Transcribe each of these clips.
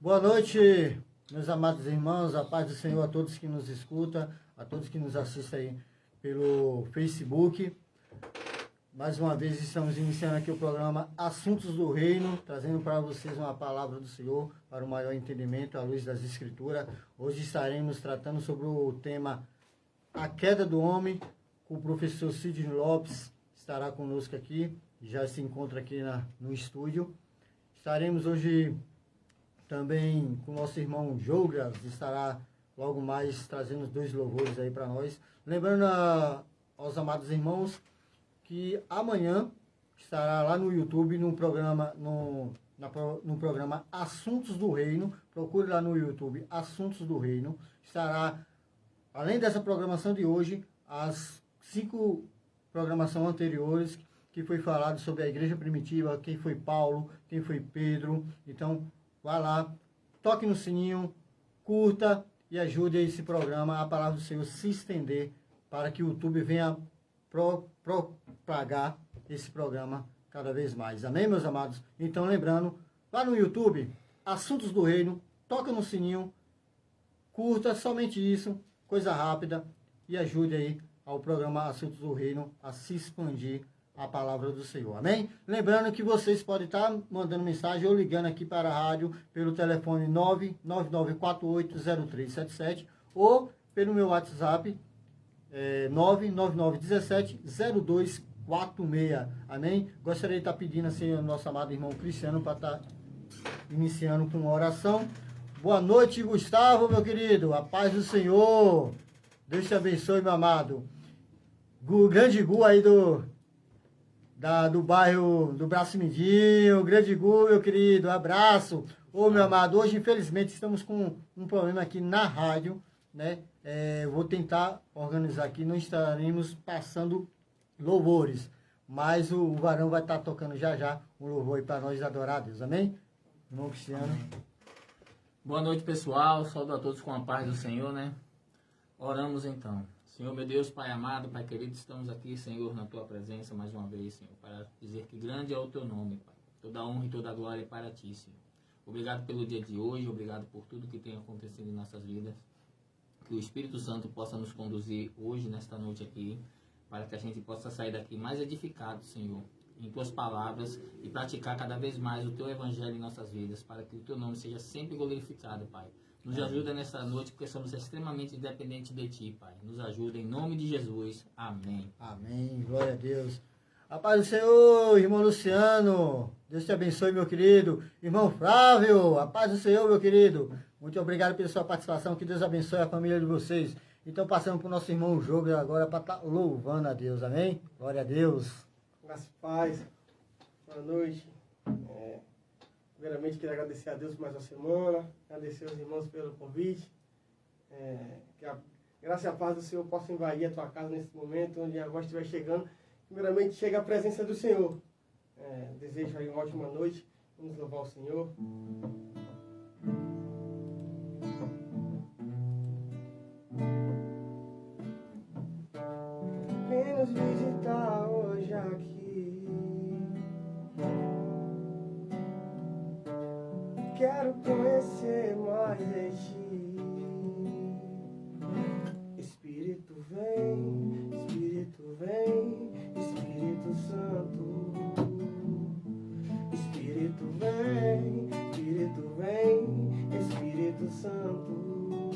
Boa noite, meus amados irmãos, a paz do Senhor a todos que nos escutam, a todos que nos assistem aí pelo Facebook. Mais uma vez estamos iniciando aqui o programa Assuntos do Reino, trazendo para vocês uma palavra do Senhor para o maior entendimento à luz das Escrituras. Hoje estaremos tratando sobre o tema A Queda do Homem, com o professor Sidney Lopes, estará conosco aqui, já se encontra aqui no estúdio. Estaremos hoje também com o nosso irmão Jougras, estará logo mais trazendo 2 louvores aí para nós. Lembrando aos amados irmãos que amanhã estará lá no YouTube, no programa Assuntos do Reino. Procure lá no YouTube, Assuntos do Reino. Estará, além dessa programação de hoje, as 5 programações anteriores, que foi falado sobre a igreja primitiva, quem foi Paulo, quem foi Pedro. Então, vá lá, toque no sininho, curta e ajude esse programa, a palavra do Senhor, se estender, para que o YouTube venha propagar esse programa cada vez mais. Amém, meus amados? Então, lembrando, lá no YouTube, Assuntos do Reino, toca no sininho, curta, somente isso, coisa rápida, e ajude aí ao programa Assuntos do Reino a se expandir a palavra do Senhor. Amém? Lembrando que vocês podem estar mandando mensagem ou ligando aqui para a rádio pelo telefone 999480377 ou pelo meu WhatsApp 999170246. Amém? Gostaria de estar pedindo assim ao nosso amado irmão Cristiano para estar iniciando com uma oração. Boa noite, Gustavo, meu querido. A paz do Senhor. Deus te abençoe, meu amado. Grande Gu aí do bairro do Braço Mindinho, grande Gu, meu querido, abraço. Ô, meu amado, hoje, infelizmente, estamos com um problema aqui na rádio, né? Vou tentar organizar aqui, não estaremos passando louvores, mas o varão vai estar tocando já um louvor aí para nós adorar a Deus, amém? Irmão Cristiano. Amém. Boa noite, pessoal, saúdo a todos com a paz do Senhor, né? Oramos então. Senhor, meu Deus, Pai amado, Pai querido, estamos aqui, Senhor, na Tua presença mais uma vez, Senhor, para dizer que grande é o Teu nome, Pai. Toda honra e toda glória é para Ti, Senhor. Obrigado pelo dia de hoje, obrigado por tudo que tem acontecido em nossas vidas. Que o Espírito Santo possa nos conduzir hoje, nesta noite aqui, para que a gente possa sair daqui mais edificado, Senhor, em Tuas palavras e praticar cada vez mais o Teu Evangelho em nossas vidas, para que o Teu nome seja sempre glorificado, Pai. Nos ajuda nessa noite, porque somos extremamente dependentes de Ti, Pai. Nos ajuda em nome de Jesus. Amém. Amém. Glória a Deus. A paz do Senhor, irmão Luciano. Deus te abençoe, meu querido. Irmão Flávio, a paz do Senhor, meu querido. Muito obrigado pela sua participação. Que Deus abençoe a família de vocês. Então, passando para o nosso irmão Jogo agora para estar louvando a Deus. Amém? Glória a Deus. Graças e paz. Boa noite. Primeiramente, queria agradecer a Deus por mais uma semana, agradecer aos irmãos pelo convite, que a graça e a paz do Senhor possam invadir a tua casa nesse momento, onde a voz estiver chegando. Primeiramente, chega a presença do Senhor. Desejo aí uma ótima noite, vamos louvar o Senhor. Vem nos visitar hoje aqui. Quero conhecer mais de Ti. Espírito vem, Espírito vem, Espírito Santo. Espírito vem, Espírito vem, Espírito Santo.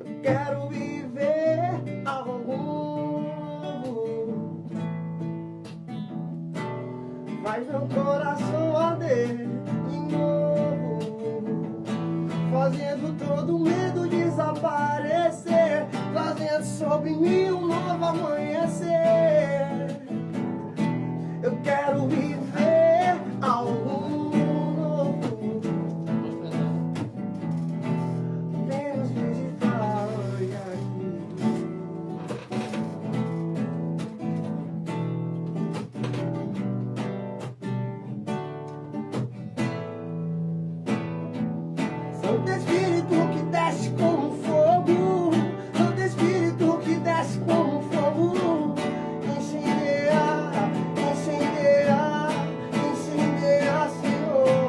Eu quero viver algo novo. Faz meu coração arder de novo, fazendo todo medo desaparecer, trazendo sobre mim um novo amanhecer. Eu quero viver algo novo. Vem nos visitar hoje aqui. Santo Espírito que desce como fogo, Santo Espírito que desce como fogo, incendeia, incendeia, incendeia, Senhor.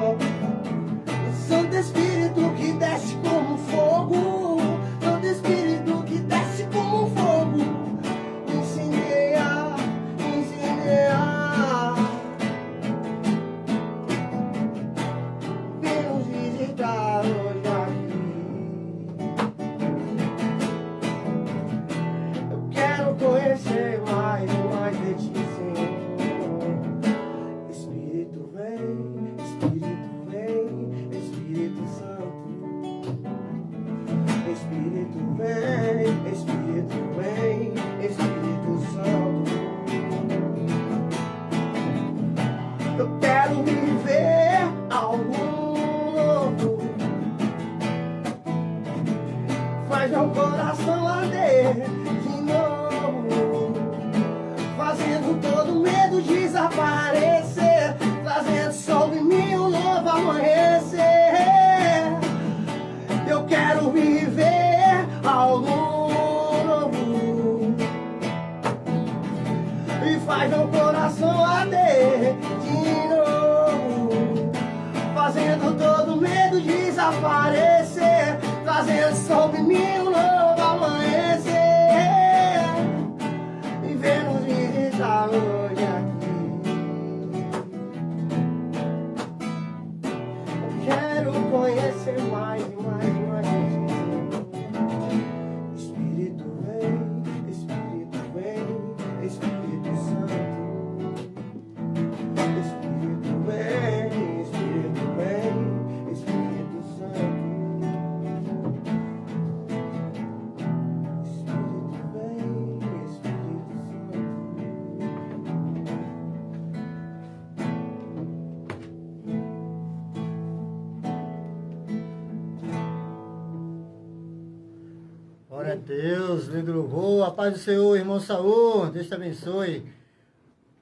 Glória a Deus, lindo louvor. A paz do Senhor, irmão Saúl. Deus te abençoe.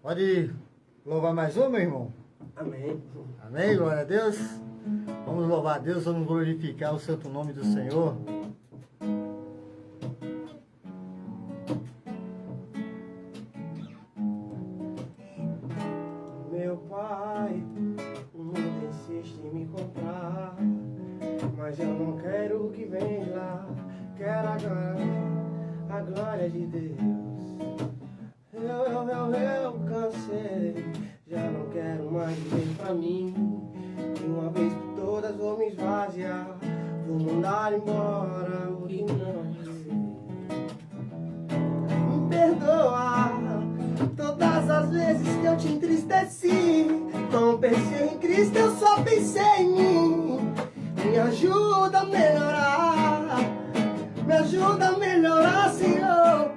Pode louvar mais um, meu irmão? Amém. Amém, glória a Deus. Vamos louvar a Deus, vamos glorificar o santo nome do Senhor. Meu pai, o mundo insiste em me comprar, mas eu não quero o que vem de lá. Quero agora a glória de Deus. Eu cansei, já não quero mais viver pra mim. De uma vez por todas vou me esvaziar, vou mandar embora o que não sei. Me perdoa todas as vezes que eu te entristeci. Não pensei em Cristo, eu só pensei em mim. Me ajuda a melhorar, me ajuda a melhorar, Senhor.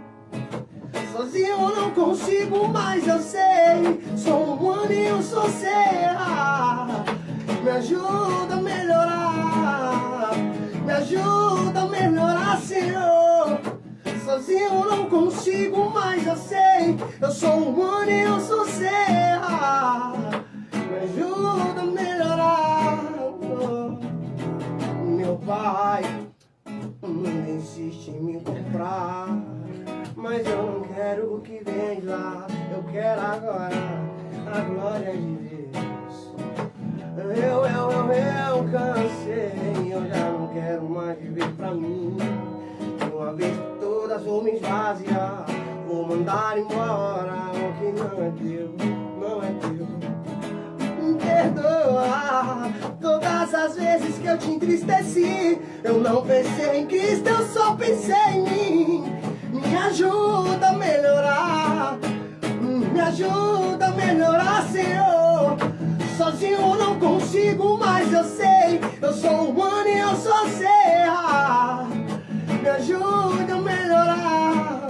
Sozinho eu não consigo mais, eu sei. Sou humano e eu sou serra. Me ajuda a melhorar, me ajuda a melhorar, Senhor. Sozinho eu não consigo mais, eu sei. Eu sou humano e eu sou serra. Me ajuda a melhorar. Meu pai, o mundo insiste em me comprar, mas eu não quero o que vem de lá. Eu quero agora a glória de Deus. Eu cansei, eu já não quero mais viver pra mim. De uma vez por todas vou me esvaziar, vou mandar embora o que não é teu, não é teu. Me perdoa todas as vezes que eu te entristeci. Eu não pensei em Cristo, eu só pensei em mim. Me ajuda a melhorar, me ajuda a melhorar, Senhor. Sozinho eu não consigo mais, eu sei. Eu sou humano e eu sou serra. Me ajuda a melhorar,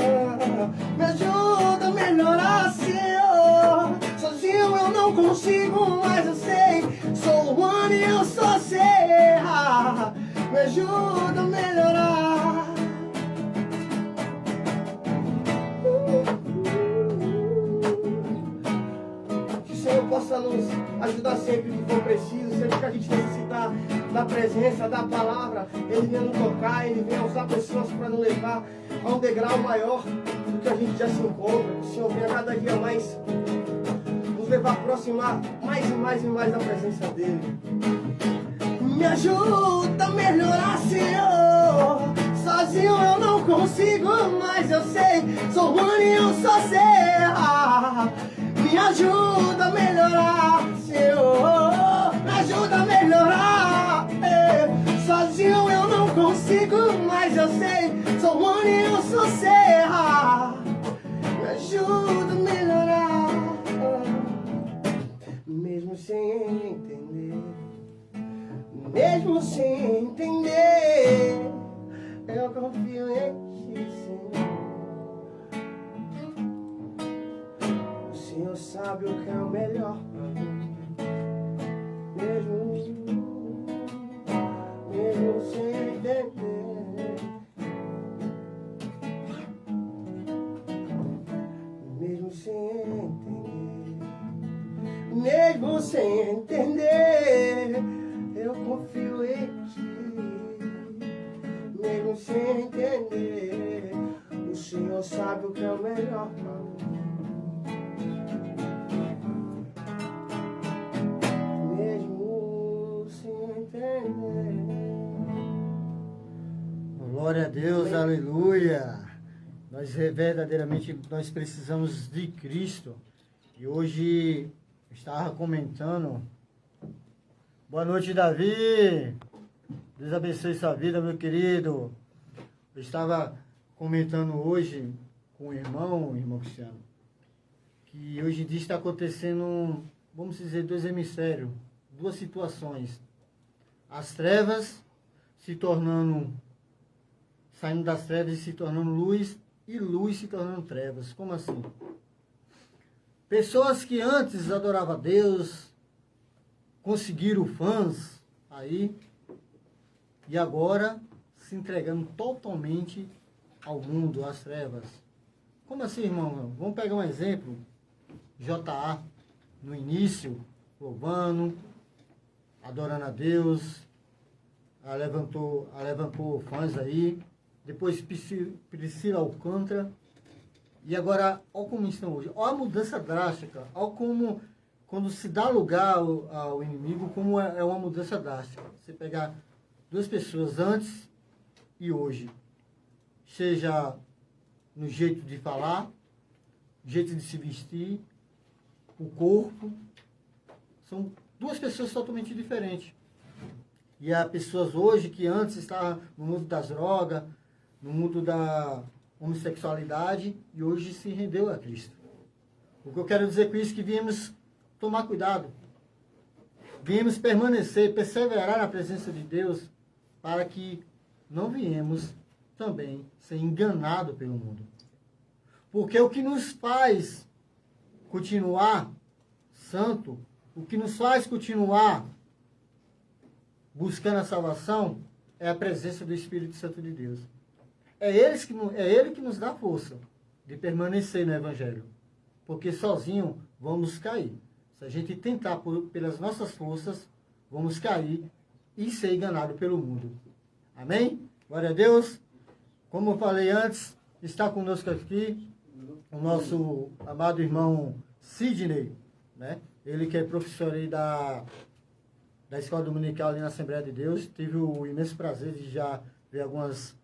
me ajuda a melhorar, Senhor. Sozinho eu não consigo mais, eu sei. Sou humano e eu sou serra. Me ajuda a melhorar. Que o Senhor possa nos ajudar sempre que for preciso, sempre que a gente necessitar da presença, da palavra. Ele venha nos tocar, Ele venha usar pessoas para nos levar a um degrau maior do que a gente já se encontra. Que o Senhor venha cada dia mais nos levar a aproximar mais e mais e mais da presença dEle. Me ajuda a melhorar, Senhor. Sozinho eu não consigo mais, eu sei. Sou humano e eu sou serra. Me ajuda a melhorar, Senhor. Me ajuda a melhorar. Sozinho eu não consigo mais, eu sei. Sou humano e eu sou serra. Me ajuda a melhorar. Mesmo sem entender, mesmo sem entender, eu confio em Ti, Senhor. O Senhor sabe o que é o melhor pra mim. Mesmo sem entender, mesmo sem entender, eu confio em Ti. Mesmo sem entender, o Senhor sabe o que é o melhor pra mim. Mesmo sem entender. Glória a Deus, aleluia. Nós verdadeiramente nós precisamos de Cristo. E hoje eu estava comentando. Boa noite, Davi. Deus abençoe sua vida, meu querido. Eu estava comentando hoje com o irmão Cristiano, que hoje em dia está acontecendo, vamos dizer, dois hemisférios, duas situações. As trevas saindo das trevas e se tornando luz, e luz se tornando trevas. Como assim? Pessoas que antes adoravam a Deus, conseguiram fãs aí, e agora se entregando totalmente ao mundo, às trevas. Como assim, irmão? Vamos pegar um exemplo. J.A. no início, louvando, adorando a Deus, levantou fãs aí. Depois Priscila Alcântara. E agora, olha como estão hoje. Olha a mudança drástica. Olha como, quando se dá lugar ao inimigo, como é uma mudança drástica. Você pegar duas pessoas antes e hoje. Seja no jeito de falar, jeito de se vestir, o corpo. São duas pessoas totalmente diferentes. E há pessoas hoje que antes estavam no mundo das drogas, no mundo da homossexualidade, e hoje se rendeu a Cristo. O que eu quero dizer com isso é que viemos tomar cuidado. Viemos permanecer, perseverar na presença de Deus, para que não viemos também ser enganados pelo mundo. Porque o que nos faz continuar santo, o que nos faz continuar buscando a salvação, é a presença do Espírito Santo de Deus. É Ele que nos dá força de permanecer no Evangelho. Porque sozinho vamos cair. Se a gente tentar pelas nossas forças, vamos cair e ser enganado pelo mundo. Amém? Glória a Deus. Como eu falei antes, está conosco aqui o nosso amado irmão Sidney, né? Ele que é professor aí da Escola Dominical ali na Assembleia de Deus. Tive o imenso prazer de já ver alguns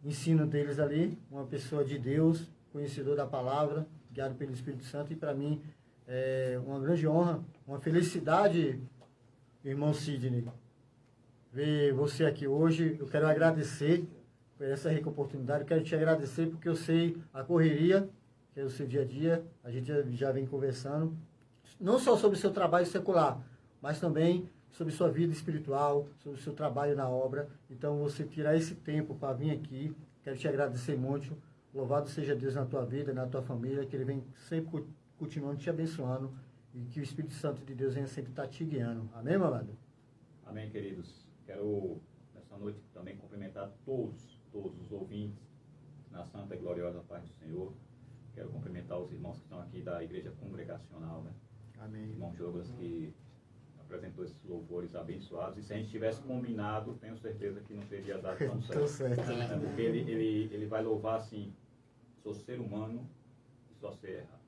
ensinos deles ali. Uma pessoa de Deus, conhecedor da palavra, guiado pelo Espírito Santo. E para mim é uma grande honra, uma felicidade, irmão Sidney, ver você aqui hoje. Eu quero agradecer por essa rica oportunidade. Eu quero te agradecer porque eu sei a correria, que é o seu dia a dia. A gente já vem conversando, não só sobre o seu trabalho secular, mas também sobre sua vida espiritual, sobre o seu trabalho na obra. Então, você tirar esse tempo para vir aqui, quero te agradecer muito. Louvado seja Deus na tua vida, na tua família, que Ele vem sempre continuando te abençoando e que o Espírito Santo de Deus venha sempre estar te guiando. Amém, meu amado? Amém, queridos. Quero, nessa noite, também cumprimentar todos os ouvintes na santa e gloriosa paz do Senhor. Quero cumprimentar os irmãos que estão aqui da Igreja Congregacional, né? Amém. Irmão Jogas, que apresentou esses louvores abençoados. E se a gente tivesse combinado, tenho certeza que não teria dado tão certo. certo. Porque ele vai louvar assim: sou ser humano e só sei errar.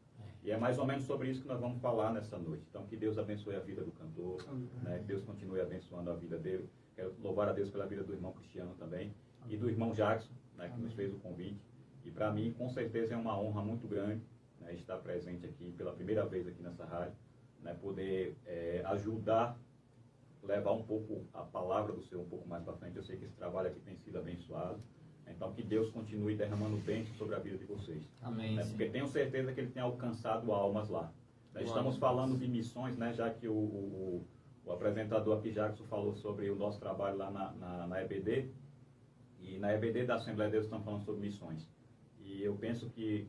E é mais ou menos sobre isso que nós vamos falar nessa noite. Então, que Deus abençoe a vida do cantor, né? Que Deus continue abençoando a vida dele. Quero louvar a Deus pela vida do irmão Cristiano também, e do irmão Jackson, né, que nos fez o convite. E para mim, com certeza, é uma honra muito grande, né, estar presente aqui pela primeira vez aqui nessa rádio, né, poder ajudar, levar um pouco a palavra do Senhor um pouco mais para frente. Eu sei que esse trabalho aqui tem sido abençoado. Então, que Deus continue derramando bênçãos sobre a vida de vocês. Amém. Né? Porque tenho certeza que Ele tem alcançado almas lá. Estamos falando de missões, né? Já que o apresentador aqui, Jackson, falou sobre o nosso trabalho lá na EBD. E na EBD da Assembleia de Deus estamos falando sobre missões. E eu penso que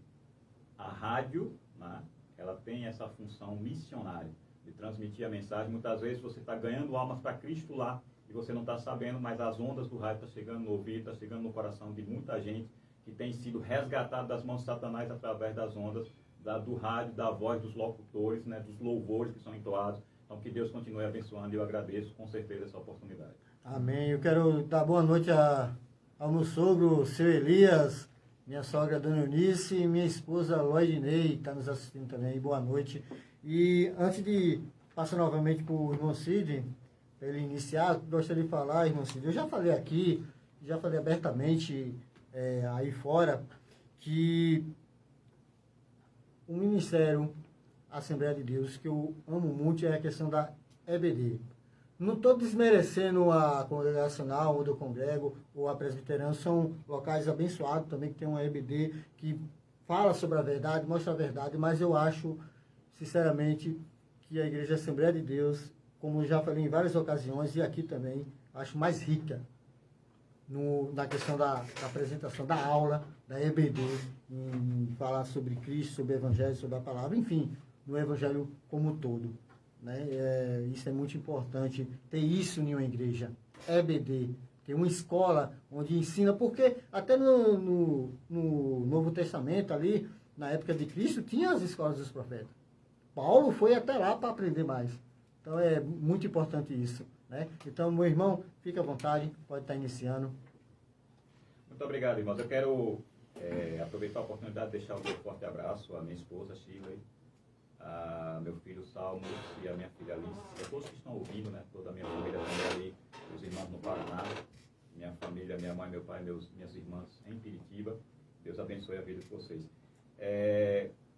a rádio, né, ela tem essa função missionária de transmitir a mensagem. Muitas vezes você está ganhando almas para Cristo lá, e você não está sabendo, mas as ondas do rádio estão chegando no ouvido, está chegando no coração de muita gente que tem sido resgatado das mãos de Satanás através das ondas do rádio, da voz dos locutores, né, dos louvores que são entoados. Então, que Deus continue abençoando, e eu agradeço com certeza essa oportunidade. Amém. Eu quero dar boa noite ao meu sogro, seu Elias, minha sogra, Dona Eunice, e minha esposa, Loidinei, que está nos assistindo também. Boa noite. E antes de passar novamente para o irmão Cid, para ele iniciar, gostaria de falar, irmão Cid, eu já falei aqui, já falei abertamente aí fora, que o Ministério Assembleia de Deus, que eu amo muito, é a questão da EBD. Não estou desmerecendo a congregacional, onde eu congrego, ou a presbiteriana, são locais abençoados também, que tem uma EBD que fala sobre a verdade, mostra a verdade, mas eu acho, sinceramente, que a Igreja Assembleia de Deus, como eu já falei em várias ocasiões, e aqui também, acho mais rica na questão da apresentação da aula, da EBD, em falar sobre Cristo, sobre o Evangelho, sobre a palavra, enfim, no Evangelho como um todo. Né? Isso é muito importante, ter isso em uma igreja. EBD, Tem uma escola onde ensina, porque até no Novo Testamento ali, na época de Cristo, tinha as escolas dos profetas. Paulo foi até lá para aprender mais. Então é muito importante isso, né? Então, meu irmão, fique à vontade, pode estar iniciando. Muito obrigado, irmãos. Eu quero aproveitar a oportunidade de deixar um forte abraço à minha esposa, Shirley, a meu filho Salmo e a minha filha Alice, a todos que estão ouvindo, né? Toda a minha família também ali, os irmãos no Paraná, minha família, minha mãe, meu pai, minhas irmãs em Piritiba. Deus abençoe a vida de vocês.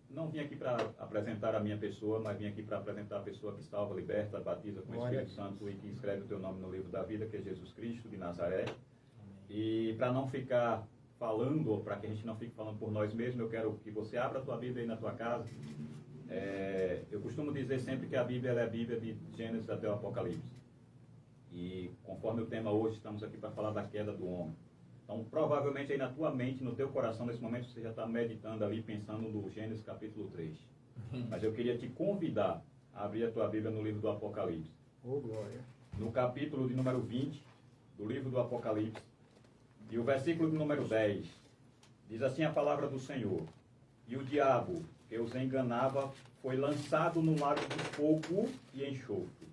Não vim aqui para apresentar a minha pessoa, mas vim aqui para apresentar a pessoa que salva, liberta, batiza com o Espírito Santo e que escreve o teu nome no livro da vida, que é Jesus Cristo de Nazaré. E para não ficar falando, ou para que a gente não fique falando por nós mesmos, eu quero que você abra a tua Bíblia aí na tua casa. Eu costumo dizer sempre que a Bíblia é a Bíblia de Gênesis até o Apocalipse. E conforme o tema hoje, estamos aqui para falar da queda do homem. Então, provavelmente aí na tua mente, no teu coração, nesse momento, você já está meditando ali, pensando no Gênesis capítulo 3. Mas eu queria te convidar a abrir a tua Bíblia no livro do Apocalipse. Oh, glória. No capítulo de número 20 do livro do Apocalipse, e o versículo de número 10, diz assim a palavra do Senhor: E o diabo, que os enganava, foi lançado no lago de fogo e enxofre,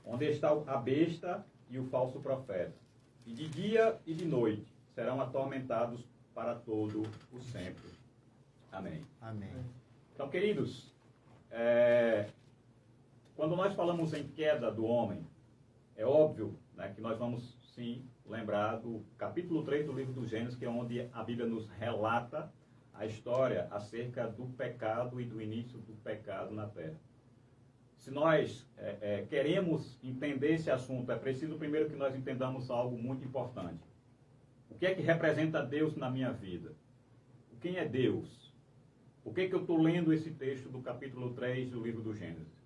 onde está a besta e o falso profeta. E de dia e de noite serão atormentados para todo o sempre. Amém. Amém. Então, queridos, quando nós falamos em queda do homem, é óbvio, né, que nós vamos, sim, lembrar do capítulo 3 do livro do Gênesis, que é onde a Bíblia nos relata a história acerca do pecado e do início do pecado na terra. Se nós queremos entender esse assunto, é preciso primeiro que nós entendamos algo muito importante. O que é que representa Deus na minha vida? Quem é Deus? Por que eu estou lendo esse texto do capítulo 3 do livro do Gênesis?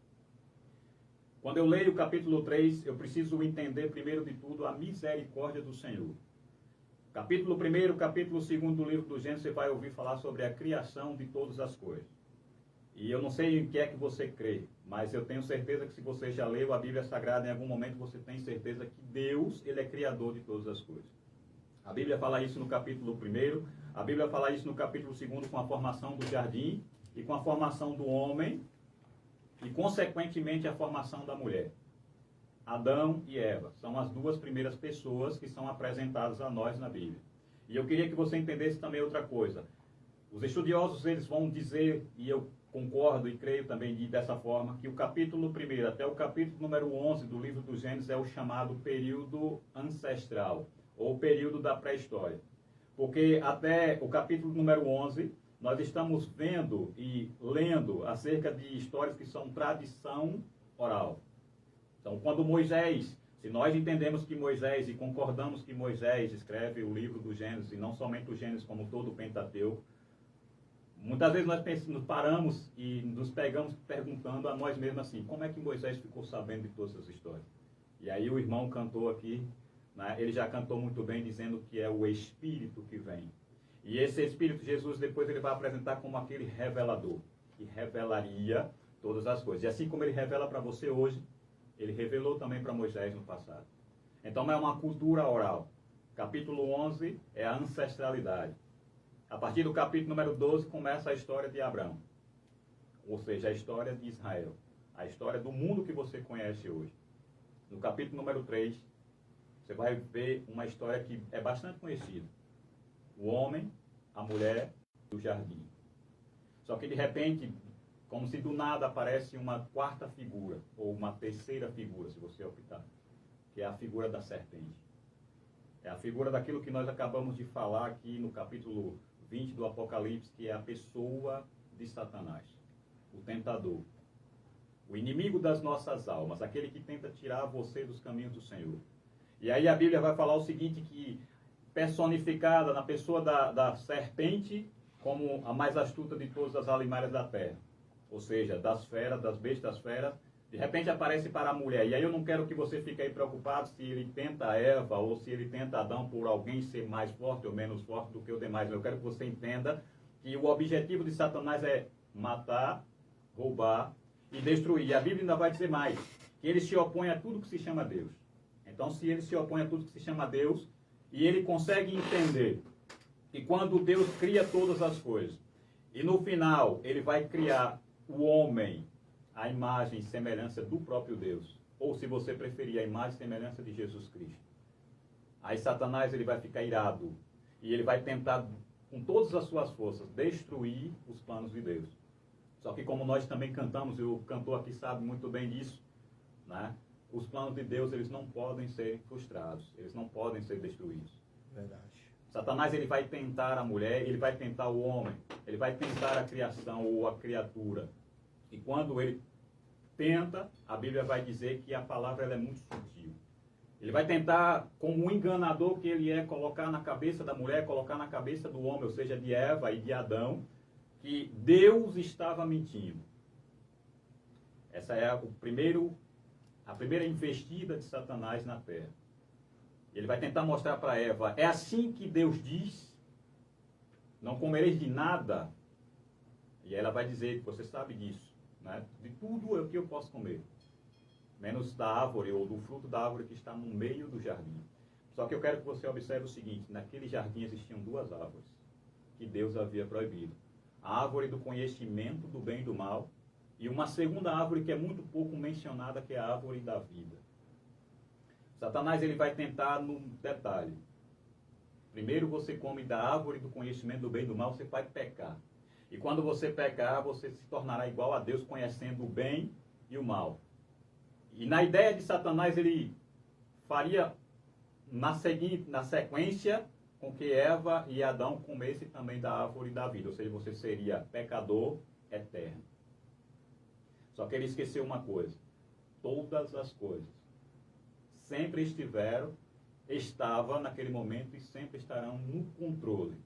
Quando eu leio o capítulo 3, eu preciso entender, primeiro de tudo, a misericórdia do Senhor. Capítulo 1, capítulo 2 do livro do Gênesis, você vai ouvir falar sobre a criação de todas as coisas. E eu não sei em que é que você crê, mas eu tenho certeza que se você já leu a Bíblia Sagrada, em algum momento você tem certeza que Deus, Ele é criador de todas as coisas. A Bíblia fala isso no capítulo 1, a Bíblia fala isso no capítulo 2 com a formação do jardim e com a formação do homem e, consequentemente, a formação da mulher. Adão e Eva são as duas primeiras pessoas que são apresentadas a nós na Bíblia. E eu queria que você entendesse também outra coisa. Os estudiosos, eles vão dizer, e eu concordo e creio também dessa forma, que o capítulo 1 até o capítulo número 11 do livro do Gênesis é o chamado período ancestral, ou período da pré-história. Porque até o capítulo número 11, nós estamos vendo e lendo acerca de histórias que são tradição oral. Então, quando Moisés, se nós entendemos que Moisés e concordamos que Moisés escreve o livro do Gênesis, e não somente o Gênesis, como todo o Pentateuco, muitas vezes nós paramos e nos pegamos perguntando a nós mesmos assim, como é que Moisés ficou sabendo de todas essas histórias? E aí o irmão cantou aqui, né, ele já cantou muito bem, dizendo que é o Espírito que vem. E esse Espírito, Jesus, depois ele vai apresentar como aquele revelador, que revelaria todas as coisas. E assim como ele revela para você hoje, ele revelou também para Moisés no passado. Então é uma cultura oral. Capítulo 11 é a ancestralidade. A partir do capítulo número 12 começa a história de Abraão. Ou seja, a história de Israel. A história do mundo que você conhece hoje. No capítulo número 3, você vai ver uma história que é bastante conhecida. O homem, a mulher e o jardim. Só que de repente, como se do nada aparece uma quarta figura, ou uma terceira figura, se você optar, que é a figura da serpente. É a figura daquilo que nós acabamos de falar aqui no capítulo 20 do Apocalipse, que é a pessoa de Satanás, o tentador, o inimigo das nossas almas, aquele que tenta tirar você dos caminhos do Senhor. E aí a Bíblia vai falar o seguinte, que personificada na pessoa da serpente como a mais astuta de todas as animais da terra, ou seja, das feras, das bestas feras, de repente aparece para a mulher. E aí eu não quero que você fique aí preocupado se ele tenta Eva ou se ele tenta Adão por alguém ser mais forte ou menos forte do que o demais. Eu quero que você entenda que o objetivo de Satanás é matar, roubar e destruir. E a Bíblia ainda vai dizer mais, que ele se opõe a tudo que se chama Deus. Então Então, se ele se opõe a tudo que se chama Deus, e ele consegue entender que quando Deus cria todas as coisas, e no final ele vai criar o homem, a imagem e semelhança do próprio Deus, ou se você preferir, a imagem e semelhança de Jesus Cristo. Aí Satanás ele vai ficar irado, e ele vai tentar, com todas as suas forças, destruir os planos de Deus. Só que como nós também cantamos, e o cantor aqui sabe muito bem disso, né? Os planos de Deus, eles não podem ser frustrados, eles não podem ser destruídos. Verdade. Satanás, ele vai tentar a mulher, ele vai tentar o homem, ele vai tentar a criação ou a criatura. E quando ele tenta, a Bíblia vai dizer que a palavra ela é muito sutil. Ele vai tentar, como um enganador que ele é, colocar na cabeça da mulher, colocar na cabeça do homem, ou seja, de Eva e de Adão, que Deus estava mentindo. Essa é a primeira investida de Satanás na terra. Ele vai tentar mostrar para Eva, é assim que Deus diz, não comereis de nada. E ela vai dizer, você sabe disso, né? De tudo é o que eu posso comer, menos da árvore ou do fruto da árvore que está no meio do jardim. Só que eu quero que você observe o seguinte, naquele jardim existiam duas árvores que Deus havia proibido. A árvore do conhecimento do bem e do mal, e uma segunda árvore que é muito pouco mencionada, que é a árvore da vida. Satanás ele vai tentar no detalhe. Primeiro você come da árvore do conhecimento do bem e do mal, você vai pecar. E quando você pecar, você se tornará igual a Deus, conhecendo o bem e o mal. E na ideia de Satanás, ele faria na sequência com que Eva e Adão comessem também da árvore da vida. Ou seja, você seria pecador eterno. Só que ele esqueceu uma coisa. Todas as coisas sempre estava naquele momento e sempre estarão no controle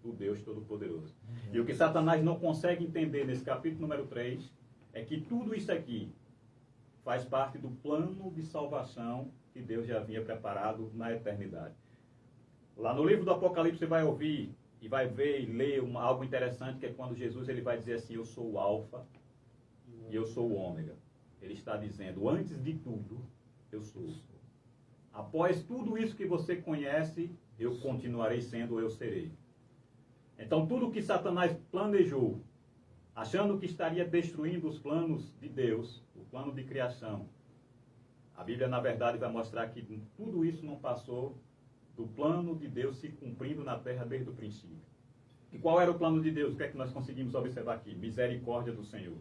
do Deus Todo-Poderoso. E o que Satanás não consegue entender nesse capítulo número 3 é que tudo isso aqui faz parte do plano de salvação que Deus já havia preparado na eternidade. Lá no livro do Apocalipse você vai ouvir e vai ver e ler algo interessante, que é quando Jesus ele vai dizer assim, eu sou o Alfa e eu sou o Ômega. Ele está dizendo, antes de tudo, eu sou. Após tudo isso que você conhece, eu continuarei sendo, eu serei. Então tudo que Satanás planejou, achando que estaria destruindo os planos de Deus, o plano de criação, a Bíblia na verdade vai mostrar que tudo isso não passou do plano de Deus se cumprindo na terra desde o princípio. E qual era o plano de Deus? O que é que nós conseguimos observar aqui? Misericórdia do Senhor.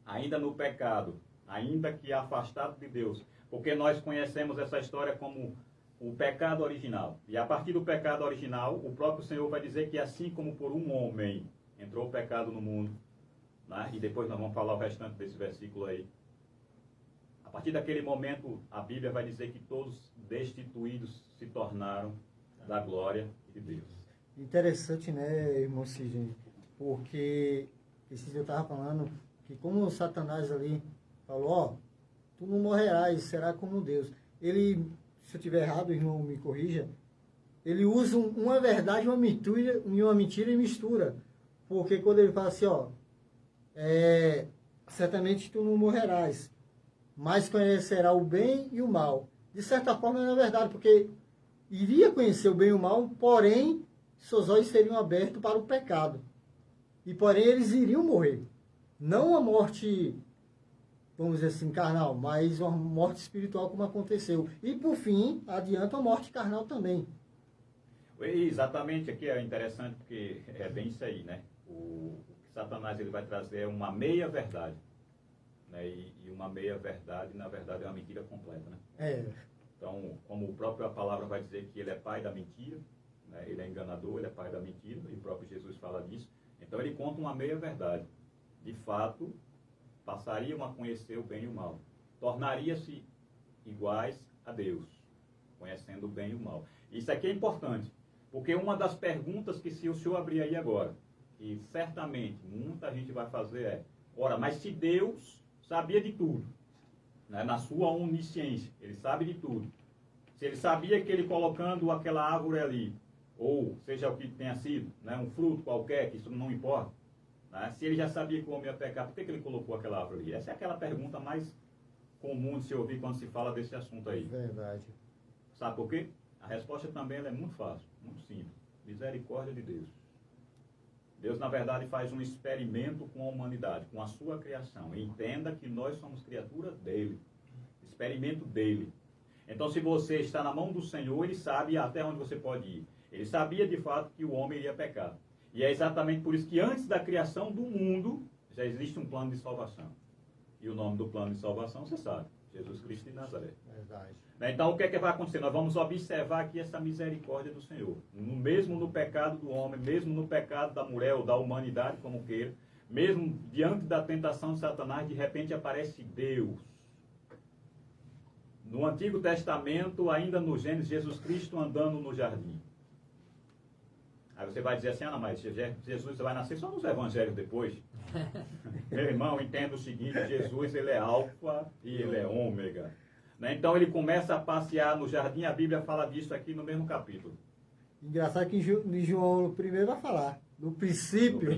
Ainda no pecado, ainda que afastado de Deus, porque nós conhecemos essa história como o pecado original. E a partir do pecado original, o próprio Senhor vai dizer que assim como por um homem entrou o pecado no mundo, né? E depois nós vamos falar o restante desse versículo aí. A partir daquele momento, a Bíblia vai dizer que todos destituídos se tornaram da glória de Deus. Interessante, né, irmão Sidney? Porque esse dia eu estava falando que como o Satanás ali falou, ó, tu não morrerás, será como Deus. Ele, se eu estiver errado, o irmão me corrija, ele usa uma verdade e uma mentira e mistura. Porque quando ele fala assim, ó, certamente tu não morrerás, mas conhecerá o bem e o mal. De certa forma, não é verdade, porque iria conhecer o bem e o mal, porém, seus olhos seriam abertos para o pecado. E, porém, eles iriam morrer. Não a morte, vamos dizer assim, carnal, mas uma morte espiritual como aconteceu. E, por fim, adianta a morte carnal também. Exatamente, aqui é interessante, porque é bem isso aí, né? O que Satanás ele vai trazer é uma meia-verdade. Né? E uma meia-verdade, na verdade, é uma mentira completa, né? Então, como a palavra vai dizer que ele é pai da mentira, né? Ele é enganador, ele é pai da mentira, e o próprio Jesus fala disso. Então, ele conta uma meia-verdade. De fato, passariam a conhecer o bem e o mal. Tornaria-se iguais a Deus, conhecendo o bem e o mal. Isso aqui é importante, porque uma das perguntas que se o senhor abrir aí agora, e certamente muita gente vai fazer é, ora, mas se Deus sabia de tudo, né, na sua onisciência, ele sabe de tudo. Se ele sabia que ele colocando aquela árvore ali, ou seja o que tenha sido, né, um fruto qualquer, que isso não importa, né, se ele já sabia que o homem ia pecar, por que ele colocou aquela árvore ali? Essa é aquela pergunta mais comum de se ouvir quando se fala desse assunto aí. Verdade. Sabe por quê? A resposta também ela é muito fácil, muito simples. Misericórdia de Deus. Deus, na verdade, faz um experimento com a humanidade, com a sua criação. E entenda que nós somos criaturas dele. Experimento dele. Então, se você está na mão do Senhor, ele sabe até onde você pode ir. Ele sabia, de fato, que o homem iria pecar. E é exatamente por isso que antes da criação do mundo, já existe um plano de salvação. E o nome do plano de salvação, você sabe. Jesus Cristo de Nazaré. Verdade. Então, o que é que vai acontecer? Nós vamos observar aqui essa misericórdia do Senhor. Mesmo no pecado do homem, mesmo no pecado da mulher ou da humanidade, como queira, mesmo diante da tentação de Satanás, de repente aparece Deus. No Antigo Testamento, ainda no Gênesis, Jesus Cristo andando no jardim. Aí você vai dizer assim, mas Jesus vai nascer só nos evangelhos depois. Meu irmão, entenda o seguinte, Jesus ele é alfa e ele é ômega. Então ele começa a passear no jardim, a Bíblia fala disso aqui no mesmo capítulo. Engraçado que em João I vai falar, no princípio,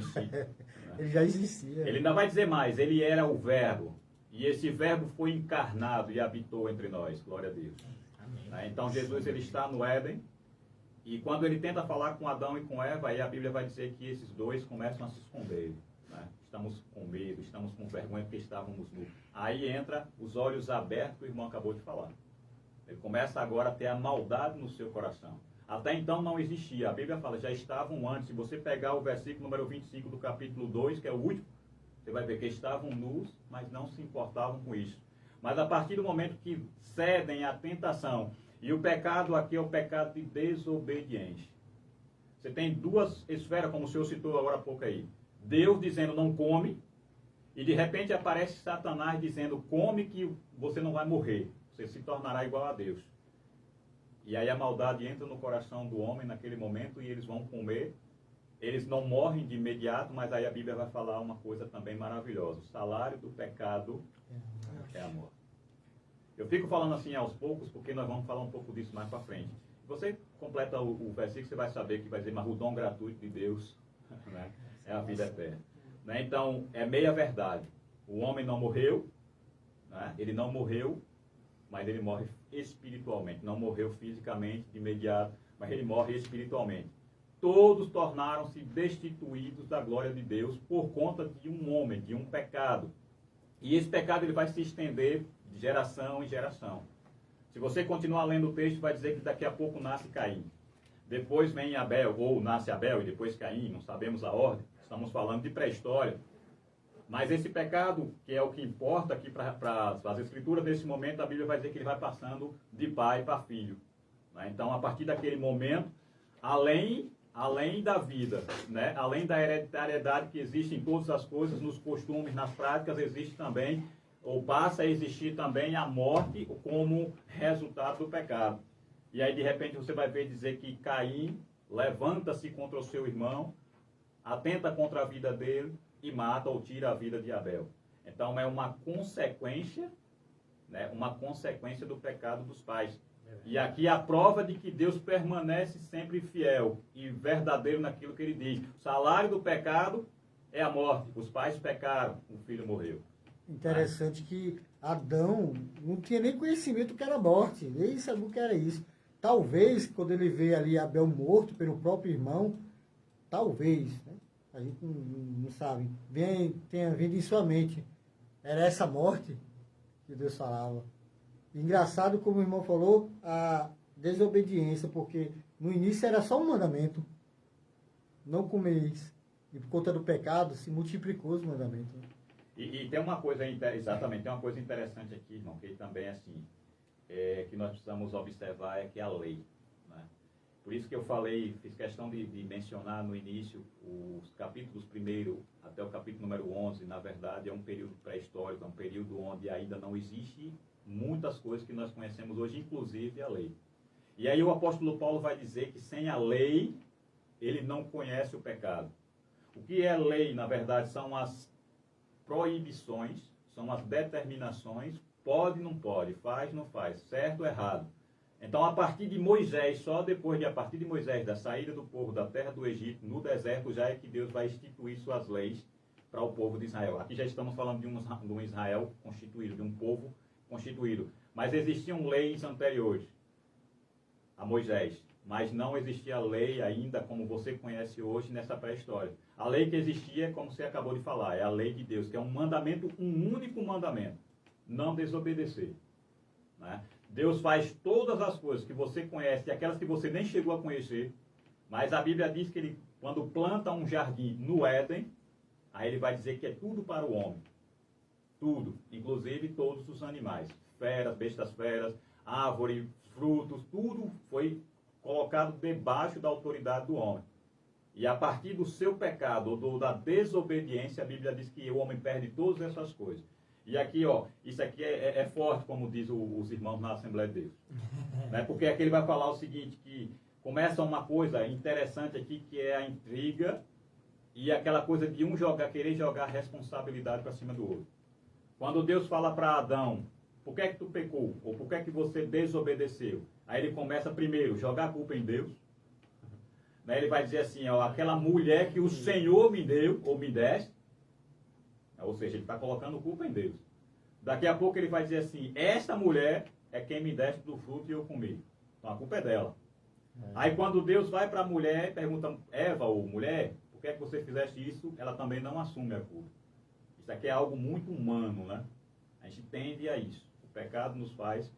ele já existia. Ele ainda vai dizer mais, ele era o verbo, e esse verbo foi encarnado e habitou entre nós, glória a Deus. Amém. Então Jesus ele está no Éden, e quando ele tenta falar com Adão e com Eva, aí a Bíblia vai dizer que esses dois começam a se esconder. Estamos com medo, estamos com vergonha porque estávamos nus. Aí entra os olhos abertos que o irmão acabou de falar. Ele começa agora a ter a maldade no seu coração. Até então não existia. A Bíblia fala, já estavam antes. Se você pegar o versículo número 25 do capítulo 2, que é o último, você vai ver que estavam nus, mas não se importavam com isso. Mas a partir do momento que cedem à tentação, e o pecado aqui é o pecado de desobediência. Você tem duas esferas, como o senhor citou agora há pouco aí. Deus dizendo não come, e de repente aparece Satanás dizendo come que você não vai morrer, você se tornará igual a Deus. E aí a maldade entra no coração do homem naquele momento e eles vão comer. Eles não morrem de imediato, mas aí a Bíblia vai falar uma coisa também maravilhosa. O salário do pecado é a morte. Eu fico falando assim aos poucos, porque nós vamos falar um pouco disso mais para frente. Você completa o versículo, você vai saber que vai dizer, mas o dom gratuito de Deus, né, é a vida eterna. Né? Então, é meia verdade. O homem não morreu, né? Ele não morreu, mas ele morre espiritualmente. Não morreu fisicamente, de imediato, mas ele morre espiritualmente. Todos tornaram-se destituídos da glória de Deus por conta de um homem, de um pecado. E esse pecado ele vai se estender de geração em geração. Se você continuar lendo o texto, vai dizer que daqui a pouco nasce Caim. Depois vem Abel, ou nasce Abel e depois Caim, não sabemos a ordem. Estamos falando de pré-história. Mas esse pecado, que é o que importa aqui para as escrituras, nesse momento a Bíblia vai dizer que ele vai passando de pai para filho. Né? Então, a partir daquele momento, além da vida, né? Além da hereditariedade que existe em todas as coisas, nos costumes, nas práticas, existe também, ou passa a existir também a morte como resultado do pecado. E aí, de repente, você vai ver dizer que Caim levanta-se contra o seu irmão, atenta contra a vida dele e mata ou tira a vida de Abel. Então, é uma consequência, né? Uma consequência do pecado dos pais. E aqui a prova de que Deus permanece sempre fiel e verdadeiro naquilo que ele diz. O salário do pecado é a morte. Os pais pecaram, o filho morreu. Interessante que Adão não tinha nem conhecimento do que era morte, nem sabia o que era isso. Talvez, quando ele vê ali Abel morto pelo próprio irmão, talvez, né? A gente não sabe, tenha vindo em sua mente. Era essa morte que Deus falava. Engraçado, como o irmão falou, a desobediência, porque no início era só um mandamento, não comeis. E por conta do pecado, se multiplicou os mandamentos. E tem uma coisa, exatamente, tem uma coisa interessante aqui, irmão, que também é assim, que nós precisamos observar, é que a lei. Né? Por isso que eu falei, fiz questão de mencionar no início, os capítulos 1 até o capítulo número 11, na verdade, é um período pré-histórico, é um período onde ainda não existe muitas coisas que nós conhecemos hoje, inclusive a lei. E aí o apóstolo Paulo vai dizer que sem a lei, ele não conhece o pecado. O que é lei, na verdade, são as proibições, são as determinações, pode, não pode, faz, não faz, certo ou errado. Então, a partir de Moisés, só depois de, a partir de Moisés, da saída do povo da terra do Egito, no deserto, já é que Deus vai instituir suas leis para o povo de Israel. Aqui já estamos falando de um Israel constituído, de um povo constituído. Mas existiam leis anteriores a Moisés, mas não existia lei ainda como você conhece hoje nessa pré-história. A lei que existia, como você acabou de falar, é a lei de Deus, que é um mandamento, um único mandamento: não desobedecer. Né? Deus faz todas as coisas que você conhece e aquelas que você nem chegou a conhecer, mas a Bíblia diz que ele, quando planta um jardim no Éden, aí ele vai dizer que é tudo para o homem. Tudo, inclusive todos os animais, feras, bestas feras, árvore, frutos, tudo foi colocado debaixo da autoridade do homem. E a partir do seu pecado, ou da desobediência, a Bíblia diz que o homem perde todas essas coisas. E aqui, ó, isso aqui é forte, como diz os irmãos na Assembleia de Deus. Né? Porque aqui ele vai falar o seguinte, que começa uma coisa interessante aqui, que é a intriga e aquela coisa de um querer jogar responsabilidade para cima do outro. Quando Deus fala para Adão, por que é que tu pecou? Ou por que é que você desobedeceu? Aí ele começa primeiro, jogar a culpa em Deus. Né? Ele vai dizer assim, ó, aquela mulher que o Senhor me deu, ou me deste. Ou seja, ele está colocando culpa em Deus. Daqui a pouco ele vai dizer assim, esta mulher é quem me deste do fruto e eu comi. Então a culpa é dela. Aí quando Deus vai para a mulher e pergunta, Eva ou mulher, por que é que você fizeste isso? Ela também não assume a culpa. Isso aqui é algo muito humano, né? A gente tende a isso. O pecado nos faz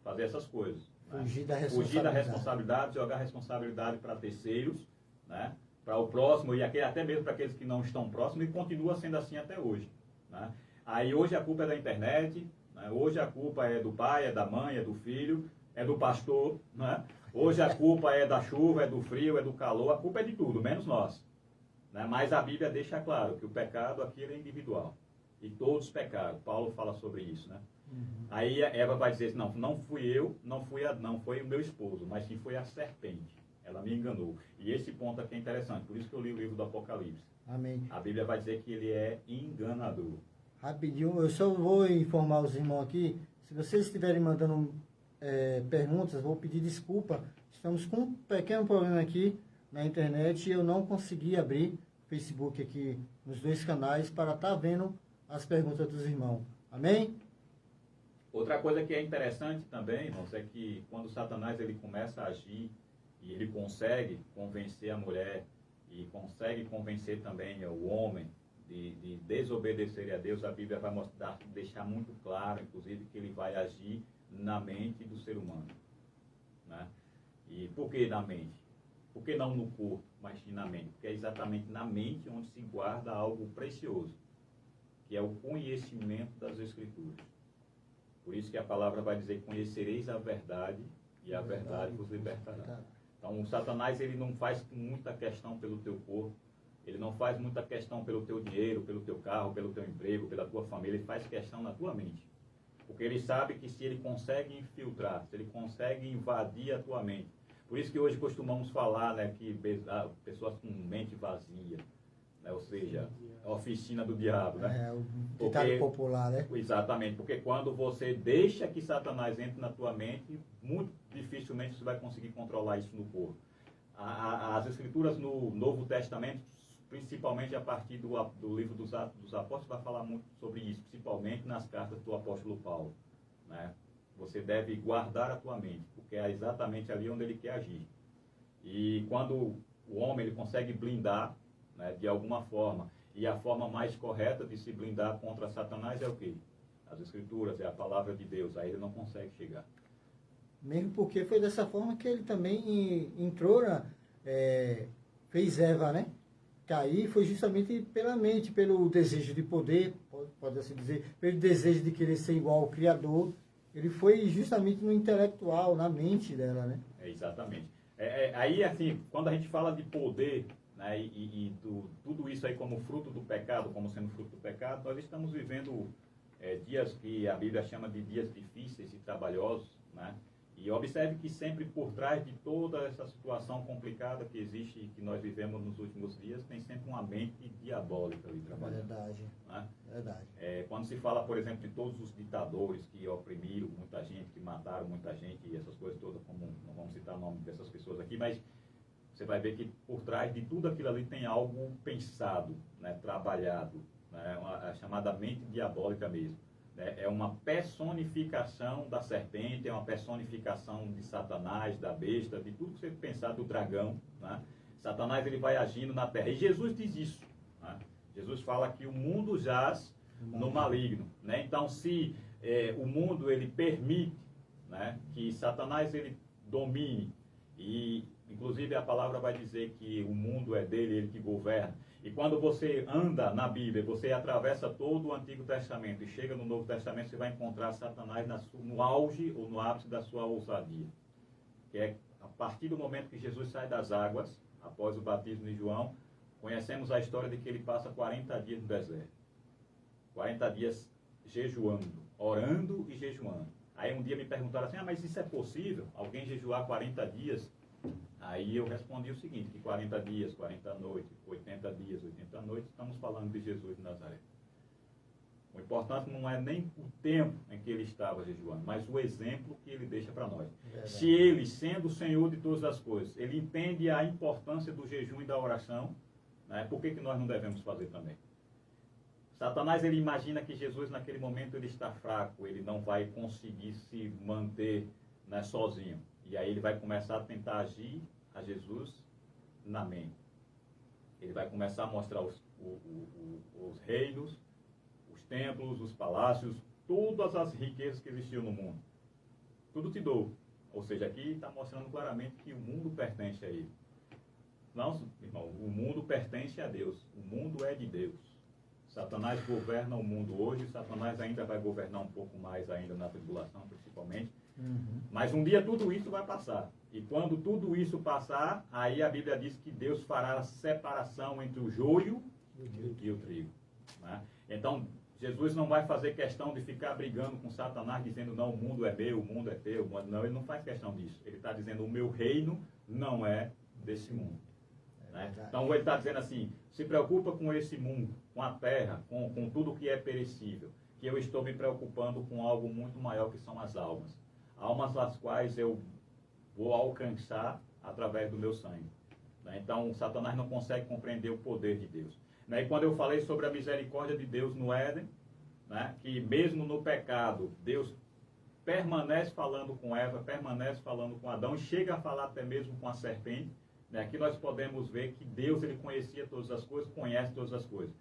fazer essas coisas. Fugir né? Fugir da responsabilidade, jogar a responsabilidade para terceiros, né? Para o próximo e até mesmo para aqueles que não estão próximos, e continua sendo assim até hoje. Né? Aí hoje a culpa é da internet, né? Hoje a culpa é do pai, é da mãe, é do filho, é do pastor, né? Hoje a culpa é da chuva, é do frio, é do calor, a culpa é de tudo, menos nós. Né? Mas a Bíblia deixa claro que o pecado aqui é individual. E todos pecaram. Paulo fala sobre isso. Né? Aí Eva vai dizer, não fui eu, não foi o meu esposo, mas sim foi a serpente. Ela me enganou. E esse ponto aqui é interessante, por isso que eu li o livro do Apocalipse. Amém. A Bíblia vai dizer que ele é enganador. Rapidinho, eu só vou informar os irmãos aqui, se vocês estiverem mandando perguntas, vou pedir desculpa. Estamos com um pequeno problema aqui na internet e eu não consegui abrir o Facebook aqui nos dois canais para estar vendo as perguntas dos irmãos. Amém? Outra coisa que é interessante também, irmãos, é que quando Satanás ele começa a agir e ele consegue convencer a mulher e consegue convencer também o homem de desobedecer a Deus, a Bíblia vai deixar muito claro, inclusive, que ele vai agir na mente do ser humano. Né? E por que na mente? Por que não no corpo, mas sim na mente? Porque é exatamente na mente onde se guarda algo precioso, que é o conhecimento das Escrituras. Por isso que a palavra vai dizer, conhecereis a verdade e a verdade vos libertará. Então o Satanás ele não faz muita questão pelo teu corpo, ele não faz muita questão pelo teu dinheiro, pelo teu carro, pelo teu emprego, pela tua família, ele faz questão na tua mente. Porque ele sabe que se ele consegue infiltrar, se ele consegue invadir a tua mente. Por isso que hoje costumamos falar, né, que pessoas com mente vazia, né, ou seja, a oficina do diabo. Né? É, o ditado popular, né? Exatamente, porque quando você deixa que Satanás entre na tua mente, muito dificilmente você vai conseguir controlar isso no corpo. As Escrituras no Novo Testamento, principalmente a partir do livro dos Atos dos Apóstolos, vai falar muito sobre isso, principalmente nas cartas do apóstolo Paulo. Né? Você deve guardar a tua mente, porque é exatamente ali onde ele quer agir. E quando o homem ele consegue blindar, né, de alguma forma, e a forma mais correta de se blindar contra Satanás é o quê? As Escrituras, é a palavra de Deus, aí ele não consegue chegar. Mesmo porque foi dessa forma que ele também entrou, fez Eva, né? Cair foi justamente pela mente, pelo desejo de poder, pode assim dizer, pelo desejo de querer ser igual ao Criador. Ele foi justamente no intelectual, na mente dela, né? Exatamente. Aí, assim, quando a gente fala de poder, né, tudo isso aí como fruto do pecado, como sendo fruto do pecado, nós estamos vivendo dias que a Bíblia chama de dias difíceis e trabalhosos, né? E observe que sempre por trás de toda essa situação complicada que existe e que nós vivemos nos últimos dias, tem sempre uma mente diabólica ali trabalhando. Verdade. Né? Verdade. Quando se fala, por exemplo, de todos os ditadores que oprimiram muita gente, que mataram muita gente e essas coisas todas, como não vamos citar o nome dessas pessoas aqui, mas você vai ver que por trás de tudo aquilo ali tem algo pensado, né, trabalhado, né, a chamada mente diabólica mesmo. né? É uma personificação da serpente, é uma personificação de Satanás, da besta, de tudo que você pensar do dragão, né? Satanás ele vai agindo na terra. E Jesus diz isso, né? Jesus fala que o mundo jaz no maligno, né? Então, se o mundo ele permite, né, que Satanás ele domine, e inclusive a palavra vai dizer que o mundo é dele, ele que governa. E quando você anda na Bíblia, você atravessa todo o Antigo Testamento e chega no Novo Testamento, você vai encontrar Satanás no auge ou no ápice da sua ousadia. Que é a partir do momento que Jesus sai das águas, após o batismo de João, conhecemos a história de que ele passa 40 dias no deserto. 40 dias jejuando, orando e jejuando. Aí um dia me perguntaram assim, mas isso é possível? Alguém jejuar 40 dias? Aí eu respondi o seguinte, que 40 dias, 40 noites, 80 dias, 80 noites, estamos falando de Jesus de Nazaré. O importante não é nem o tempo em que ele estava jejuando, mas o exemplo que ele deixa para nós. Verdade. Se ele, sendo o Senhor de todas as coisas, ele entende a importância do jejum e da oração, né, por que nós não devemos fazer também? Satanás ele imagina que Jesus naquele momento ele está fraco, ele não vai conseguir se manter, né, sozinho. E aí ele vai começar a tentar agir a Jesus na mente. Ele vai começar a mostrar os reinos, os templos, os palácios, todas as riquezas que existiam no mundo. Tudo te dou. Ou seja, aqui está mostrando claramente que o mundo pertence a ele. Não, irmão, o mundo pertence a Deus. O mundo é de Deus. Satanás governa o mundo hoje, Satanás ainda vai governar um pouco mais ainda na tribulação, principalmente. Uhum. Mas um dia tudo isso vai passar. E quando tudo isso passar, aí a Bíblia diz que Deus fará a separação entre o joio e o trigo. Né? Então, Jesus não vai fazer questão de ficar brigando com Satanás, dizendo, não, o mundo é meu, o mundo é teu. Não, ele não faz questão disso. Ele está dizendo, o meu reino não é desse mundo. Né? Então ele está dizendo assim, se preocupa com esse mundo, com a terra, com tudo que é perecível, que eu estou me preocupando com algo muito maior que são as almas. Almas as quais eu vou alcançar através do meu sangue. Né? Então Satanás não consegue compreender o poder de Deus. Né? E quando eu falei sobre a misericórdia de Deus no Éden, né, que mesmo no pecado, Deus permanece falando com Eva, permanece falando com Adão, e chega a falar até mesmo com a serpente. Aqui nós podemos ver que Deus ele conhecia todas as coisas, conhece todas as coisas.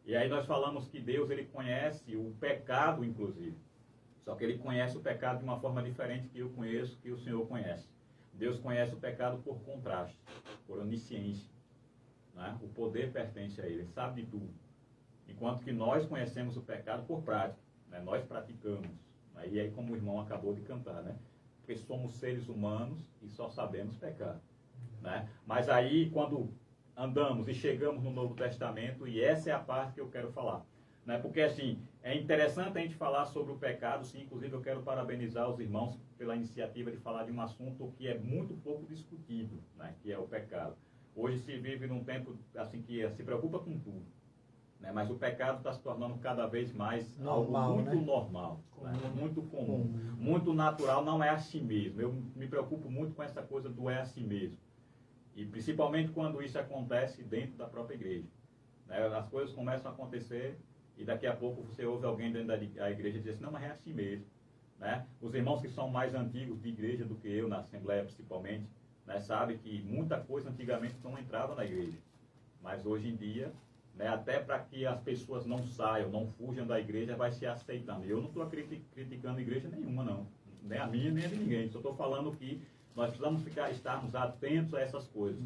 E aí nós falamos que Deus ele conhece o pecado, inclusive. Só que ele conhece o pecado de uma forma diferente que eu conheço, que o Senhor conhece. Deus conhece o pecado por contraste, por onisciência. Né? O poder pertence a ele, ele sabe de tudo. Enquanto que nós conhecemos o pecado por prática, né? Nós praticamos. Né? E aí como o irmão acabou de cantar, né? Porque somos seres humanos e só sabemos pecar. Né? Mas aí, quando andamos e chegamos no Novo Testamento, e essa é a parte que eu quero falar. Né? Porque, assim, é interessante a gente falar sobre o pecado, sim, inclusive eu quero parabenizar os irmãos pela iniciativa de falar de um assunto que é muito pouco discutido, né? Que é o pecado. Hoje se vive num tempo, assim, que se preocupa com tudo. Né? Mas o pecado está se tornando cada vez mais normal, algo muito, né? Normal, né? Muito comum, muito natural, não é assim mesmo. Eu me preocupo muito com essa coisa do é assim mesmo. E principalmente quando isso acontece dentro da própria igreja. Né? As coisas começam a acontecer e daqui a pouco você ouve alguém dentro da igreja dizer assim, não, mas é assim mesmo. Né? Os irmãos que são mais antigos de igreja do que eu, na Assembleia principalmente, né, sabem que muita coisa antigamente não entrava na igreja. Mas hoje em dia, né, até para que as pessoas não saiam, não fujam da igreja, vai se aceitando. E eu não estou criticando igreja nenhuma, não. Nem a minha, nem a de ninguém. Só estou falando que nós precisamos estarmos atentos a essas coisas.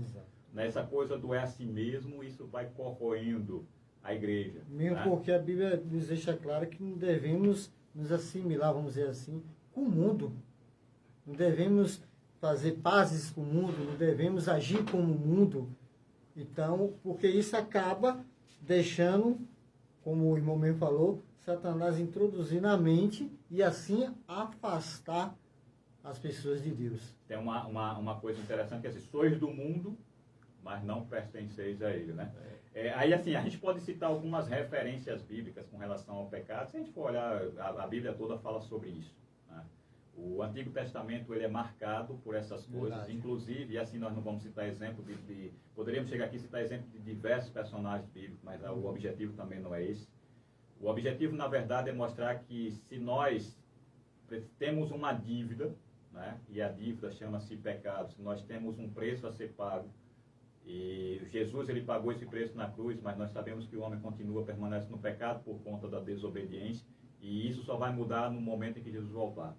Nessa coisa do é assim mesmo, isso vai corroendo a igreja. Mesmo, né? Porque a Bíblia nos deixa claro que não devemos nos assimilar, vamos dizer assim, com o mundo. Não devemos fazer pazes com o mundo, não devemos agir como o mundo. Então, porque isso acaba deixando, como o irmão mesmo falou, Satanás introduzir na mente e assim afastar as pessoas de Deus. Tem uma coisa interessante que é assim, sois do mundo, mas não pertenceis a ele, né? Aí assim, a gente pode citar algumas referências bíblicas com relação ao pecado. Se a gente for olhar, a Bíblia toda fala sobre isso. Né? O Antigo Testamento ele é marcado por essas coisas, verdade. Inclusive, e assim nós não vamos citar exemplo poderíamos chegar aqui e citar exemplo de diversos personagens bíblicos, mas o objetivo também não é esse. O objetivo, na verdade, é mostrar que se nós temos uma dívida, né, e a dívida chama-se pecado, se nós temos um preço a ser pago, e Jesus ele pagou esse preço na cruz, mas nós sabemos que o homem continua, permanece no pecado por conta da desobediência, e isso só vai mudar no momento em que Jesus voltar.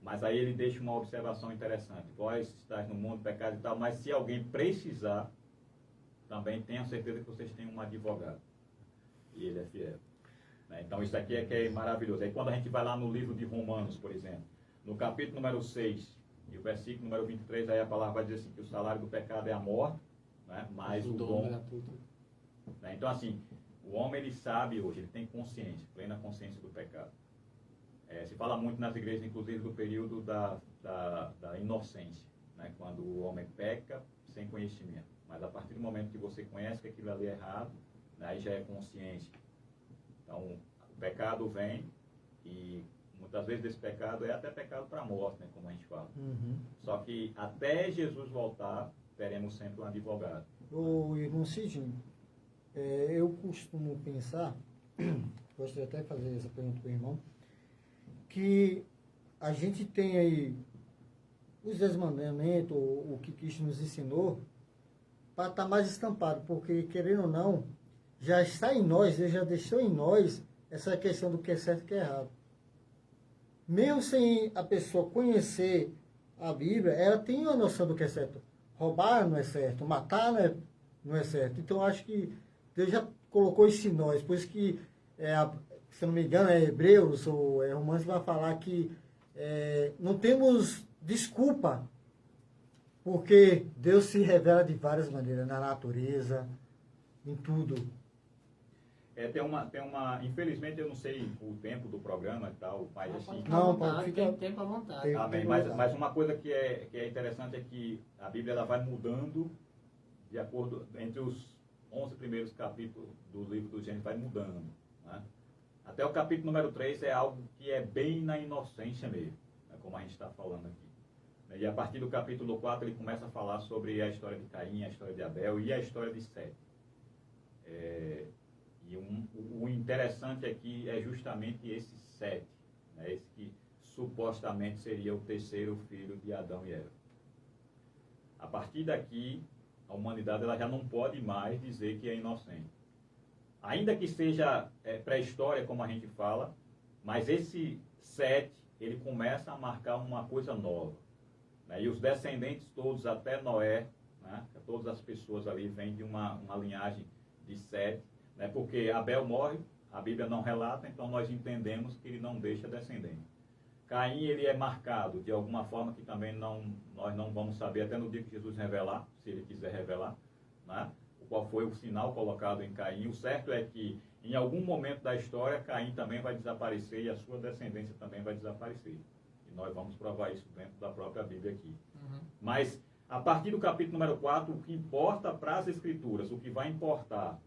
Mas aí ele deixa uma observação interessante. Vós estáis no mundo, pecado e tal, mas se alguém precisar, também tenha certeza que vocês têm um advogado. E ele é fiel. Então isso aqui é que é maravilhoso. Aí quando a gente vai lá no livro de Romanos, por exemplo, no capítulo número 6, e o versículo número 23, aí a palavra vai dizer assim, que o salário do pecado é a morte, né? Mas o dom... Então assim, o homem ele sabe hoje, ele tem consciência, plena consciência do pecado. Se fala muito nas igrejas, inclusive, do período da inocência, né? Quando o homem peca sem conhecimento. Mas a partir do momento que você conhece que aquilo ali é errado, né? Aí já é consciência. Então, o pecado vem e muitas vezes esse pecado é até pecado para a morte, né? Como a gente fala. Uhum. Só que até Jesus voltar, teremos sempre um advogado. O irmão Sidney, eu costumo pensar, gostaria até de fazer essa pergunta para o irmão, que a gente tem aí os 10 mandamentos, o que Cristo nos ensinou, para estar mais estampado, porque, querendo ou não, já está em nós, ele já deixou em nós essa questão do que é certo e o que é errado. Mesmo sem a pessoa conhecer a Bíblia, ela tem uma noção do que é certo. Roubar não é certo, matar não é certo. Então, acho que Deus já colocou isso em nós, por isso que se não me engano, é Hebreus ou é Romanos que vai falar que não temos desculpa, porque Deus se revela de várias maneiras, na natureza, em tudo. Infelizmente eu não sei o tempo do programa e tal, mas assim... Não, tem tempo à vontade. Amém. Mas uma coisa que é interessante é que a Bíblia ela vai mudando de acordo, entre os 11 primeiros capítulos do livro do Gênesis, vai mudando, né? Até o capítulo número 3 é algo que é bem na inocência mesmo, né, como a gente está falando aqui. E a partir do capítulo 4 ele começa a falar sobre a história de Caim, a história de Abel e a história de Sete. O interessante aqui é justamente esse Sete, né, esse que supostamente seria o terceiro filho de Adão e Eva. A partir daqui, a humanidade ela já não pode mais dizer que é inocente. Ainda que seja pré-história, como a gente fala, mas esse Sete, ele começa a marcar uma coisa nova, né? E os descendentes todos, até Noé, né? Todas as pessoas ali vêm de uma linhagem de Sete, né? Porque Abel morre, a Bíblia não relata, então nós entendemos que ele não deixa descendente. Caim, ele é marcado de alguma forma que também nós não vamos saber até no dia que Jesus revelar, se ele quiser revelar, né? Qual foi o sinal colocado em Caim. O certo é que, em algum momento da história, Caim também vai desaparecer e a sua descendência também vai desaparecer. E nós vamos provar isso dentro da própria Bíblia aqui. Uhum. Mas, a partir do capítulo número 4, o que importa para as Escrituras, o que vai importar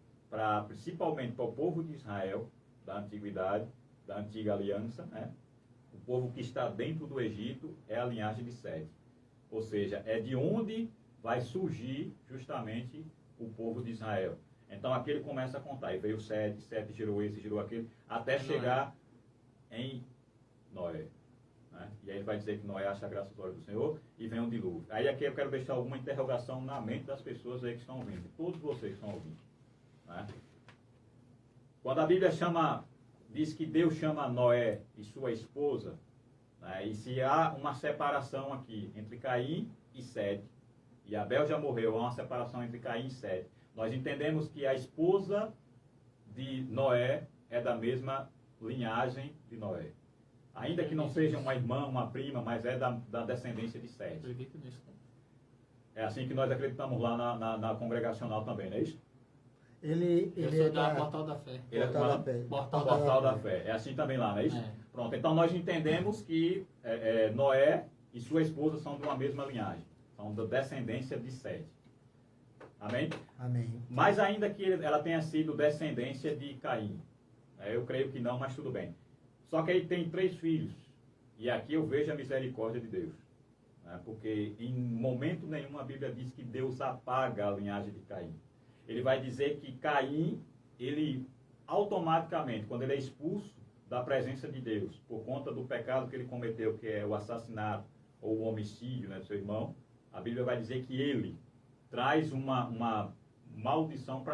principalmente para o povo de Israel, da antiguidade, da antiga aliança, né? O povo que está dentro do Egito é a linhagem de Sete. Ou seja, é de onde vai surgir justamente o povo de Israel. Então aqui ele começa a contar, e veio Sete, Sete gerou esse, gerou aquele, até chegar em Noé. Né? E aí ele vai dizer que Noé acha graça aos olhos do Senhor e vem um dilúvio. Aí aqui eu quero deixar alguma interrogação na mente das pessoas aí que estão ouvindo, todos vocês que estão ouvindo. Né? Quando a Bíblia diz que Deus chama Noé e sua esposa, né? E se há uma separação aqui entre Caim e Sete, e Abel já morreu, há uma separação entre Caim e Sete. Nós entendemos que a esposa de Noé é da mesma linhagem de Noé. Ainda que não seja uma irmã, uma prima, mas é da descendência de Sete. Acredito nisso. É assim que nós acreditamos lá na congregacional também, não é isso? Ele é da Portal da Fé. Portal da Fé. É assim também lá, não é isso? É. Pronto, então nós entendemos que Noé e sua esposa são de uma mesma linhagem. São da descendência de Sete. Amém? Amém. Mas ainda que ela tenha sido descendência de Caim. Eu creio que não, mas tudo bem. Só que ele tem 3 filhos. E aqui eu vejo a misericórdia de Deus. Porque em momento nenhum a Bíblia diz que Deus apaga a linhagem de Caim. Ele vai dizer que Caim, ele automaticamente, quando ele é expulso da presença de Deus, por conta do pecado que ele cometeu, que é o assassinato ou o homicídio, né, do seu irmão, a Bíblia vai dizer que ele traz uma maldição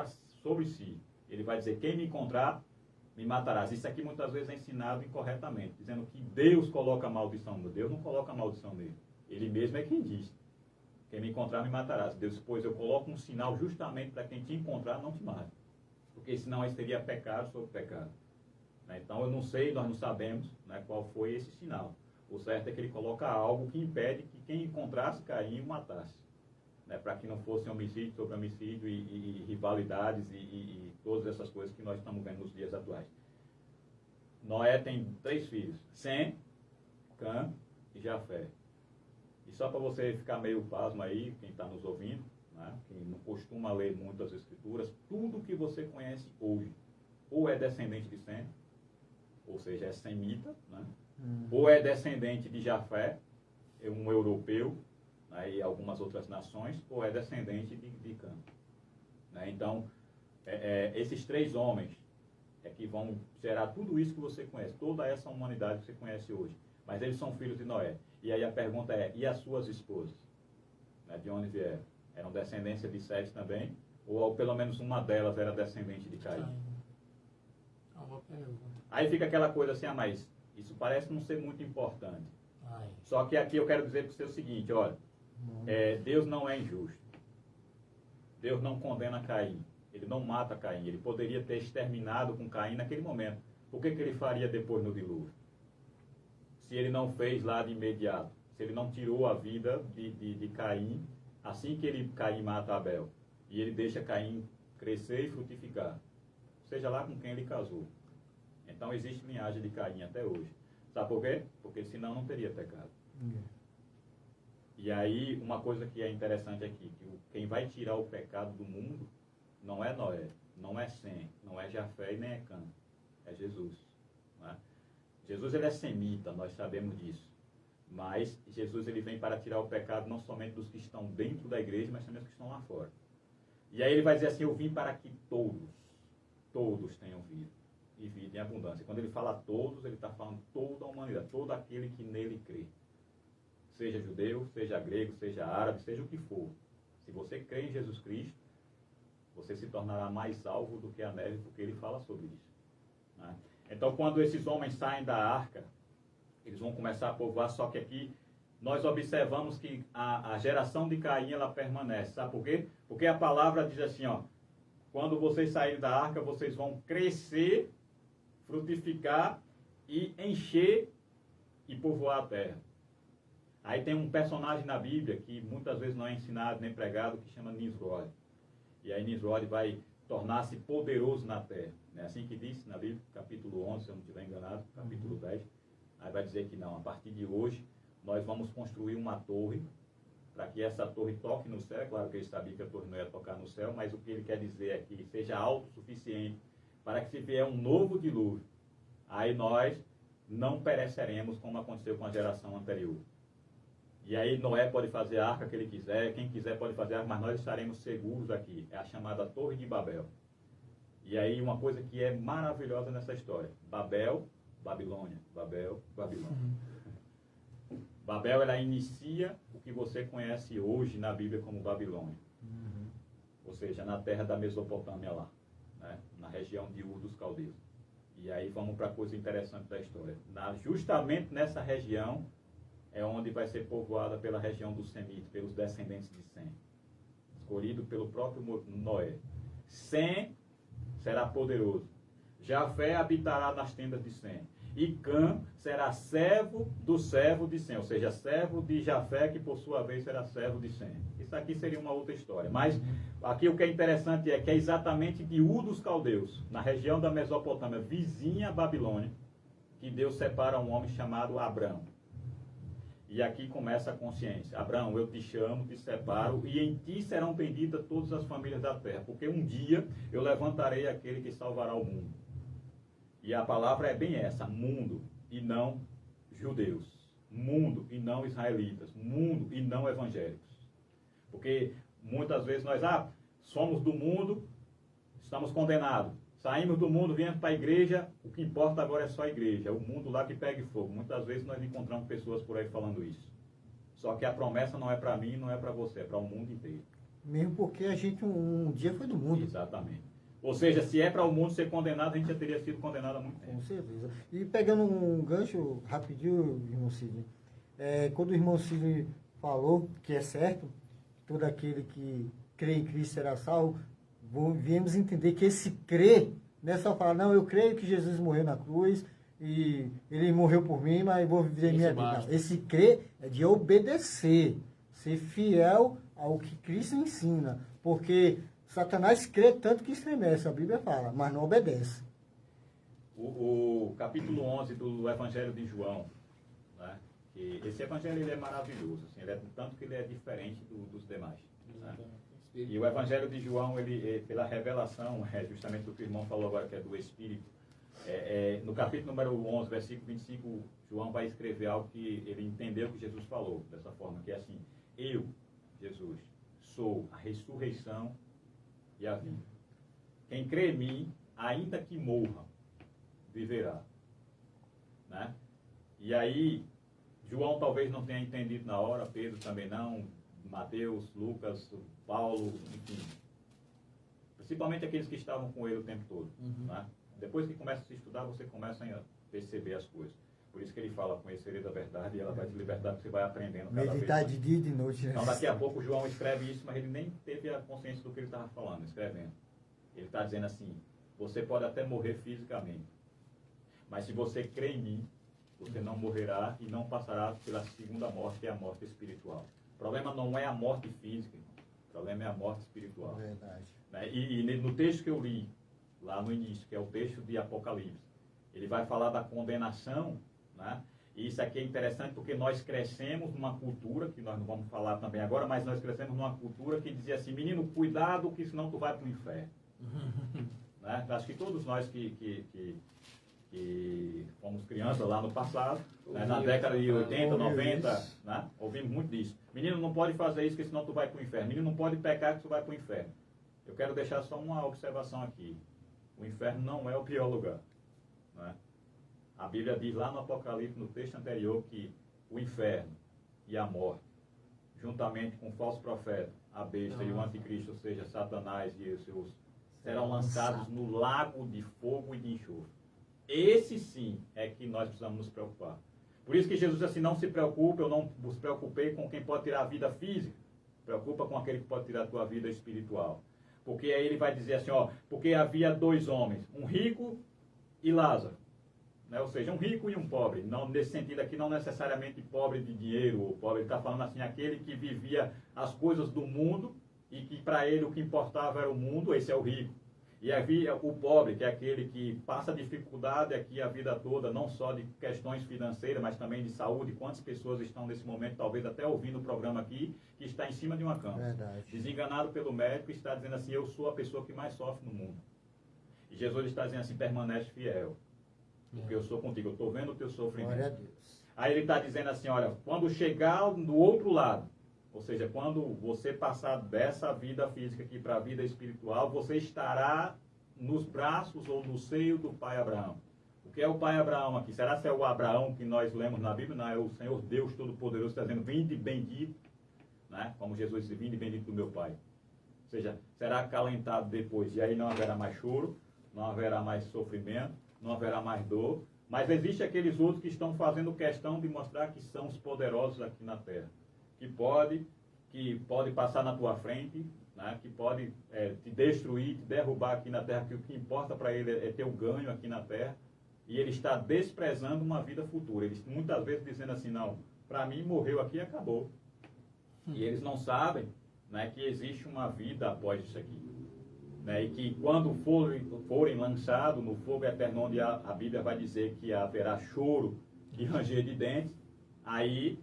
sobre si. Ele vai dizer, quem me encontrar, me matarás. Isso aqui muitas vezes é ensinado incorretamente, dizendo que Deus coloca a maldição nele. Deus não coloca a maldição nele. Ele mesmo é quem diz. Quem me encontrar, me matarás. Deus, pois eu coloco um sinal justamente para quem te encontrar, não te mate. Porque senão aí seria pecado sobre pecado. Então eu não sei, nós não sabemos, né, qual foi esse sinal. O certo é que ele coloca algo que impede que quem encontrasse Caim o matasse. Né, para que não fosse homicídio sobre homicídio e rivalidades e todas essas coisas que nós estamos vendo nos dias atuais. Noé tem 3 filhos, Sem, Cã e Jafé. E só para você ficar meio pasmo aí, quem está nos ouvindo, né, quem não costuma ler muito as escrituras, tudo que você conhece hoje, ou é descendente de Sem, ou seja, é semita, né, ou é descendente de Jafé, é um europeu, né, e algumas outras nações, ou é descendente de Cã. Né? Então, esses 3 homens é que vão gerar tudo isso que você conhece, toda essa humanidade que você conhece hoje. Mas eles são filhos de Noé. E aí a pergunta é, e as suas esposas? Né, de onde vieram? Eram descendência de Sete também? Ou pelo menos uma delas era descendente de Caim? Aí fica aquela coisa assim, mas isso parece não ser muito importante. Só que aqui eu quero dizer para você o seguinte, olha, Deus não é injusto. Deus não condena Caim. Ele não mata Caim. Ele poderia ter exterminado com Caim naquele momento. O que ele faria depois no dilúvio? Se ele não fez lá de imediato. Se ele não tirou a vida de Caim assim que Caim mata Abel. E ele deixa Caim crescer e frutificar. Seja lá com quem ele casou. Então existe linhagem de Caim até hoje. Sabe por quê? Porque senão não teria pecado. E aí, uma coisa que é interessante aqui, que quem vai tirar o pecado do mundo não é Noé, não é Sem, não é Jafé e nem é Cã. É Jesus. Né? Jesus, ele é semita, nós sabemos disso. Mas Jesus, ele vem para tirar o pecado não somente dos que estão dentro da igreja, mas também dos que estão lá fora. E aí ele vai dizer assim, eu vim para que todos tenham vida. E vida em abundância. Quando ele fala todos, ele está falando toda a humanidade, todo aquele que nele crê. Seja judeu, seja grego, seja árabe, seja o que for. Se você crê em Jesus Cristo, você se tornará mais alvo do que a neve, porque ele fala sobre isso. Né? Então, quando esses homens saem da arca, eles vão começar a povoar, só que aqui nós observamos que a geração de Caim, ela permanece. Sabe por quê? Porque a palavra diz assim, ó, quando vocês saírem da arca, vocês vão crescer, frutificar e encher e povoar a terra. Aí tem um personagem na Bíblia que muitas vezes não é ensinado nem pregado, que chama Nimrod. E aí Nimrod vai tornar-se poderoso na terra. É assim que diz na Bíblia, capítulo 11, se eu não estiver enganado, capítulo 10. Aí vai dizer que não, a partir de hoje nós vamos construir uma torre, para que essa torre toque no céu. É claro que ele sabia que a torre não ia tocar no céu, mas o que ele quer dizer é que seja autossuficiente, para que se vier um novo dilúvio, aí nós não pereceremos como aconteceu com a geração anterior. E aí Noé pode fazer a arca que ele quiser, quem quiser pode fazer a arca, mas nós estaremos seguros aqui. É a chamada Torre de Babel. E aí uma coisa que é maravilhosa nessa história. Babel, Babilônia. Babel, Babilônia. Babel, ela inicia o que você conhece hoje na Bíblia como Babilônia. Ou seja, na terra da Mesopotâmia lá. Né? Na região de Ur dos Caldeus. E aí vamos para a coisa interessante da história. Justamente nessa região é onde vai ser povoada pela região dos Semitas, pelos descendentes de Sem, escolhido pelo próprio Noé. Sem será poderoso. Jafé habitará nas tendas de Sem. E Cã será servo do servo de Sem, ou seja, servo de Jafé, que por sua vez será servo de Sem. Isso aqui seria uma outra história. Mas aqui o que é interessante é que é exatamente de Ur dos Caldeus, na região da Mesopotâmia, vizinha a Babilônia, que Deus separa um homem chamado Abrão. E aqui começa a consciência. Abraão, eu te chamo, te separo, e em ti serão benditas todas as famílias da terra, porque um dia eu levantarei aquele que salvará o mundo. E a palavra é bem essa, mundo e não judeus. Mundo e não israelitas. Mundo e não evangélicos. Porque muitas vezes nós somos do mundo, estamos condenados. Saímos do mundo, viemos para a igreja, o que importa agora é só a igreja, o mundo lá que pega fogo. Muitas vezes nós encontramos pessoas por aí falando isso. Só que a promessa não é para mim, não é para você, é para o mundo inteiro. Mesmo porque a gente um dia foi do mundo. Exatamente. Ou seja, se é para o mundo ser condenado, a gente já teria sido condenado há muito tempo. Com certeza. E pegando um gancho rapidinho, irmão Sidney, quando o irmão Sidney falou que é certo, todo aquele que crê em Cristo será salvo, viemos entender que esse crer, não é só falar, não, eu creio que Jesus morreu na cruz e ele morreu por mim, mas eu vou viver minha vida. Não, esse crer é de obedecer, ser fiel ao que Cristo ensina, porque Satanás crê tanto que estremece, a Bíblia fala, mas não obedece. O capítulo 11 do Evangelho de João, né? Que esse evangelho ele é maravilhoso, assim, ele é, tanto que ele é diferente dos demais. Né? E o Evangelho de João, ele, pela revelação, justamente o que o irmão falou agora, que é do Espírito, no capítulo número 11, versículo 25, João vai escrever algo que ele entendeu que Jesus falou, dessa forma, que é assim: eu, Jesus, sou a ressurreição e a vida. Quem crê em mim, ainda que morra, viverá. Né? E aí, João talvez não tenha entendido na hora, Pedro também não, Mateus, Lucas, Paulo, enfim. Principalmente aqueles que estavam com ele o tempo todo. Né? Depois que começa a se estudar, você começa a perceber as coisas. Por isso que ele fala, conhecereis a verdade e ela vai te libertar, porque você vai aprendendo cada vez Meditar mais. de dia e de noite. Então daqui a pouco João escreve isso, mas ele nem teve a consciência do que ele estava falando, escrevendo. Ele está dizendo assim: você pode até morrer fisicamente, mas se você crê em mim, você não morrerá e não passará pela segunda morte, que é a morte espiritual. O problema não é a morte física, o problema é a morte espiritual. Verdade. Né? E no texto que eu li, lá no início, que é o texto de Apocalipse, ele vai falar da condenação, né? E isso aqui é interessante porque nós crescemos numa cultura, que nós não vamos falar também agora, mas nós crescemos numa cultura que dizia assim: menino, cuidado que senão tu vai para o inferno. Né? Acho que todos nós que fomos crianças lá no passado, né, na década de 80, 90, né, ouvimos muito disso. Menino, não pode fazer isso, que senão tu vai para o inferno. Menino, não pode pecar, que tu vai para o inferno. Eu quero deixar só uma observação aqui. O inferno não é o pior lugar. Né? A Bíblia diz lá no Apocalipse, no texto anterior, que o inferno e a morte, juntamente com o falso profeta, a besta e o anticristo, ou seja, Satanás e os seus, serão lançados no lago de fogo e de enxofre. Esse sim é que nós precisamos nos preocupar. Por isso que Jesus disse assim: não se preocupe, eu não vos preocupei com quem pode tirar a vida física. Preocupa com aquele que pode tirar a tua vida espiritual. Porque aí ele vai dizer assim, ó, porque havia dois homens, um rico e Lázaro. Né? Ou seja, um rico e um pobre. Não, nesse sentido aqui, não necessariamente pobre de dinheiro, ou pobre, ele está falando assim, aquele que vivia as coisas do mundo e que para ele o que importava era o mundo, esse é o rico. E havia o pobre, que é aquele que passa dificuldade aqui a vida toda, não só de questões financeiras, mas também de saúde. Quantas pessoas estão nesse momento, talvez até ouvindo o programa aqui, que está em cima de uma cama. Verdade. Desenganado pelo médico, está dizendo assim, eu sou a pessoa que mais sofre no mundo. E Jesus está dizendo assim, permanece fiel, porque eu sou contigo, eu estou vendo o teu sofrimento. Glória a Deus. Aí ele está dizendo assim, olha, quando chegar do outro lado, ou seja, quando você passar dessa vida física aqui para a vida espiritual, você estará nos braços ou no seio do pai Abraão. O que é o pai Abraão aqui? Será que é o Abraão que nós lemos na Bíblia? Não, é o Senhor Deus Todo-Poderoso, está dizendo, vinde bendito, né? Como Jesus disse, vinde bendito do meu pai. Ou seja, será acalentado depois, e aí não haverá mais choro, não haverá mais sofrimento, não haverá mais dor, mas existe aqueles outros que estão fazendo questão de mostrar que são os poderosos aqui na terra. Que pode passar na tua frente, né, que pode te destruir, te derrubar aqui na terra, que o que importa para ele é ter o ganho aqui na terra, e ele está desprezando uma vida futura. Eles muitas vezes dizendo assim, não, para mim morreu aqui e acabou. E eles não sabem, né, que existe uma vida após isso aqui. Né, e que quando forem lançados no fogo eterno, onde a Bíblia vai dizer que haverá choro e ranger de dentes, aí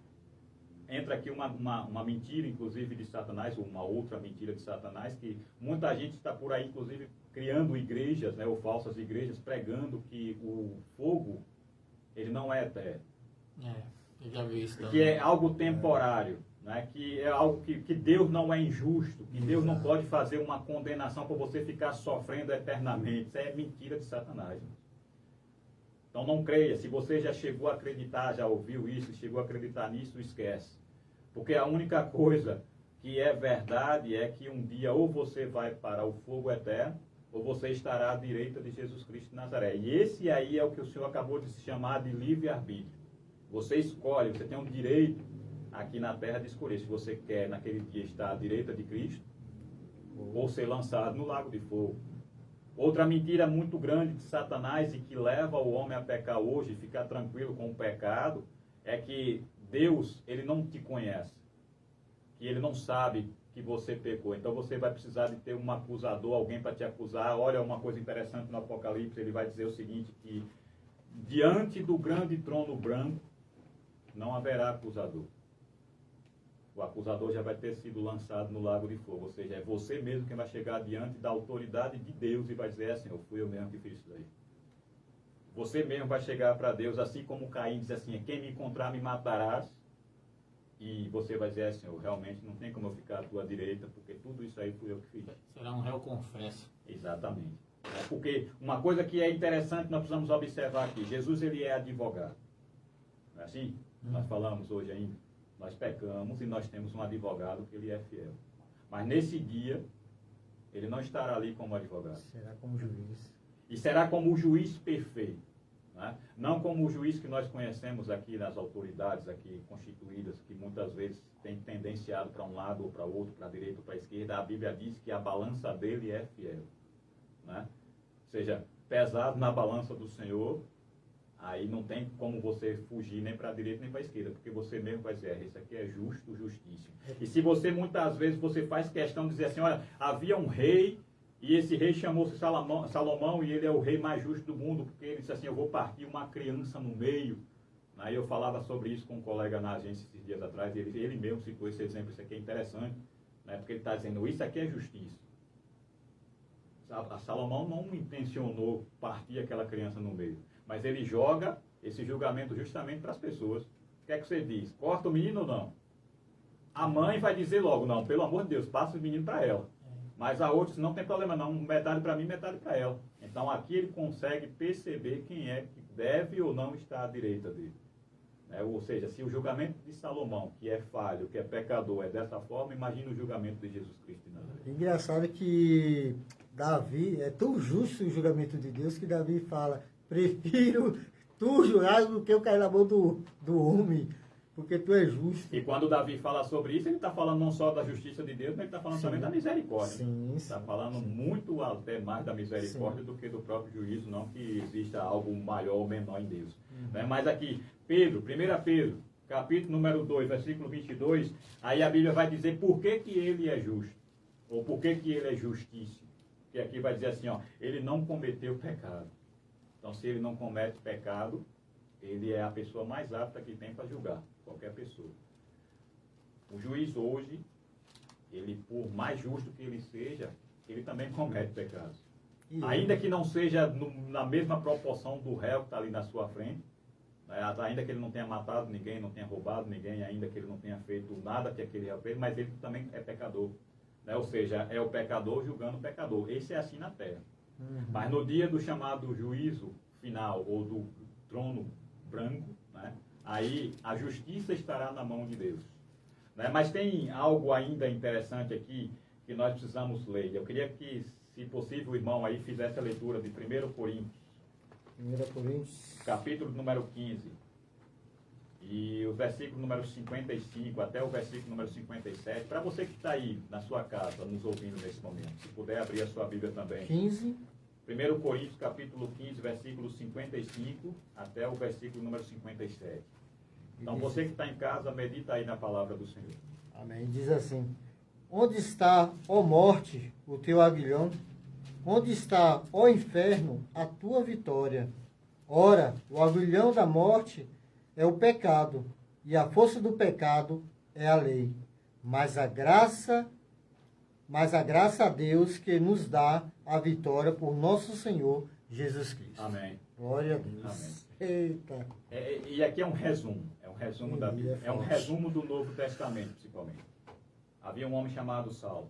entra aqui uma mentira, inclusive, de Satanás, ou uma outra mentira de Satanás, que muita gente está por aí, inclusive, criando igrejas, né, ou falsas igrejas, pregando que o fogo, ele não é eterno. Eu já vi isso também. Que é algo temporário. né? Que é algo que Deus não é injusto, que Deus não pode fazer uma condenação para você ficar sofrendo eternamente. Isso é mentira de Satanás. Então não creia. Se você já chegou a acreditar, já ouviu isso, chegou a acreditar nisso, esquece. Porque a única coisa que é verdade é que um dia ou você vai para o fogo eterno, ou você estará à direita de Jesus Cristo de Nazaré. E esse aí é o que o Senhor acabou de se chamar de livre-arbítrio. Você escolhe, você tem um direito aqui na terra de escolher se você quer naquele dia estar à direita de Cristo ou ser lançado no lago de fogo. Outra mentira muito grande de Satanás e que leva o homem a pecar hoje, ficar tranquilo com o pecado, é que Deus, ele não te conhece, que ele não sabe que você pecou. Então você vai precisar de ter um acusador, alguém para te acusar. Olha, uma coisa interessante no Apocalipse, ele vai dizer o seguinte, que diante do grande trono branco não haverá acusador. O acusador já vai ter sido lançado no lago de fogo, ou seja, é você mesmo quem vai chegar diante da autoridade de Deus e vai dizer assim, eu fui eu mesmo que fiz isso daí. Você mesmo vai chegar para Deus, assim como Caim diz assim, quem me encontrar me matarás. E você vai dizer assim, eu realmente não tem como eu ficar à tua direita, porque tudo isso aí fui eu que fiz. Será um réu confesso. Exatamente. Porque uma coisa que é interessante, nós precisamos observar aqui, Jesus ele é advogado. Não é assim? Nós falamos hoje ainda. Nós pecamos e nós temos um advogado que ele é fiel. Mas nesse dia, ele não estará ali como advogado. Será como juiz. E será como o juiz perfeito. Né? Não como o juiz que nós conhecemos aqui nas autoridades aqui constituídas, que muitas vezes tem tendenciado para um lado ou para outro, para a direita ou para a esquerda. A Bíblia diz que a balança dele é fiel. Né? Ou seja, pesado na balança do Senhor, aí não tem como você fugir nem para a direita nem para a esquerda, porque você mesmo vai dizer, isso aqui é justo, justíssimo. E se você muitas vezes você faz questão de dizer assim, olha, havia um rei, e esse rei chamou-se Salomão, e ele é o rei mais justo do mundo, porque ele disse assim, eu vou partir uma criança no meio. Aí eu falava sobre isso com um colega na agência esses dias atrás, e ele mesmo citou esse exemplo, isso aqui é interessante, né? Porque ele está dizendo, isso aqui é justiça. A Salomão não intencionou partir aquela criança no meio, mas ele joga esse julgamento justamente para as pessoas. O que é que você diz? Corta o menino ou não? A mãe vai dizer logo, não, pelo amor de Deus, passa o menino para ela. Mas a outra, não tem problema não, metade para mim, metade para ela. Então aqui ele consegue perceber quem é que deve ou não estar à direita dele. Ou seja, se o julgamento de Salomão, que é falho, que é pecador, é dessa forma, imagina o julgamento de Jesus Cristo de Nazaré. Engraçado que Davi, é tão justo o julgamento de Deus que Davi fala, prefiro tu jurar do que eu cair na mão do homem, porque tu é justo. E quando Davi fala sobre isso, ele está falando não só da justiça de Deus, mas ele está falando também da misericórdia. Sim, está falando muito até mais da misericórdia do que do próprio juízo, não que exista algo maior ou menor em Deus. Mas aqui, Pedro, 1 Pedro, capítulo número 2, versículo 22, aí a Bíblia vai dizer por que ele é justo, ou por que ele é justíssimo. Que aqui vai dizer assim, ó, ele não cometeu pecado. Então, se ele não comete pecado, ele é a pessoa mais apta que tem para julgar qualquer pessoa. O juiz hoje, ele, por mais justo que ele seja, ele também comete pecados. Ainda que não seja na mesma proporção do réu que está ali na sua frente, ainda que ele não tenha matado ninguém, não tenha roubado ninguém, ainda que ele não tenha feito nada que aquele réu fez, mas ele também é pecador. Ou seja, é o pecador julgando o pecador. Esse é assim na terra. Mas no dia do chamado juízo final, ou do trono branco, aí a justiça estará na mão de Deus. Mas tem algo ainda interessante aqui que nós precisamos ler. Eu queria que, se possível, o irmão aí fizesse a leitura de 1 Coríntios. 1 Coríntios. Capítulo número 15. E o versículo número 55 até o versículo número 57. Para você que está aí na sua casa, nos ouvindo nesse momento, se puder abrir a sua Bíblia também. 15. 1 Coríntios, capítulo 15, versículo 55 até o versículo número 57. Então, você que está em casa, medita aí na palavra do Senhor. Amém. Diz assim, onde está, ó morte, o teu aguilhão? Onde está, ó inferno, a tua vitória? Ora, o aguilhão da morte é o pecado, e a força do pecado é a lei. Mas a graça a Deus que nos dá a vitória por nosso Senhor Jesus Cristo. Amém. Glória a Deus. Amém. Eita. E aqui é um resumo resumo da Bíblia. É um resumo do Novo Testamento, principalmente. Havia um homem chamado Saulo.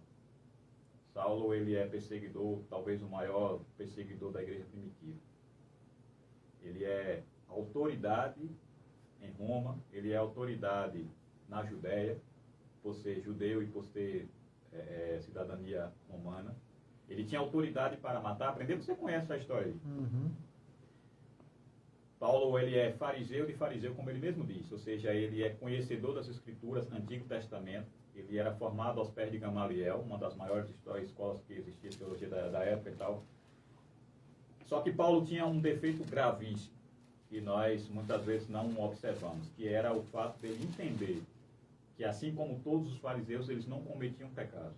Saulo, ele é perseguidor, talvez o maior perseguidor da igreja primitiva. Ele é autoridade em Roma, ele é autoridade na Judéia, por ser judeu e por ter cidadania romana. Ele tinha autoridade para matar, aprender, você conhece a história aí. Uhum. Paulo, ele é fariseu de fariseu, como ele mesmo disse, ou seja, ele é conhecedor das Escrituras, Antigo Testamento, ele era formado aos pés de Gamaliel, uma das maiores escolas que existia, teologia da época e tal. Só que Paulo tinha um defeito gravíssimo, que nós muitas vezes não observamos, que era o fato dele entender que, assim como todos os fariseus, eles não cometiam pecado.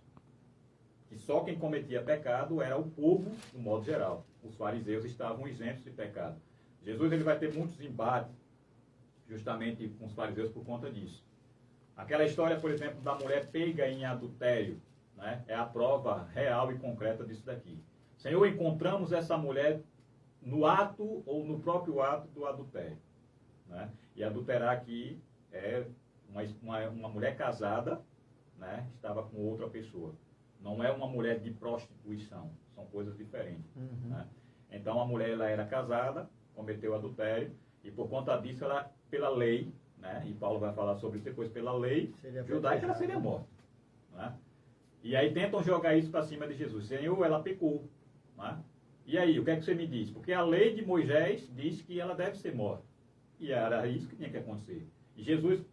Que só quem cometia pecado era o povo, de um modo geral. Os fariseus estavam isentos de pecado. Jesus, ele vai ter muitos embates justamente com os fariseus por conta disso. Aquela história, por exemplo, da mulher pega em adultério, né, é a prova real e concreta disso daqui. Senhor, encontramos essa mulher no ato ou no próprio ato do adultério. Né? E adulterar aqui é uma mulher casada, né, estava com outra pessoa. Não é uma mulher de prostituição, são coisas diferentes. Uhum. Né? Então a mulher, ela era casada, cometeu adultério, e por conta disso, ela, pela lei, né, e Paulo vai falar sobre isso depois, pela lei judaica, ela seria morta. Né? E aí tentam jogar isso para cima de Jesus. Senhor, ela pecou. Né? E aí, o que é que você me diz? Porque a lei de Moisés diz que ela deve ser morta. E era isso que tinha que acontecer. E Jesus,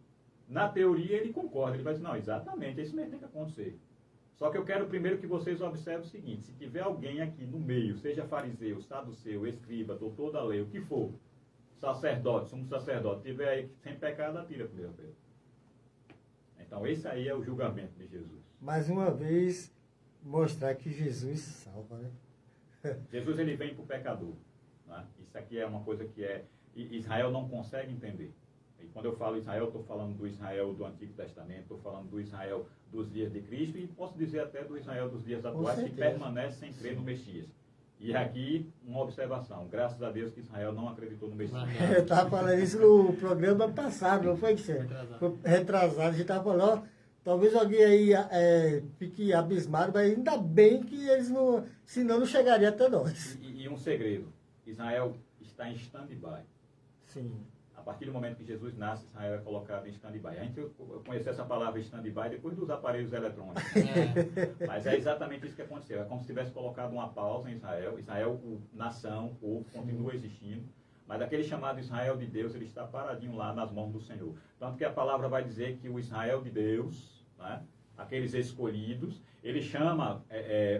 na teoria, ele concorda. Ele vai dizer, não, exatamente, é isso mesmo que tem que acontecer. Só que eu quero primeiro que vocês observem o seguinte, se tiver alguém aqui no meio, seja fariseu, saduceu, escriba, doutor da lei, o que for, sacerdote, sumo sacerdote, tiver aí sem pecado, atira primeiro pedra. Então esse aí é o julgamento de Jesus. Mais uma vez, mostrar que Jesus salva, né? Jesus, ele vem para o pecador. Né? Isso aqui é uma coisa que Israel não consegue entender. E quando eu falo Israel, estou falando do Israel do Antigo Testamento, estou falando do Israel dos dias de Cristo e posso dizer até do Israel dos dias atuais que permanece sem crer no Messias. E aqui, uma observação. Graças a Deus que Israel não acreditou no Messias. Eu estava falando isso no programa passado, não foi que você? Foi retrasado. A gente estava falando, ó, talvez alguém aí fique abismado, mas ainda bem que eles não, senão não chegaria até nós. E um segredo. Israel está em stand-by. Sim. A partir do momento que Jesus nasce, Israel é colocado em stand-by. A gente conheceu essa palavra stand-by depois dos aparelhos eletrônicos. Mas é exatamente isso que aconteceu. É como se tivesse colocado uma pausa em Israel. Israel, nação, povo, continua existindo. Mas aquele chamado Israel de Deus, ele está paradinho lá nas mãos do Senhor. Tanto que a palavra vai dizer que o Israel de Deus, né, aqueles escolhidos, ele chama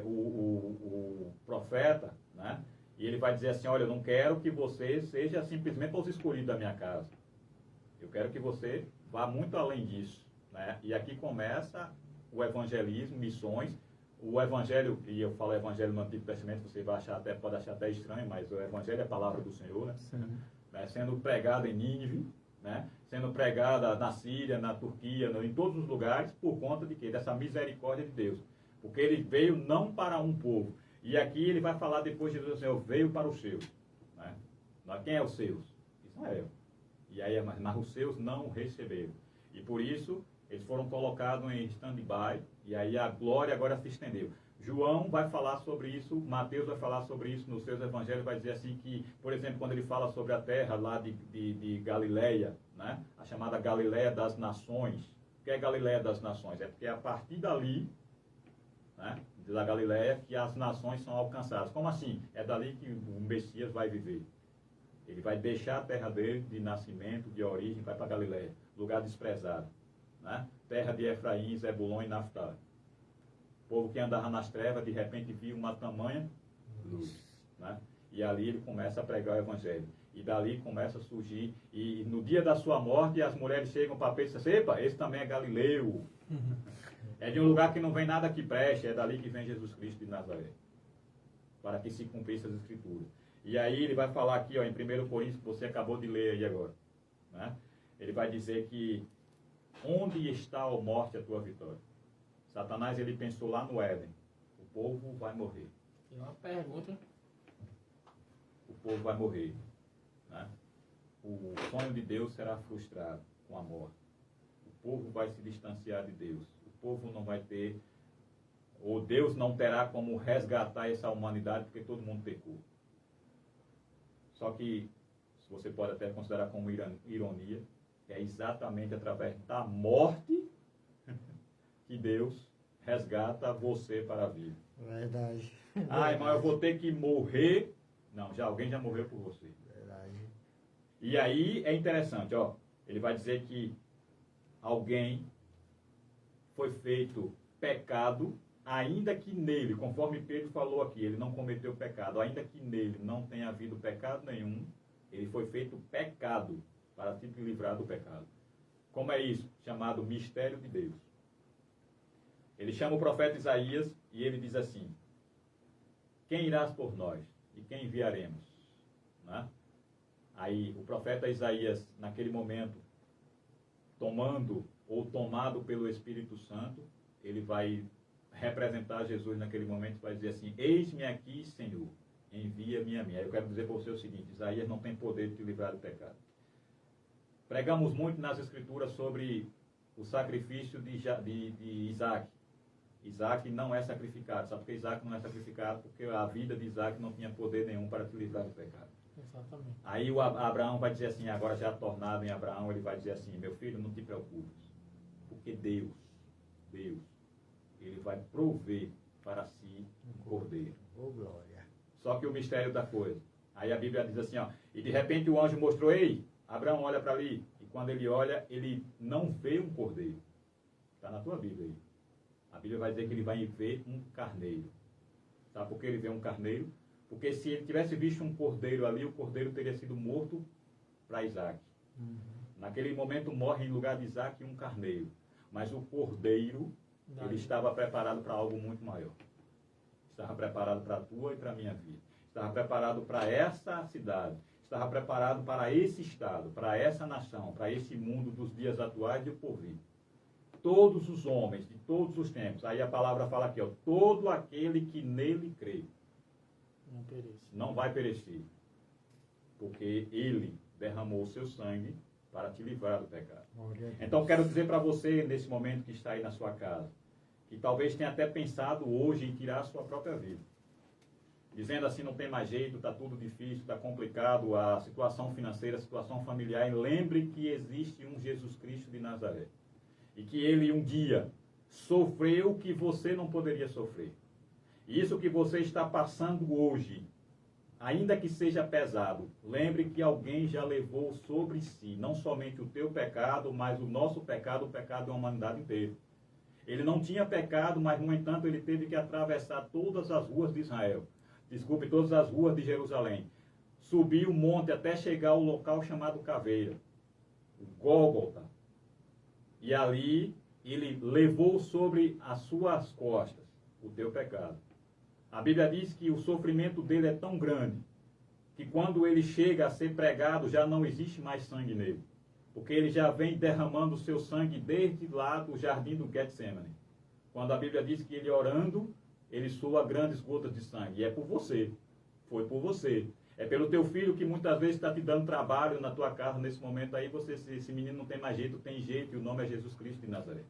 o profeta, né? E ele vai dizer assim, olha, eu não quero que você seja simplesmente os escolhidos da minha casa. Eu quero que você vá muito além disso. Né? E aqui começa o evangelismo, missões. O evangelho, e eu falo evangelho no Antigo Testamento, você vai achar pode achar até estranho, mas o evangelho é a palavra do Senhor. Né? Sendo pregado em Nínive, né? Sendo pregada na Síria, na Turquia, em todos os lugares, por conta de quê? Dessa misericórdia de Deus. Porque ele veio não para um povo. E aqui ele vai falar depois de Jesus, Senhor, veio para os seus. Né? Quem é os seus? Israel. E aí, mas os seus não o receberam. E por isso, eles foram colocados em stand-by, e aí a glória agora se estendeu. João vai falar sobre isso, Mateus vai falar sobre isso nos seus evangelhos, vai dizer assim que, por exemplo, quando ele fala sobre a terra lá de Galileia, né? A chamada Galileia das Nações. O que é Galileia das Nações? É porque é a partir dali, né, da Galileia, que as nações são alcançadas. Como assim? É dali que o Messias vai viver. Ele vai deixar a terra dele de nascimento, de origem, vai para a Galileia, lugar desprezado. Né? Terra de Efraim, Zebulon e Naftali. O povo que andava nas trevas, de repente viu uma tamanha luz. Né? E ali ele começa a pregar o evangelho. E dali começa a surgir, e no dia da sua morte, as mulheres chegam para Pedro e dizem, epa, esse também é Galileu. É de um lugar que não vem nada que preste, é dali que vem Jesus Cristo de Nazaré. Para que se cumprisse as Escrituras. E aí ele vai falar aqui, ó, em 1 Coríntios, que você acabou de ler aí agora. Né? Ele vai dizer que, onde está, ó morte, a tua vitória? Satanás, ele pensou lá no Éden, o povo vai morrer. Tem uma pergunta. O povo vai morrer. Né? O sonho de Deus será frustrado. com a morte. O povo vai se distanciar de Deus. O povo não vai ter, ou Deus não terá como resgatar essa humanidade, porque todo mundo pecou. Só que, você pode até considerar como ironia, é exatamente através da morte que Deus resgata você para a vida. Verdade. Ai, mas eu vou ter que morrer. Não, alguém já morreu por você. Verdade. E aí é interessante, ó. Ele vai dizer que alguém foi feito pecado, ainda que nele, conforme Pedro falou aqui, ele não cometeu pecado, ainda que nele não tenha havido pecado nenhum, ele foi feito pecado para te livrar do pecado. Como é isso? Chamado mistério de Deus. Ele chama o profeta Isaías e ele diz assim: quem irás por nós e quem enviaremos? Né? Aí o profeta Isaías, naquele momento, tomando ou tomado pelo Espírito Santo, ele vai representar Jesus naquele momento e vai dizer assim: eis-me aqui, Senhor, envia-me a mim. Aí eu quero dizer para você o seguinte: Isaías não tem poder de te livrar do pecado. Pregamos muito nas Escrituras sobre o sacrifício de Isaac. Isaac não é sacrificado. Sabe por que Isaac não é sacrificado? Porque a vida de Isaac não tinha poder nenhum para te livrar do pecado. Exatamente. Aí o Abraão vai dizer assim, agora já tornado em Abraão, ele vai dizer assim: meu filho, não te preocupes, porque Deus, ele vai prover para si um cordeiro. Oh, glória. Só que o mistério da coisa. Aí a Bíblia diz assim, ó, e de repente o anjo mostrou: ei, Abraão, olha para ali. E quando ele olha, ele não vê um cordeiro. Está na tua Bíblia aí. A Bíblia vai dizer que ele vai ver um carneiro. Sabe por que ele vê um carneiro? Porque se ele tivesse visto um cordeiro ali, o cordeiro teria sido morto para Isaac. Naquele momento morre em lugar de Isaac um carneiro. Mas o cordeiro, ele estava preparado para algo muito maior. Estava preparado para a tua e para a minha vida. Estava preparado para essa cidade. Estava preparado para esse estado, para essa nação, para esse mundo dos dias atuais e o porvir. Todos os homens de todos os tempos. Aí a palavra fala aqui, ó, todo aquele que nele crê não vai perecer, porque ele derramou o seu sangue para te livrar do pecado. Então quero dizer para você, nesse momento que está aí na sua casa, que talvez tenha até pensado hoje em tirar a sua própria vida, dizendo assim: não tem mais jeito, está tudo difícil, está complicado, a situação financeira, a situação familiar. E lembre que existe um Jesus Cristo de Nazaré, e que ele um dia sofreu o que você não poderia sofrer. Isso que você está passando hoje, ainda que seja pesado, lembre que alguém já levou sobre si, não somente o teu pecado, mas o nosso pecado, o pecado da humanidade inteira. Ele não tinha pecado, mas, no entanto, ele teve que atravessar todas as ruas de Israel. Todas as ruas de Jerusalém. Subir o monte até chegar ao local chamado Caveira, o Gólgota. E ali ele levou sobre as suas costas o teu pecado. A Bíblia diz que o sofrimento dele é tão grande que quando ele chega a ser pregado já não existe mais sangue nele. Porque ele já vem derramando o seu sangue desde lá do jardim do Getsemane. Quando a Bíblia diz que ele orando, ele soa grandes gotas de sangue. E é por você. Foi por você. É pelo teu filho que muitas vezes está te dando trabalho na tua casa nesse momento aí. Esse menino não tem mais jeito, tem jeito, e o nome é Jesus Cristo de Nazaré.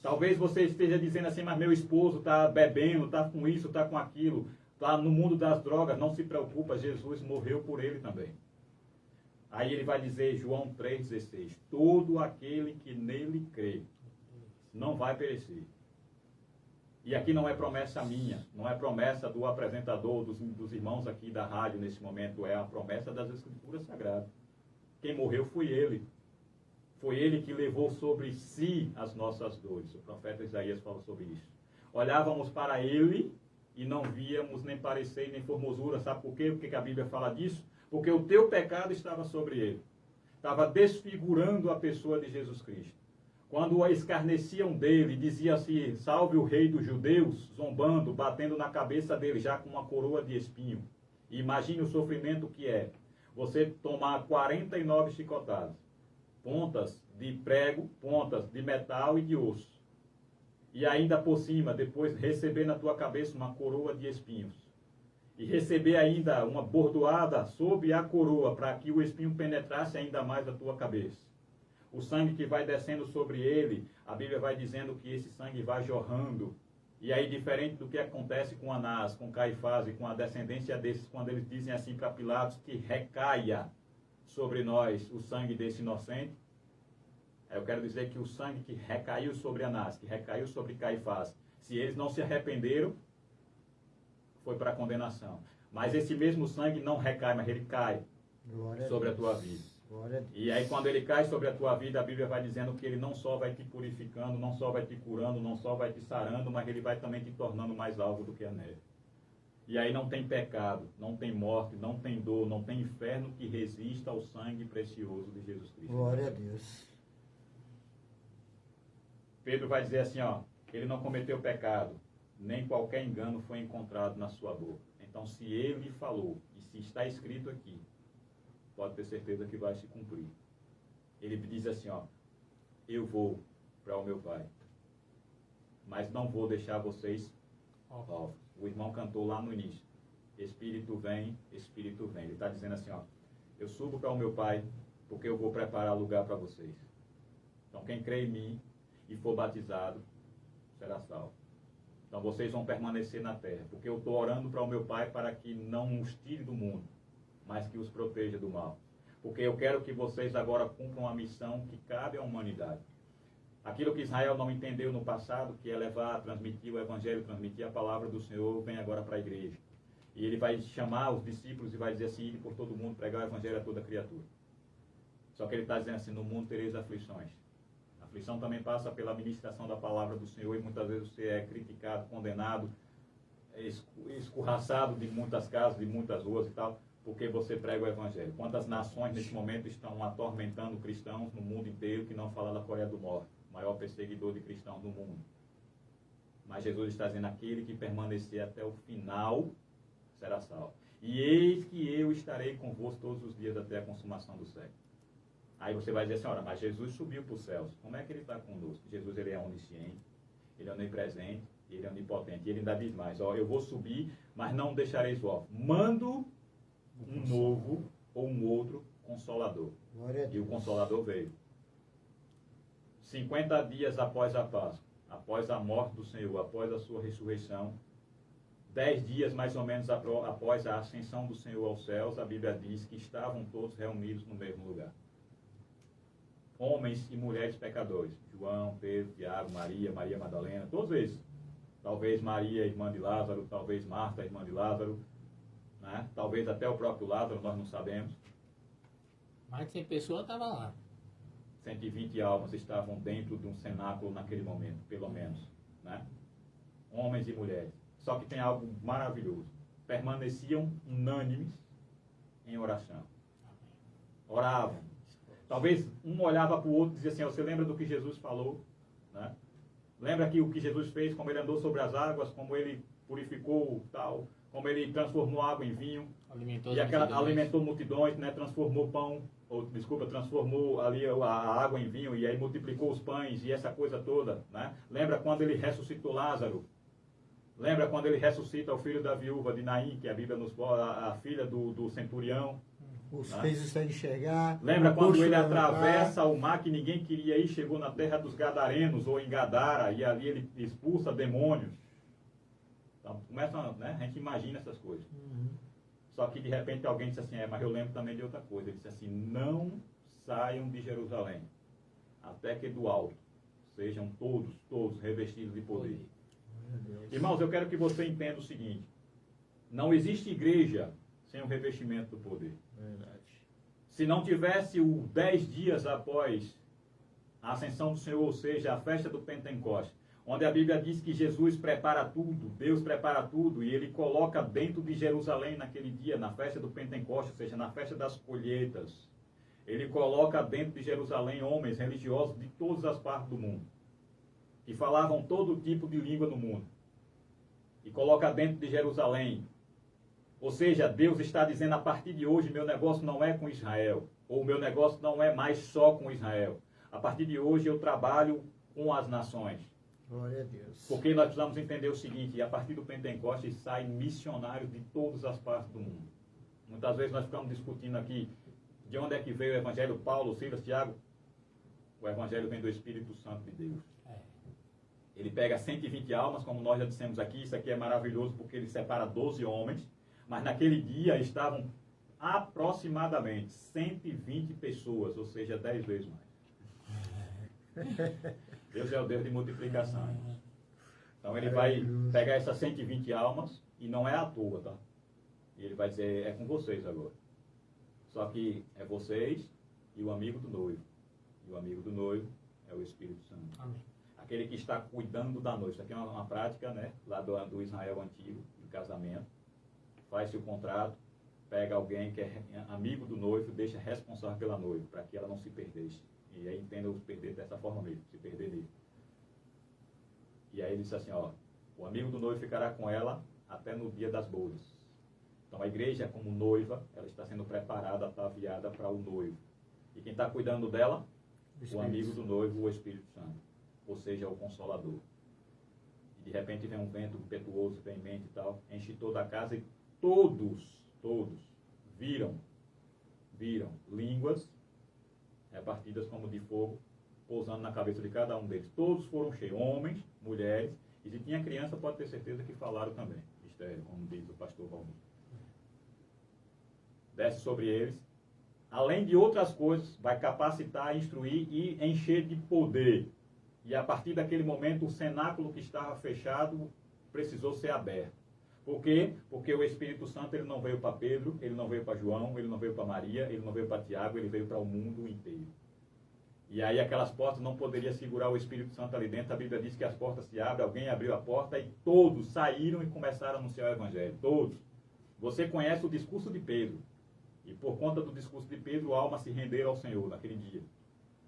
Talvez você esteja dizendo assim: mas meu esposo está bebendo, está com isso, está com aquilo, está no mundo das drogas. Não se preocupa, Jesus morreu por ele também. Aí ele vai dizer, João 3,16, todo aquele que nele crê não vai perecer. E aqui não é promessa minha, não é promessa do apresentador, dos irmãos aqui da rádio nesse momento, é a promessa das Escrituras Sagradas. Quem morreu foi ele. Foi ele que levou sobre si as nossas dores. O profeta Isaías fala sobre isso. Olhávamos para ele e não víamos nem parecer nem formosura. Sabe por quê? Porque a Bíblia fala disso? Porque o teu pecado estava sobre ele. Estava desfigurando a pessoa de Jesus Cristo. Quando a escarneciam dele, dizia assim: salve o rei dos judeus, zombando, batendo na cabeça dele, já com uma coroa de espinho. E imagine o sofrimento que é você tomar 49 chicotadas, pontas de prego, pontas de metal e de osso. E ainda por cima, depois receber na tua cabeça uma coroa de espinhos. E receber ainda uma bordoada sob a coroa, para que o espinho penetrasse ainda mais a tua cabeça. O sangue que vai descendo sobre ele, a Bíblia vai dizendo que esse sangue vai jorrando. E aí, diferente do que acontece com Anás, com Caifás e com a descendência desses, quando eles dizem assim para Pilatos que recaia sobre nós o sangue desse inocente, eu quero dizer que o sangue que recaiu sobre Anás, que recaiu sobre Caifás, se eles não se arrependeram, foi para a condenação. Mas esse mesmo sangue não recai, mas ele cai sobre a tua vida. E aí quando ele cai sobre a tua vida, a Bíblia vai dizendo que ele não só vai te purificando, não só vai te curando, não só vai te sarando, mas ele vai também te tornando mais alvo do que a neve. E aí não tem pecado, não tem morte, não tem dor, não tem inferno que resista ao sangue precioso de Jesus Cristo. Glória a Deus. Pedro vai dizer assim, ó, ele não cometeu pecado, nem qualquer engano foi encontrado na sua boca. Então, se ele falou, e se está escrito aqui, pode ter certeza que vai se cumprir. Ele diz assim, ó, eu vou para o meu Pai, mas não vou deixar vocês órfãos. O irmão cantou lá no início, Espírito vem, Espírito vem. Ele está dizendo assim, ó, eu subo para o meu Pai, porque eu vou preparar lugar para vocês. Então, quem crê em mim e for batizado, será salvo. Então, vocês vão permanecer na terra, porque eu estou orando para o meu Pai para que não os tire do mundo, mas que os proteja do mal. Porque eu quero que vocês agora cumpram a missão que cabe à humanidade. Aquilo que Israel não entendeu no passado, que é levar, transmitir o Evangelho, transmitir a palavra do Senhor, vem agora para a igreja. E ele vai chamar os discípulos e vai dizer assim, ir por todo mundo, pregar o Evangelho a toda criatura. Só que ele está dizendo assim, no mundo tereis aflições. A aflição também passa pela ministração da palavra do Senhor e muitas vezes você é criticado, condenado, escorraçado de muitas casas, de muitas ruas e tal, porque você prega o Evangelho. Quantas nações nesse momento estão atormentando cristãos no mundo inteiro, que não fala da Coreia do Norte, o maior perseguidor de cristãos do mundo. Mas Jesus está dizendo, aquele que permanecer até o final será salvo. E eis que eu estarei convosco todos os dias até a consumação do século. Aí você vai dizer assim, ora, mas Jesus subiu para os céus. Como é que ele está conosco? Jesus, ele é onisciente, ele é onipresente, ele é onipotente. E ele ainda diz mais, ó, eu vou subir, mas não deixareis órfãos. Mando um novo ou um outro Consolador. E o Consolador veio. 50 dias após a Páscoa, após a morte do Senhor, após a sua ressurreição, 10 dias mais ou menos após a ascensão do Senhor aos céus, a Bíblia diz que estavam todos reunidos no mesmo lugar. Homens e mulheres pecadores. João, Pedro, Tiago, Maria, Maria Madalena, todos eles. Talvez Maria, irmã de Lázaro, talvez Marta, irmã de Lázaro, né? Talvez até o próprio Lázaro, nós não sabemos. Mais de 100 pessoas estavam lá. 120 almas estavam dentro de um cenáculo naquele momento, pelo menos, né? Homens e mulheres. Só que tem algo maravilhoso. Permaneciam unânimes em oração. Oravam. Talvez um olhava para o outro e dizia assim, você lembra do que Jesus falou? Né? Lembra que o que Jesus fez, como ele andou sobre as águas, como ele purificou tal, como ele transformou água em vinho, alimentou multidões, né? Transformou transformou ali a água em vinho e aí multiplicou os pães e essa coisa toda, né? Lembra quando ele ressuscitou Lázaro? Lembra quando ele ressuscita o filho da viúva de Naim, que a Bíblia nos fala, a filha do centurião? Os fez isso enxergar. Lembra quando ele atravessa o mar que ninguém queria ir, chegou na terra dos Gadarenos ou em Gadara e ali ele expulsa demônios? Então, começa, né? A gente imagina essas coisas. Só que de repente alguém disse assim, mas eu lembro também de outra coisa. Ele disse assim, não saiam de Jerusalém, até que do alto sejam todos revestidos de poder. Irmãos, eu quero que você entenda o seguinte, não existe igreja sem o revestimento do poder. Verdade. Se não tivesse o 10 dias após a ascensão do Senhor, ou seja, a festa do Pentecostes, onde a Bíblia diz que Jesus prepara tudo, Deus prepara tudo, e Ele coloca dentro de Jerusalém naquele dia, na festa do Pentecostes, ou seja, na festa das colheitas, Ele coloca dentro de Jerusalém homens religiosos de todas as partes do mundo, que falavam todo tipo de língua no mundo, e coloca dentro de Jerusalém. Ou seja, Deus está dizendo, a partir de hoje, meu negócio não é com Israel, ou meu negócio não é mais só com Israel. A partir de hoje eu trabalho com as nações. Glória a Deus. Porque nós precisamos entender o seguinte, a partir do Pentecostes saem missionários de todas as partes do mundo. Muitas vezes nós ficamos discutindo aqui de onde é que veio o Evangelho, Paulo, Silas, Tiago. O Evangelho vem do Espírito Santo de Deus. Ele pega 120 almas, como nós já dissemos aqui, isso aqui é maravilhoso porque ele separa 12 homens, mas naquele dia estavam aproximadamente 120 pessoas, ou seja, 10 vezes mais. Deus é o Deus de multiplicação. Então ele vai pegar essas 120 almas, e não é à toa, tá? E ele vai dizer, é com vocês agora. Só que é vocês e o amigo do noivo. E o amigo do noivo é o Espírito Santo. Amém. Aquele que está cuidando da noiva. Isso aqui é uma prática, né? Lá do Israel antigo, de casamento. Faz-se o contrato, pega alguém que é amigo do noivo, deixa responsável pela noiva, para que ela não se perdesse. E aí entenda o perder dessa forma mesmo, se perder nele. E aí ele diz assim, ó, o amigo do noivo ficará com ela até no dia das bodas. Então a igreja, como noiva, ela está sendo preparada, ataviada para o noivo. E quem está cuidando dela? O amigo do noivo, o Espírito Santo. Ou seja, o Consolador. E de repente vem um vento impetuoso, veemente e tal, enche toda a casa e todos viram línguas repartidas como de fogo, pousando na cabeça de cada um deles. Todos foram cheios, homens, mulheres, e se tinha criança, pode ter certeza que falaram também. Mistério, como diz o pastor Valmir. Desce sobre eles, além de outras coisas, vai capacitar, instruir e encher de poder. E a partir daquele momento, o cenáculo que estava fechado precisou ser aberto. Por quê? Porque o Espírito Santo ele não veio para Pedro, ele não veio para João, ele não veio para Maria, ele não veio para Tiago, ele veio para o mundo inteiro. E aí aquelas portas não poderiam segurar o Espírito Santo ali dentro. A Bíblia diz que as portas se abrem, alguém abriu a porta e todos saíram e começaram a anunciar o Evangelho. Todos. Você conhece o discurso de Pedro. E por conta do discurso de Pedro, a alma se renderam ao Senhor naquele dia.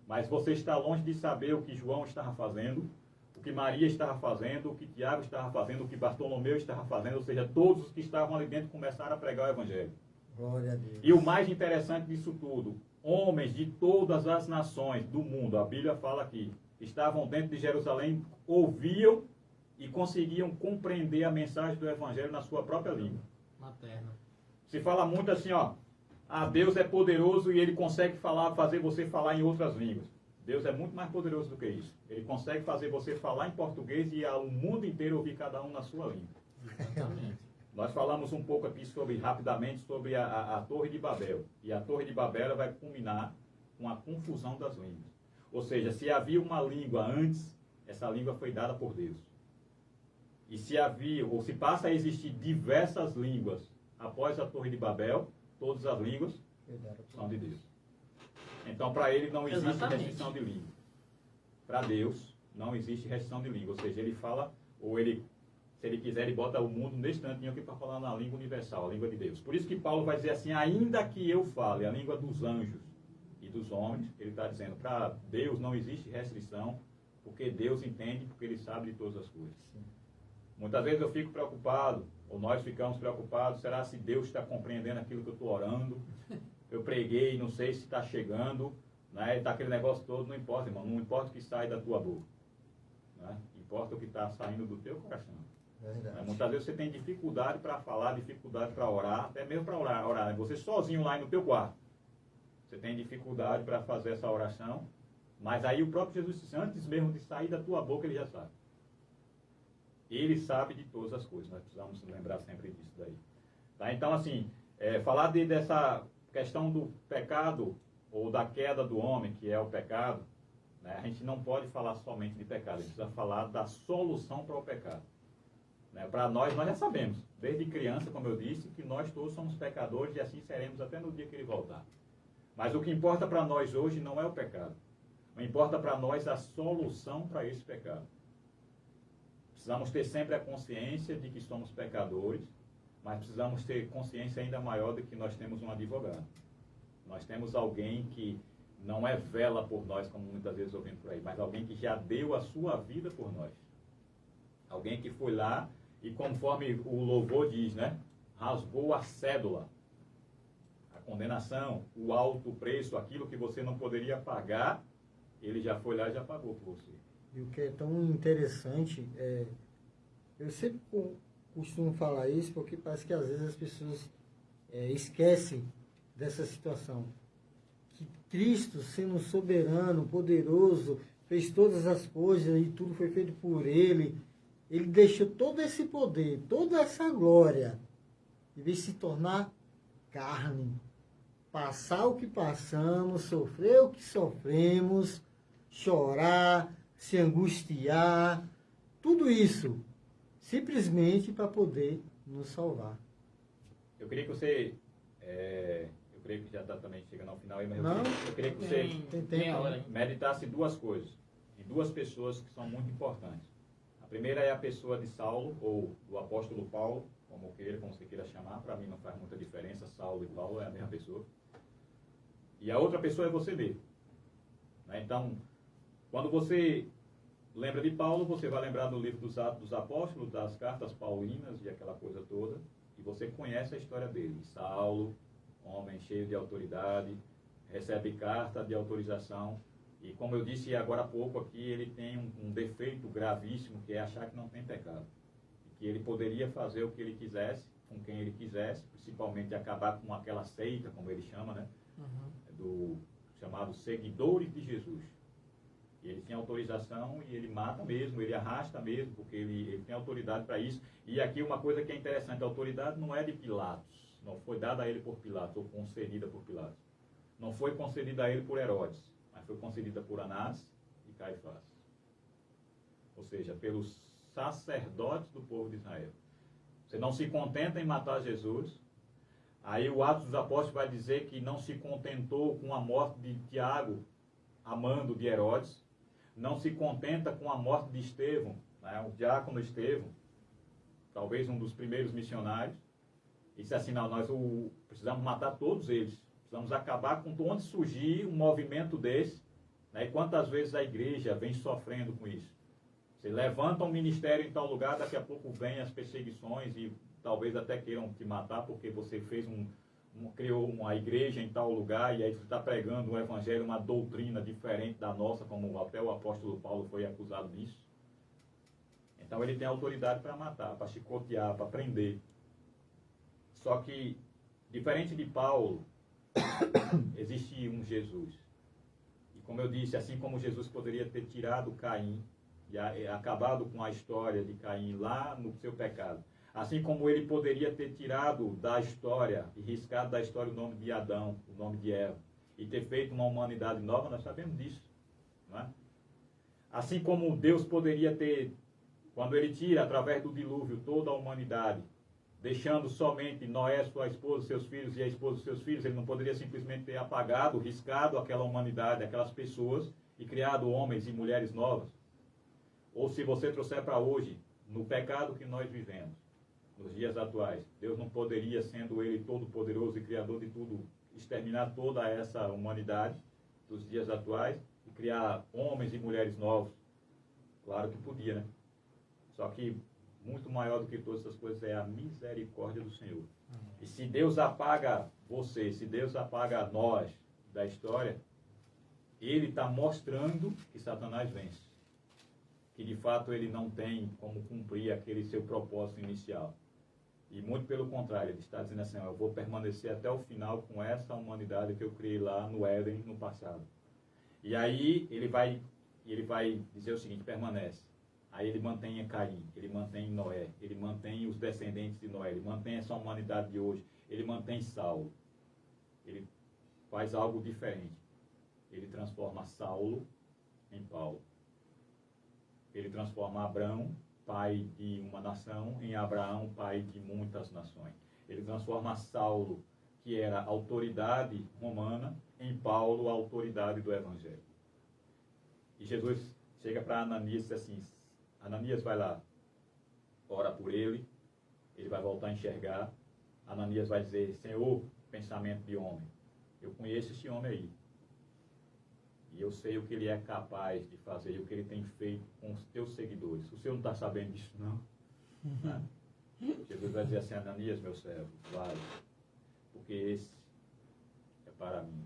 Mas você está longe de saber o que João estava fazendo, o que Maria estava fazendo, o que Tiago estava fazendo, o que Bartolomeu estava fazendo, ou seja, todos os que estavam ali dentro começaram a pregar o Evangelho. Glória a Deus. E o mais interessante disso tudo, homens de todas as nações do mundo, a Bíblia fala aqui, estavam dentro de Jerusalém, ouviam e conseguiam compreender a mensagem do Evangelho na sua própria língua. Materna. Se fala muito assim, ó, Deus é poderoso e ele consegue fazer você falar em outras línguas. Deus é muito mais poderoso do que isso. Ele consegue fazer você falar em português e o mundo inteiro ouvir cada um na sua língua. Exatamente. Nós falamos um pouco aqui rapidamente sobre a Torre de Babel. E a Torre de Babel vai culminar com a confusão das línguas. Ou seja, se havia uma língua antes, essa língua foi dada por Deus. E se passa a existir diversas línguas após a Torre de Babel, todas as línguas são de Deus. Então, para ele não existe Exatamente. restrição de língua. Para Deus não existe restrição de língua. Ou seja, ele fala, se ele quiser, ele bota o mundo nesse tantinho aqui para falar na língua universal, a língua de Deus. Por isso que Paulo vai dizer assim, ainda que eu fale a língua dos anjos e dos homens, ele está dizendo, para Deus não existe restrição, porque Deus entende, porque ele sabe de todas as coisas. Sim. Muitas vezes eu fico preocupado, ou nós ficamos preocupados, será se Deus está compreendendo aquilo que eu estou orando? Eu preguei, não sei se está chegando, né? Está aquele negócio todo, não importa, irmão, não importa o que sai da tua boca, né? Importa o que está saindo do teu coração. Verdade. Muitas vezes você tem dificuldade para falar, dificuldade para orar, até mesmo para orar. Você sozinho lá no teu quarto, você tem dificuldade para fazer essa oração, mas aí o próprio Jesus disse, antes mesmo de sair da tua boca, ele já sabe. Ele sabe de todas as coisas, nós precisamos lembrar sempre disso daí. Tá? Então, assim, falar dessa questão do pecado, ou da queda do homem, que é o pecado, né? A gente não pode falar somente de pecado, a gente precisa falar da solução para o pecado. Né? Para nós já sabemos, desde criança, como eu disse, que nós todos somos pecadores e assim seremos até no dia que ele voltar. Mas o que importa para nós hoje não é o pecado. O que importa para nós é a solução para esse pecado. Precisamos ter sempre a consciência de que somos pecadores, mas precisamos ter consciência ainda maior de que nós temos um advogado. Nós temos alguém que não é vela por nós, como muitas vezes ouvimos por aí, mas alguém que já deu a sua vida por nós. Alguém que foi lá e, conforme o louvor diz, né, rasgou a cédula, a condenação, o alto preço, aquilo que você não poderia pagar, ele já foi lá e já pagou por você. E o que é tão interessante eu sempre costumo falar isso porque parece que às vezes as pessoas esquecem dessa situação. Que Cristo, sendo soberano, poderoso, fez todas as coisas e tudo foi feito por Ele. Ele deixou todo esse poder, toda essa glória, e veio se tornar carne. Passar o que passamos, sofrer o que sofremos, chorar, se angustiar, tudo isso, simplesmente para poder nos salvar. Eu queria que você, eu creio que já está também chegando ao final aí, mas Não, eu queria que você tem tempo, né? meditasse duas coisas, em duas pessoas que são muito importantes. A primeira é a pessoa de Saulo, ou do apóstolo Paulo, como você queira chamar, para mim não faz muita diferença, Saulo e Paulo é a mesma pessoa. E a outra pessoa é você mesmo. Né? Então, quando você lembra de Paulo, você vai lembrar do livro dos Atos dos Apóstolos, das cartas paulinas e aquela coisa toda, e você conhece a história dele. Saulo, homem cheio de autoridade, recebe carta de autorização, e como eu disse agora há pouco aqui, ele tem um defeito gravíssimo, que é achar que não tem pecado. E que ele poderia fazer o que ele quisesse, com quem ele quisesse, principalmente acabar com aquela seita, como ele chama, né? Do chamado seguidores de Jesus. E ele tem autorização e ele mata mesmo, ele arrasta mesmo, porque ele tem autoridade para isso. E aqui uma coisa que é interessante, a autoridade não é de Pilatos, não foi dada a ele por Pilatos, ou concedida por Pilatos. Não foi concedida a ele por Herodes, mas foi concedida por Anás e Caifás. Ou seja, pelos sacerdotes do povo de Israel. Você não se contenta em matar Jesus. Aí o Atos dos Apóstolos vai dizer que não se contentou com a morte de Tiago, amando de Herodes. Não se contenta com a morte de Estevão, né, o diácono Estevão, talvez um dos primeiros missionários. E disse assim, não, nós precisamos matar todos eles. Precisamos acabar com onde surgir um movimento desse. Né, e quantas vezes a igreja vem sofrendo com isso? Você levanta um ministério em tal lugar, daqui a pouco vem as perseguições e talvez até queiram te matar porque você fez criou uma igreja em tal lugar e aí você está pregando um evangelho, uma doutrina diferente da nossa, como até o apóstolo Paulo foi acusado disso. Então ele tem autoridade para matar, para chicotear, para prender. Só que, diferente de Paulo, existe um Jesus. E como eu disse, assim como Jesus poderia ter tirado Caim e acabado com a história de Caim lá no seu pecado, assim como ele poderia ter tirado da história e riscado da história o nome de Adão, o nome de Eva, e ter feito uma humanidade nova, nós sabemos disso. Não é? Assim como Deus poderia ter, quando ele tira através do dilúvio toda a humanidade, deixando somente Noé, sua esposa, seus filhos e a esposa dos seus filhos, ele não poderia simplesmente ter apagado, riscado aquela humanidade, aquelas pessoas e criado homens e mulheres novas. Ou se você trouxer para hoje, no pecado que nós vivemos, nos dias atuais, Deus não poderia, sendo Ele todo-poderoso e Criador de tudo, exterminar toda essa humanidade dos dias atuais e criar homens e mulheres novos? Claro que podia, né? Só que muito maior do que todas essas coisas é a misericórdia do Senhor. E se Deus apaga você, se Deus apaga nós da história, Ele está mostrando que Satanás vence. Que de fato ele não tem como cumprir aquele seu propósito inicial. E muito pelo contrário, ele está dizendo assim, eu vou permanecer até o final com essa humanidade que eu criei lá no Éden, no passado. E aí ele vai dizer o seguinte, permanece. Aí ele mantém Caim, ele mantém Noé, ele mantém os descendentes de Noé, ele mantém essa humanidade de hoje, ele mantém Saulo. Ele faz algo diferente. Ele transforma Saulo em Paulo. Ele transforma Abraão, pai de uma nação, em Abraão, pai de muitas nações. Ele transforma Saulo, que era autoridade romana, em Paulo, a autoridade do Evangelho. E Jesus chega para Ananias e diz assim, Ananias, vai lá, ora por ele vai voltar a enxergar. Ananias vai dizer, Senhor, pensamento de homem, eu conheço esse homem aí. E eu sei o que ele é capaz de fazer e o que ele tem feito com os teus seguidores. O senhor não está sabendo disso, não? Né? Jesus vai dizer assim, Ananias, meu servo, vai, porque esse é para mim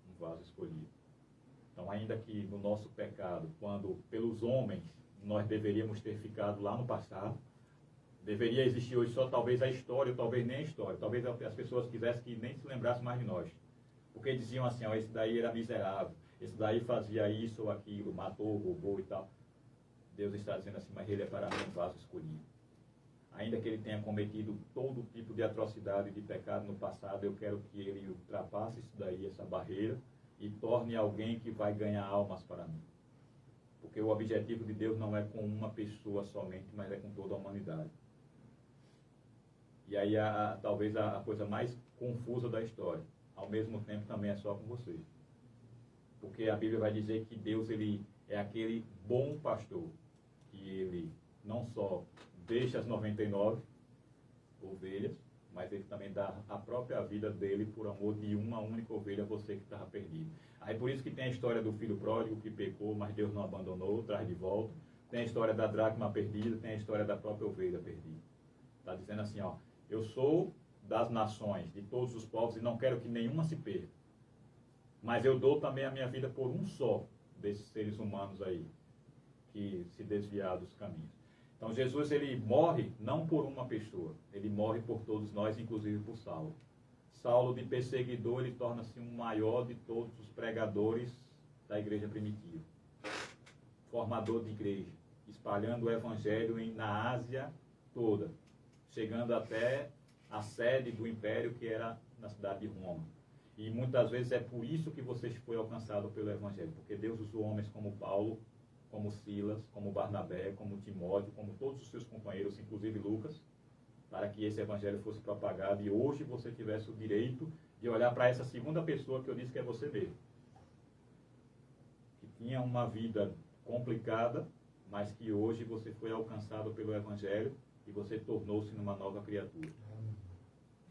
um vaso escolhido. Então, ainda que no nosso pecado, quando pelos homens nós deveríamos ter ficado lá no passado, deveria existir hoje só talvez a história, ou talvez nem a história, talvez as pessoas quisessem que nem se lembrassem mais de nós. Porque diziam assim, ó, esse daí era miserável, esse daí fazia isso ou aquilo, matou, roubou e tal. Deus está dizendo assim, mas ele é para mim um vaso escolhido. Ainda que ele tenha cometido todo tipo de atrocidade e de pecado no passado, eu quero que ele ultrapasse isso daí, essa barreira, e torne alguém que vai ganhar almas para mim. Porque o objetivo de Deus não é com uma pessoa somente, mas é com toda a humanidade. E aí, talvez a coisa mais confusa da história, ao mesmo tempo também é só com você. Porque a Bíblia vai dizer que Deus, ele é aquele bom pastor, que ele não só deixa as 99 ovelhas, mas ele também dá a própria vida dele por amor de uma única ovelha, você que estava perdido. Aí por isso que tem a história do filho pródigo que pecou, mas Deus não abandonou, traz de volta. Tem a história da dracma perdida, tem a história da própria ovelha perdida. Está dizendo assim, ó, eu sou das nações, de todos os povos, e não quero que nenhuma se perca. Mas eu dou também a minha vida por um só desses seres humanos aí, que se desviaram dos caminhos. Então Jesus, ele morre não por uma pessoa, ele morre por todos nós, inclusive por Saulo. Saulo, de perseguidor, ele torna-se um maior de todos os pregadores da igreja primitiva. Formador de igreja, espalhando o evangelho na Ásia toda, chegando até a sede do império, que era na cidade de Roma. E muitas vezes é por isso que você foi alcançado pelo evangelho, porque Deus usou homens como Paulo, como Silas, como Barnabé, como Timóteo, como todos os seus companheiros, inclusive Lucas, para que esse evangelho fosse propagado e hoje você tivesse o direito de olhar para essa segunda pessoa que eu disse que é você mesmo. Que tinha uma vida complicada, mas que hoje você foi alcançado pelo evangelho e você tornou-se numa nova criatura.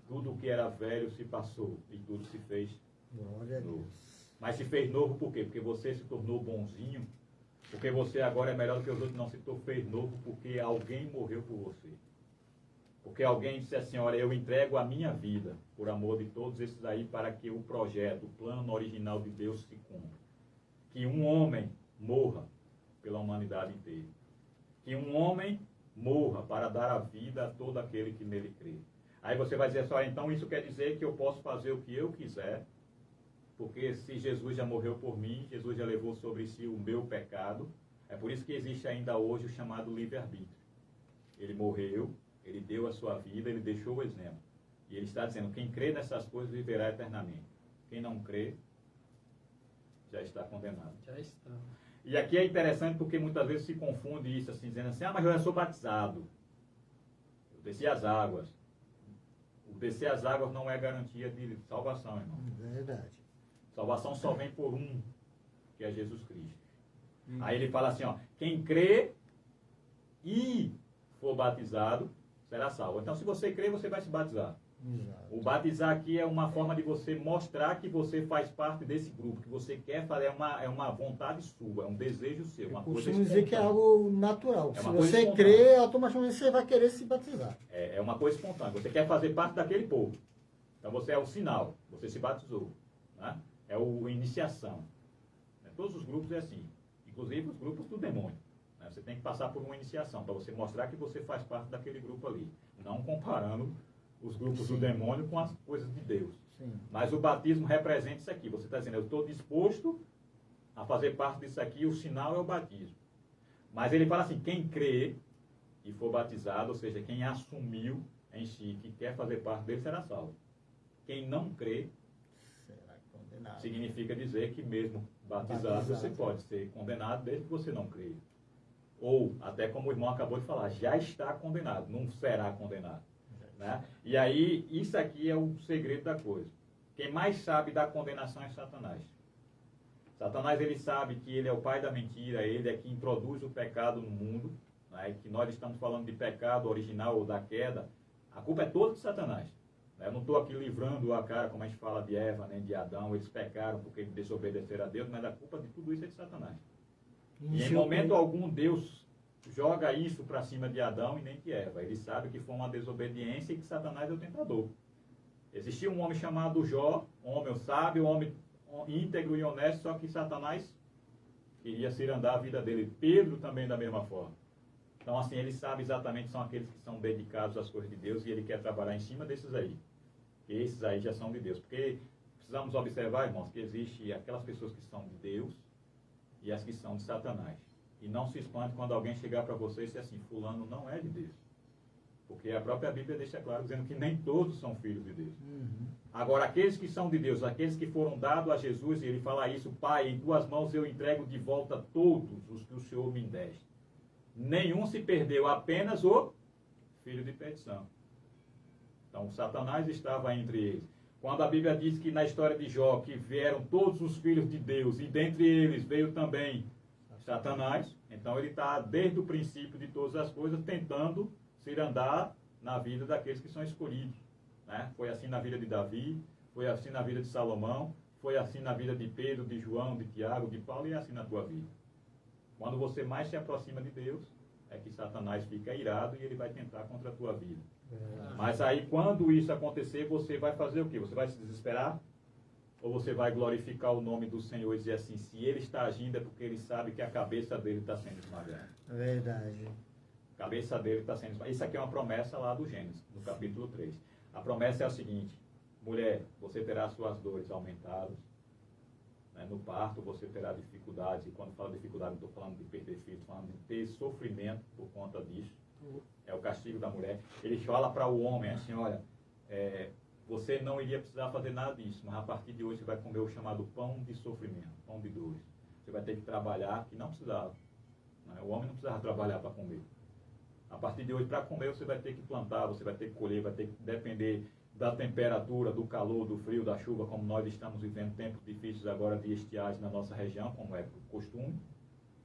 Tudo o que era velho se passou e tudo se fez novo. Mas se fez novo por quê? Porque você se tornou bonzinho, porque você agora é melhor do que os outros, não se fez novo porque alguém morreu por você. Porque alguém disse assim, olha, eu entrego a minha vida por amor de todos esses aí para que o projeto, o plano original de Deus se cumpra. Que um homem morra pela humanidade inteira. Que um homem morra para dar a vida a todo aquele que nele crê. Aí você vai dizer assim, olha, então isso quer dizer que eu posso fazer o que eu quiser, porque se Jesus já morreu por mim, Jesus já levou sobre si o meu pecado. É por isso que existe ainda hoje o chamado livre-arbítrio. Ele morreu, ele deu a sua vida, ele deixou o exemplo. E ele está dizendo, quem crê nessas coisas viverá eternamente. Quem não crê, já está condenado. Já está. E aqui é interessante porque muitas vezes se confunde isso, assim, dizendo assim, mas eu já sou batizado. Eu desci as águas. O descer as águas não é garantia de salvação, irmão. Verdade. Salvação só vem por um, que é Jesus Cristo. Aí ele fala assim, ó, quem crê e for batizado, será salvo. Então, se você crê, você vai se batizar. Exato. O batizar aqui é uma forma de você mostrar que você faz parte desse grupo, que você quer fazer, é uma vontade sua, é um desejo seu. Eu Uma coisa costumo dizer que é algo natural. É Se uma coisa você espontânea. crê, automaticamente você vai querer se batizar. É uma coisa espontânea. Você quer fazer parte daquele povo. Então, você é o sinal. Você se batizou. Né? É a iniciação. Todos os grupos é assim. Inclusive os grupos do demônio. Né? Você tem que passar por uma iniciação para você mostrar que você faz parte daquele grupo ali. Não comparando os grupos do demônio com as coisas de Deus. Sim. Mas o batismo representa isso aqui. Você está dizendo, eu estou disposto a fazer parte disso aqui, o sinal é o batismo. Mas ele fala assim, quem crê e for batizado, ou seja, quem assumiu em si que quer fazer parte dele, será salvo. Quem não crê, Será condenado. significa dizer que mesmo batizado, Batizado. você pode ser condenado desde que você não crê. Ou, até como o irmão acabou de falar, já está condenado, não será condenado. Né? E aí, isso aqui é o segredo da coisa. Quem mais sabe da condenação é Satanás. Satanás, ele sabe que ele é o pai da mentira, ele é que introduz o pecado no mundo, né? Que nós estamos falando de pecado original ou da queda, a culpa é toda de Satanás. Né? Eu não estou aqui livrando a cara, como a gente fala de Eva, né? De Adão, eles pecaram porque eles desobedeceram a Deus, mas a culpa de tudo isso é de Satanás. E em momento algum Deus joga isso para cima de Adão e nem de Eva. Ele sabe que foi uma desobediência e que Satanás é o tentador. Existia um homem chamado Jó, um homem sábio, um homem íntegro e honesto, só que Satanás queria cirandar a vida dele. Pedro também da mesma forma. Então, assim, ele sabe exatamente que são aqueles que são dedicados às coisas de Deus e ele quer trabalhar em cima desses aí. Que esses aí já são de Deus. Porque precisamos observar, irmãos, que existe aquelas pessoas que são de Deus e as que são de Satanás. E não se espante quando alguém chegar para você e dizer assim, fulano não é de Deus. Porque a própria Bíblia deixa claro dizendo que nem todos são filhos de Deus. Agora, aqueles que são de Deus, aqueles que foram dados a Jesus, e ele fala isso, Pai, em tuas mãos eu entrego de volta todos os que o Senhor me deste. Nenhum se perdeu, apenas o filho de perdição. Então, Satanás estava entre eles. Quando a Bíblia diz que na história de Jó, que vieram todos os filhos de Deus, e dentre eles veio também Satanás, então ele está, desde o princípio de todas as coisas, tentando se andar na vida daqueles que são escolhidos. Né? Foi assim na vida de Davi, foi assim na vida de Salomão, foi assim na vida de Pedro, de João, de Tiago, de Paulo, e é assim na tua vida. Quando você mais se aproxima de Deus, é que Satanás fica irado e ele vai tentar contra a tua vida. Mas aí, quando isso acontecer, você vai fazer o quê? Você vai se desesperar? Ou você vai glorificar o nome do Senhor e dizer assim, se ele está agindo é porque ele sabe que a cabeça dele está sendo esmagada. Verdade. A cabeça dele está sendo esmagada. Isso aqui é uma promessa lá do Gênesis, no capítulo 3. A promessa é a seguinte, mulher, você terá suas dores aumentadas. Né? No parto você terá dificuldades, e quando falo dificuldade, não estou falando de perder filho, estou falando de ter sofrimento por conta disso. É o castigo da mulher. Ele fala para o homem assim, olha, você não iria precisar fazer nada disso, mas a partir de hoje você vai comer o chamado pão de sofrimento, pão de dores. Você vai ter que trabalhar, que não precisava. Né? O homem não precisava trabalhar para comer. A partir de hoje, para comer, você vai ter que plantar, você vai ter que colher, vai ter que depender da temperatura, do calor, do frio, da chuva, como nós estamos vivendo tempos difíceis agora de estiagem na nossa região, como é costume.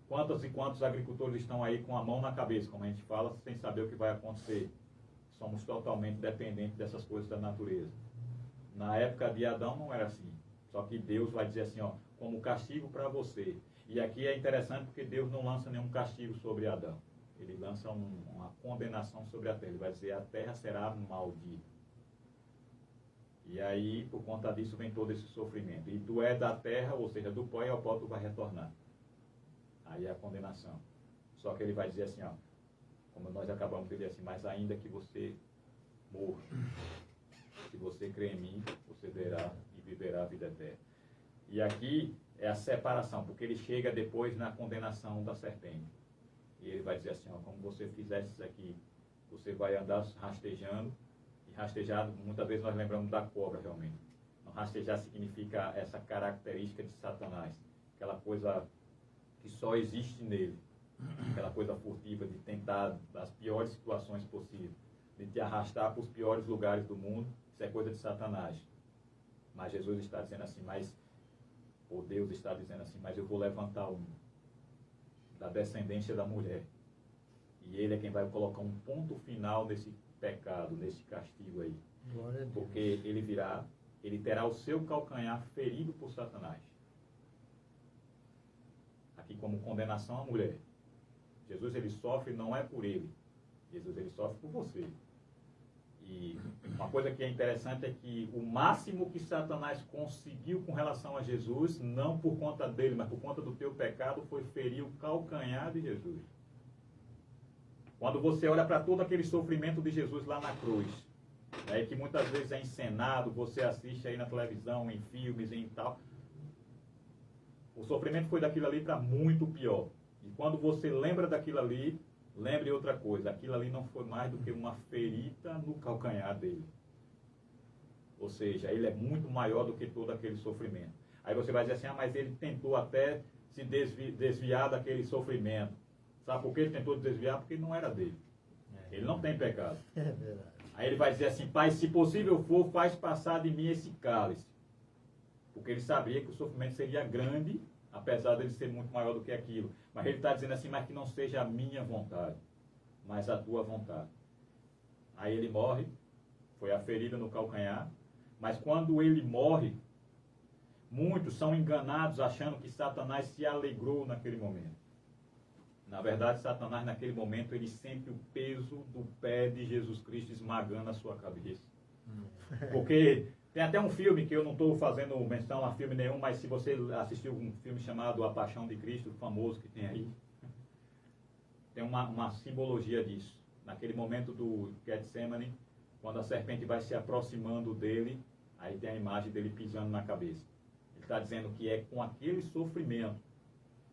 Quantos e quantos agricultores estão aí com a mão na cabeça, como a gente fala, sem saber o que vai acontecer? Somos totalmente dependentes dessas coisas da natureza. Na época de Adão não era assim. Só que Deus vai dizer assim, ó, como castigo para você. E aqui é interessante porque Deus não lança nenhum castigo sobre Adão. Ele lança uma condenação sobre a terra. Ele vai dizer, a terra será maldita. E aí, por conta disso, vem todo esse sofrimento. E tu é da terra, ou seja, do pó e ao pó tu vai retornar. Aí é a condenação. Só que ele vai dizer assim, ó, como nós acabamos de dizer assim, mas ainda que você morra, se você crê em mim, você verá e viverá a vida eterna. E aqui é a separação, porque ele chega depois na condenação da serpente. E ele vai dizer assim, ó, como você fizesse isso aqui, você vai andar rastejando, e rastejado, muitas vezes nós lembramos da cobra realmente. Rastejar significa essa característica de Satanás, aquela coisa que só existe nele, aquela coisa furtiva de tentar as piores situações possíveis, de te arrastar para os piores lugares do mundo, isso é coisa de Satanás. Mas Jesus está dizendo assim, ou Deus está dizendo assim, mas eu vou levantar um da descendência da mulher. E ele é quem vai colocar um ponto final nesse pecado, nesse castigo aí. Glória a Deus. Porque ele virá, ele terá o seu calcanhar ferido por Satanás. Aqui como condenação à mulher. Jesus ele sofre não é por ele. Jesus ele sofre por você. E uma coisa que é interessante é que o máximo que Satanás conseguiu com relação a Jesus, não por conta dele, mas por conta do teu pecado, foi ferir o calcanhar de Jesus. Quando você olha para todo aquele sofrimento de Jesus lá na cruz, né, que muitas vezes é encenado, você assiste aí na televisão, em filmes, em tal, o sofrimento foi daquilo ali para muito pior. E quando você lembra daquilo ali, lembre outra coisa, aquilo ali não foi mais do que uma ferida no calcanhar dele. Ou seja, ele é muito maior do que todo aquele sofrimento. Aí você vai dizer assim, mas ele tentou até se desviar daquele sofrimento. Sabe por que ele tentou desviar? Porque não era dele. Ele não tem pecado. É verdade. Aí ele vai dizer assim, Pai, se possível for, faz passar de mim esse cálice. Porque ele sabia que o sofrimento seria grande, apesar dele ser muito maior do que aquilo. Mas ele está dizendo assim, mas que não seja a minha vontade, mas a tua vontade. Aí ele morre, foi a ferida no calcanhar, mas quando ele morre, muitos são enganados achando que Satanás se alegrou naquele momento. Na verdade, Satanás naquele momento, ele sente o peso do pé de Jesus Cristo esmagando a sua cabeça. Porque tem até um filme que eu não estou fazendo menção a filme nenhum, mas se você assistiu um filme chamado A Paixão de Cristo, famoso que tem aí, tem uma simbologia disso. Naquele momento do Getsemane, quando a serpente vai se aproximando dele, Aí tem a imagem dele pisando na cabeça. Ele está dizendo que é com aquele sofrimento,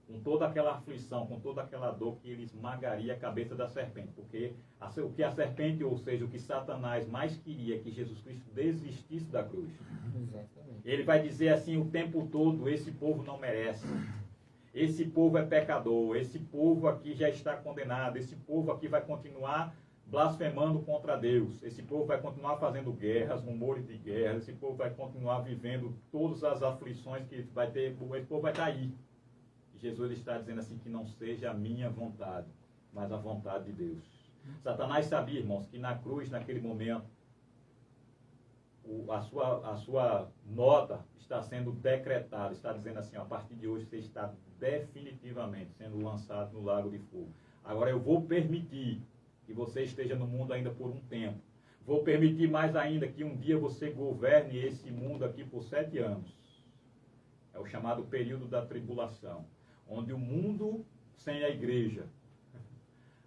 com toda aquela aflição, com toda aquela dor, que ele esmagaria a cabeça da serpente. Porque o que a serpente, ou seja, o que Satanás mais queria, é que Jesus Cristo desistisse da cruz. Exatamente. Ele vai dizer assim o tempo todo: esse povo não merece. Esse povo é pecador. Esse povo aqui já está condenado. Esse povo aqui vai continuar blasfemando contra Deus. Esse povo vai continuar fazendo guerras, rumores de guerra. Esse povo vai continuar vivendo todas as aflições que vai ter. Esse povo vai estar aí. Jesus está dizendo assim, que não seja a minha vontade, mas a vontade de Deus. Satanás sabia, irmãos, que na cruz, naquele momento, a sua nota está sendo decretada, está dizendo assim, a partir de hoje você está definitivamente sendo lançado no lago de fogo. Agora eu vou permitir que você esteja no mundo ainda por um tempo. Vou permitir mais ainda que um dia você governe esse mundo aqui por 7 anos. É o chamado período da tribulação, onde o mundo sem a igreja,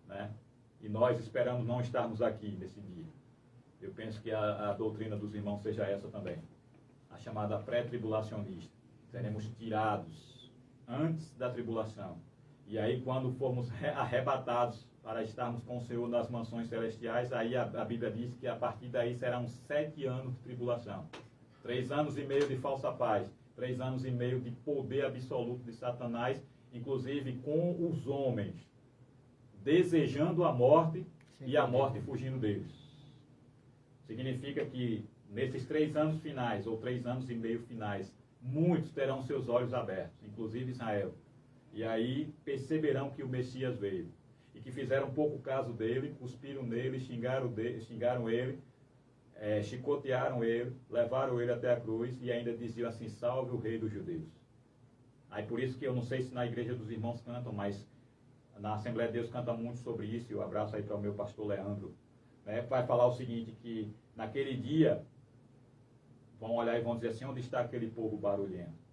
né? E nós esperamos não estarmos aqui nesse dia. Eu penso que a doutrina dos irmãos seja essa também, a chamada pré-tribulacionista. Seremos tirados antes da tribulação. E aí, quando formos arrebatados para estarmos com o Senhor nas mansões celestiais, aí a Bíblia diz que a partir daí serão 7 anos de tribulação. 3 anos e meio de falsa paz. 3 anos e meio de poder absoluto de Satanás, inclusive com os homens desejando a morte e a morte fugindo deles. Significa que nesses 3 anos finais, ou 3 anos e meio finais, muitos terão seus olhos abertos, inclusive Israel. E aí perceberão que o Messias veio. E que fizeram pouco caso dele, cuspiram nele, xingaram ele, chicotearam ele, levaram ele até a cruz e ainda diziam assim: salve o rei dos judeus. Aí por isso que eu não sei se na igreja dos irmãos cantam, mas na Assembleia de Deus canta muito sobre isso, e eu abraço aí para o meu pastor Leandro, né? Vai falar o seguinte, que naquele dia vão olhar e vão dizer assim: onde está aquele povo barulhento?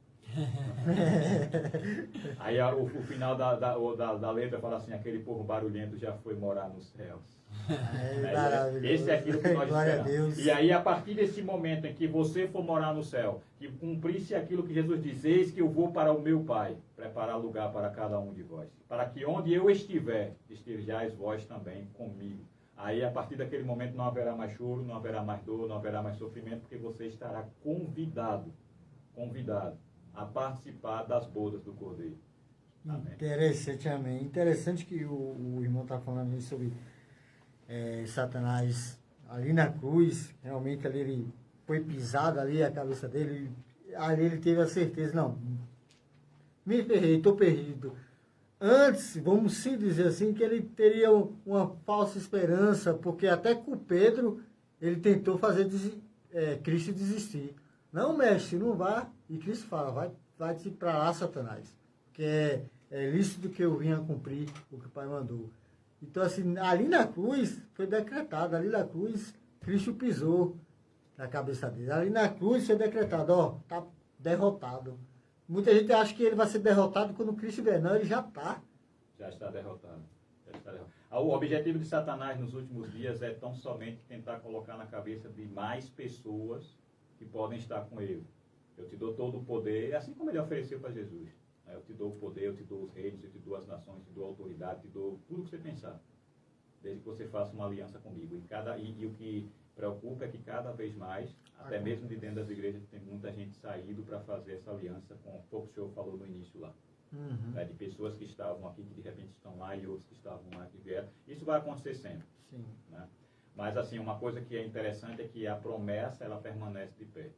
Aí o final da letra fala assim: aquele povo barulhento já foi morar nos céus. Esse é aquilo que nós esperamos. E aí, a partir desse momento em que você for morar no céu, que cumprisse aquilo que Jesus diz: eis que eu vou para o meu Pai, preparar lugar para cada um de vós, para que onde eu estiver, estejais vós também comigo. Aí, a partir daquele momento, não haverá mais choro, não haverá mais dor, não haverá mais sofrimento, porque você estará convidado a participar das bodas do Cordeiro. Amém. Interessante, amém. Interessante que o irmão está falando isso sobre Satanás ali na cruz. Realmente ali ele foi pisado ali, a cabeça dele. Ali ele teve a certeza: não, me ferrei, estou perdido. Antes, vamos sim dizer assim, que ele teria uma falsa esperança, porque até com Pedro ele tentou fazer Cristo desistir. Não, mestre, não vá. E Cristo fala: vai-te para lá, Satanás, que é lícito que eu vinha cumprir o que o Pai mandou. Então, assim, ali na cruz foi decretado, ali na cruz Cristo pisou na cabeça dele. Ali na cruz foi decretado: ó, tá derrotado. Muita gente acha que ele vai ser derrotado quando Cristo vier. Não, ele já está. Já está derrotado. O objetivo de Satanás nos últimos dias é tão somente tentar colocar na cabeça de mais pessoas que podem estar com ele. Eu te dou todo o poder, assim como ele ofereceu para Jesus. Eu te dou o poder, eu te dou os reinos, eu te dou as nações, eu te dou a autoridade, eu te dou tudo o que você pensar, desde que você faça uma aliança comigo. E o que preocupa é que cada vez mais, até mesmo de dentro das igrejas, tem muita gente saído para fazer essa aliança, com o que o senhor falou no início lá. Né, de pessoas que estavam aqui, que de repente estão lá, e outros que estavam lá, que vieram. Isso vai acontecer sempre. Sim. Né? Mas assim, uma coisa que é interessante é que a promessa, ela permanece de pé.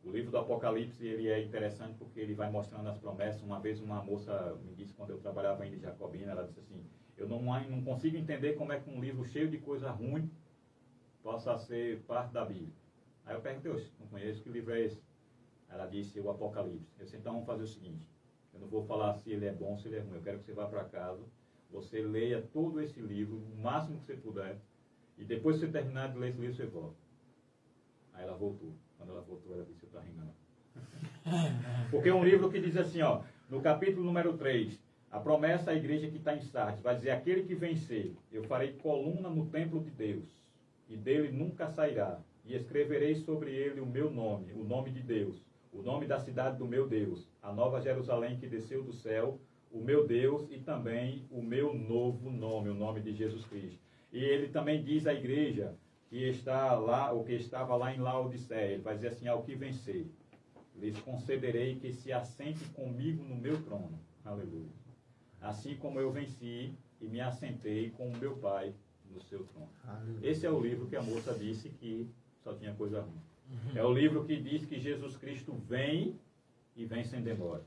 O livro do Apocalipse, ele é interessante porque ele vai mostrando as promessas. Uma vez uma moça me disse, quando eu trabalhava ainda em Jacobina, ela disse assim: eu não consigo entender como é que um livro cheio de coisa ruim possa ser parte da Bíblia. Aí eu perguntei: não conheço, que livro é esse? Ela disse: o Apocalipse. Eu disse: então vamos fazer o seguinte, eu não vou falar se ele é bom ou se ele é ruim, eu quero que você vá para casa, você leia todo esse livro, o máximo que você puder, e depois que você terminar de ler esse livro, você volta. Aí ela voltou. Quando ela voltou, ela disse: eu estou rindo. Porque é um livro que diz assim, ó, no capítulo número 3, a promessa à igreja que está em Sardes, vai dizer: aquele que vencer, eu farei coluna no templo de Deus, e dele nunca sairá, e escreverei sobre ele o meu nome, o nome de Deus, o nome da cidade do meu Deus, a nova Jerusalém que desceu do céu, o meu Deus e também o meu novo nome, o nome de Jesus Cristo. E ele também diz à igreja que está lá, ou que estava lá em Laodiceia, ele vai dizer assim: ao que vencer, lhes concederei que se assente comigo no meu trono. Aleluia. Assim como eu venci e me assentei com o meu Pai no seu trono. Aleluia. Esse é o livro que a moça disse que só tinha coisa ruim. É o livro que diz que Jesus Cristo vem e vem sem demora.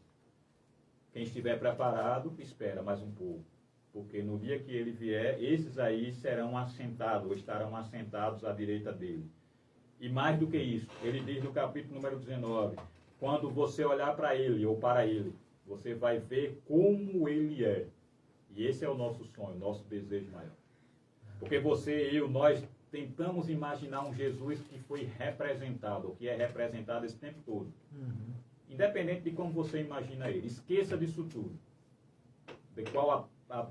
Quem estiver preparado, espera mais um pouco. Porque no dia que ele vier, esses aí serão assentados, ou estarão assentados à direita dele. E mais do que isso, ele diz no capítulo número 19, quando você olhar para ele, ou para ele, você vai ver como ele é. E esse é o nosso sonho, o nosso desejo maior. Porque você e eu, nós tentamos imaginar um Jesus que foi representado, ou que é representado esse tempo todo. Independente de como você imagina ele. Esqueça disso tudo. De qual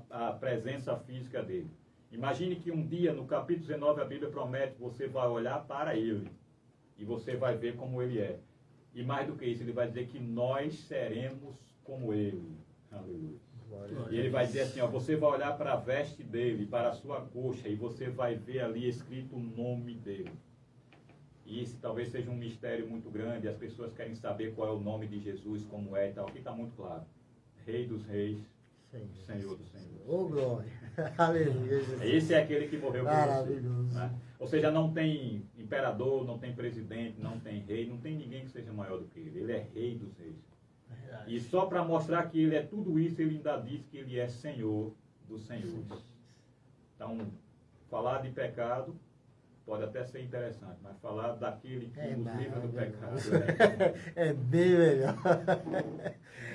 a presença física dele. Imagine que um dia, no capítulo 19, a Bíblia promete que você vai olhar para ele. E você vai ver como ele é. E mais do que isso, ele vai dizer que nós seremos como ele. Aleluia. E ele vai dizer assim, ó, você vai olhar para a veste dele, para a sua coxa, e você vai ver ali escrito o nome dele. E esse talvez seja um mistério muito grande, as pessoas querem saber qual é o nome de Jesus, como é e tal. Aqui está muito claro. Rei dos reis, Senhor dos senhores. Oh, glória. Aleluia. Jesus. Esse é aquele que morreu por você. Maravilhoso. Né? Ou seja, não tem imperador, não tem presidente, não tem rei, não tem ninguém que seja maior do que ele. Ele é rei dos reis. E só para mostrar que ele é tudo isso, ele ainda diz que ele é Senhor dos senhores. Então, falar de pecado pode até ser interessante, mas falar daquele que nos livra do pecado é bem melhor.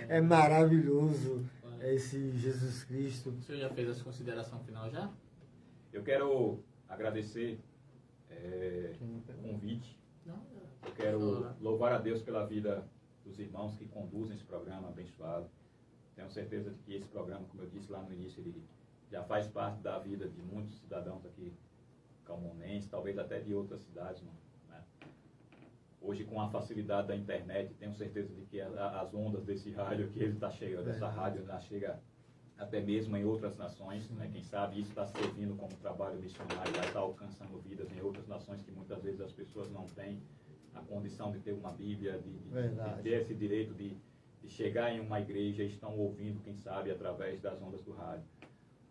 É maravilhoso esse Jesus Cristo. O senhor já fez essa consideração final já? Eu quero agradecer o convite. Eu quero louvar a Deus pela vida dos irmãos que conduzem esse programa abençoado. Tenho certeza de que esse programa, como eu disse lá no início, ele já faz parte da vida de muitos cidadãos aqui calmonenses, talvez até de outras cidades, né? Hoje, com a facilidade da internet, tenho certeza de que as ondas desse rádio que ele está chegando, dessa rádio já chega até mesmo em outras nações, né? Quem sabe isso está servindo como trabalho missionário, vai estar alcançando vidas em outras nações que muitas vezes as pessoas não têm a condição de ter uma Bíblia, de ter esse direito de chegar em uma igreja e estão ouvindo, quem sabe, através das ondas do rádio,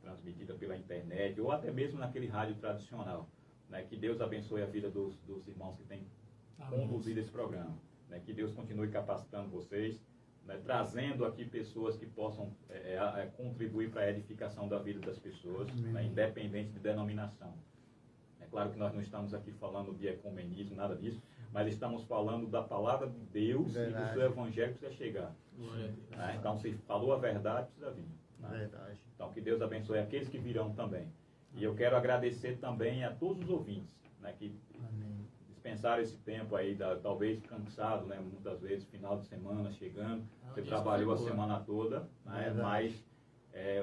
transmitida pela internet, ou até mesmo naquele rádio tradicional. Né? Que Deus abençoe a vida dos irmãos que têm conduzido esse programa. Né? Que Deus continue capacitando vocês, né? Trazendo aqui pessoas que possam contribuir para a edificação da vida das pessoas, né? Independente de denominação. É claro que nós não estamos aqui falando de ecumenismo, nada disso, mas estamos falando da palavra de Deus e do seu evangelho que precisa chegar. Né? Então, se falou a verdade, precisa vir. Né? Então, que Deus abençoe aqueles que virão também. E eu quero agradecer também a todos os ouvintes, né, que dispensaram esse tempo aí, talvez cansado, né, muitas vezes, final de semana chegando, você trabalhou a semana toda, né, mas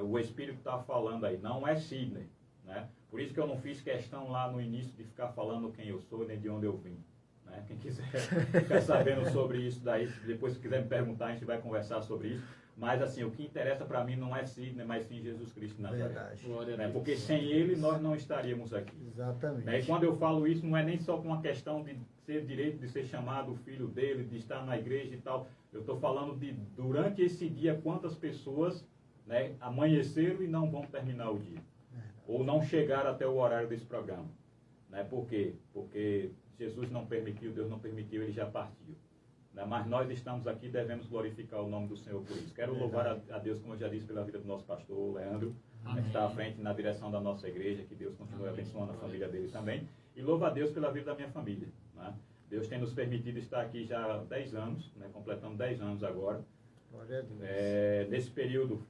o Espírito está falando aí, não é Sidney. Né? Por isso que eu não fiz questão lá no início de ficar falando quem eu sou, nem de onde eu vim. Né? Quem quiser ficar sabendo sobre isso daí, depois se quiser me perguntar, a gente vai conversar sobre isso. Mas assim, o que interessa para mim não é Sidney, mas sim Jesus Cristo na Nazaré. Né? Porque sem Ele nós não estaríamos aqui. Exatamente. Né? E quando eu falo isso, não é nem só com uma questão de ser direito de ser chamado o filho dele, de estar na igreja e tal. Eu estou falando de, durante esse dia, quantas pessoas, né, amanheceram e não vão terminar o dia. Ou não chegaram até o horário desse programa. Né? Por quê? Porque Jesus não permitiu, Deus não permitiu, Ele já partiu. Né? Mas nós estamos aqui, devemos glorificar o nome do Senhor por isso. Quero louvar a Deus, como eu já disse, pela vida do nosso pastor Leandro, né, que está à frente na direção da nossa igreja, que Deus continue abençoando a família dele também. E louvo a Deus pela vida da minha família. Né? Deus tem nos permitido estar aqui já há 10 anos, né, completando 10 anos agora. Glória a Deus. Nesse período,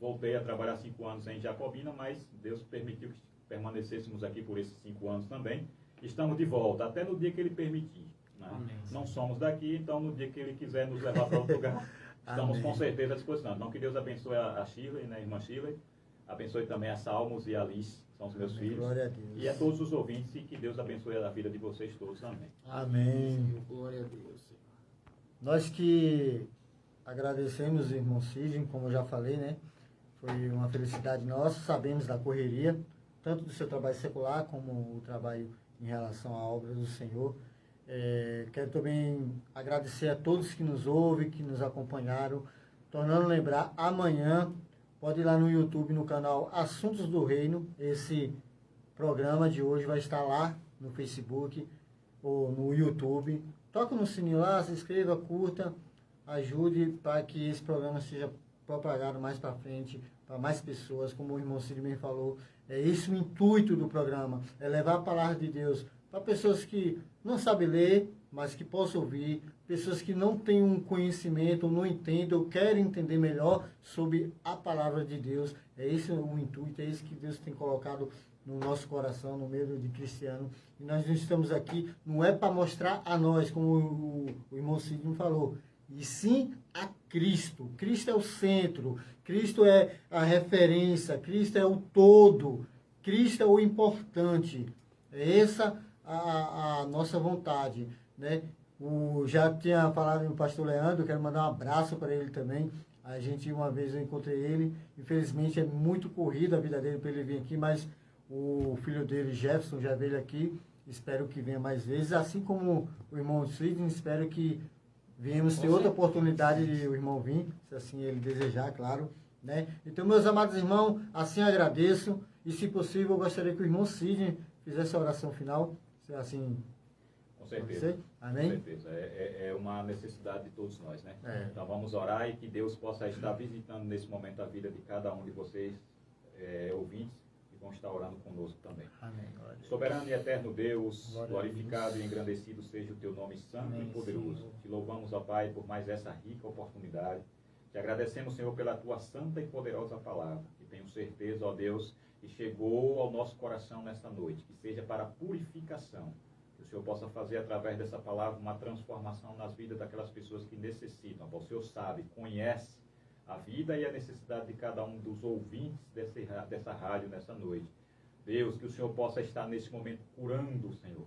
voltei a trabalhar 5 anos em Jacobina, mas Deus permitiu que permanecêssemos aqui por esses 5 anos também. Estamos de volta, até no dia que Ele permitir. Né? Não somos daqui, então no dia que Ele quiser nos levar para outro lugar, estamos com certeza à disposição. Então que Deus abençoe a Shirley, né, a irmã Shirley, Abençoe também a Salmos e a Alice, que são os meus filhos. Glória a Deus. E a todos os ouvintes, e que Deus abençoe a vida de vocês todos. Amém. Amém. Glória a Deus, Senhor. Nós que agradecemos o irmão Sidney, como eu já falei, né? Foi uma felicidade nossa, sabemos da correria, tanto do seu trabalho secular, como o trabalho em relação à obra do Senhor. Quero também agradecer a todos que nos ouvem, que nos acompanharam, tornando lembrar, amanhã, pode ir lá no YouTube, no canal Assuntos do Reino, esse programa de hoje vai estar lá no Facebook ou no YouTube. Toca no sininho lá, se inscreva, curta, ajude para que esse programa seja propagado mais para frente, para mais pessoas, como o irmão Sidney falou. É esse o intuito do programa, é levar a palavra de Deus para pessoas que não sabem ler, mas que possam ouvir, pessoas que não têm um conhecimento, não entendem, ou querem entender melhor sobre a palavra de Deus. É esse o intuito, é isso que Deus tem colocado no nosso coração, no meio de cristiano. E nós não estamos aqui, não é para mostrar a nós, como o irmão Sidney falou, e sim a Cristo. Cristo é o centro, Cristo é a referência, Cristo é o todo, Cristo é o importante. É essa a nossa vontade, né? Já tinha falado com o pastor Leandro, quero mandar um abraço para ele também. A gente, uma vez eu encontrei ele, infelizmente é muito corrida a vida dele para ele vir aqui, mas o filho dele, Jefferson, já veio aqui, espero que venha mais vezes, assim como o irmão Sidney, espero que venhamos ter outra oportunidade de o irmão vir, se assim ele desejar, claro, né? Então, meus amados irmãos, assim agradeço, e se possível, eu gostaria que o irmão Sidney fizesse a oração final, se assim... Com certeza. Amém? Com certeza. É uma necessidade de todos nós, né? Então vamos orar e que Deus possa estar visitando nesse momento a vida de cada um de vocês, ouvintes, que vão estar orando conosco também. Amém. Soberano e eterno Deus, Glória glorificado e engrandecido seja o teu nome santo Amém, e poderoso. Senhor. Te louvamos, ó Pai, por mais essa rica oportunidade. Te agradecemos, Senhor, pela tua santa e poderosa palavra, que tenho certeza, ó Deus, que chegou ao nosso coração nesta noite, que seja para purificação. Que o Senhor possa fazer através dessa palavra uma transformação nas vidas daquelas pessoas que necessitam. O Senhor sabe, conhece a vida e a necessidade de cada um dos ouvintes dessa rádio nessa noite. Deus, que o Senhor possa estar nesse momento curando, Senhor,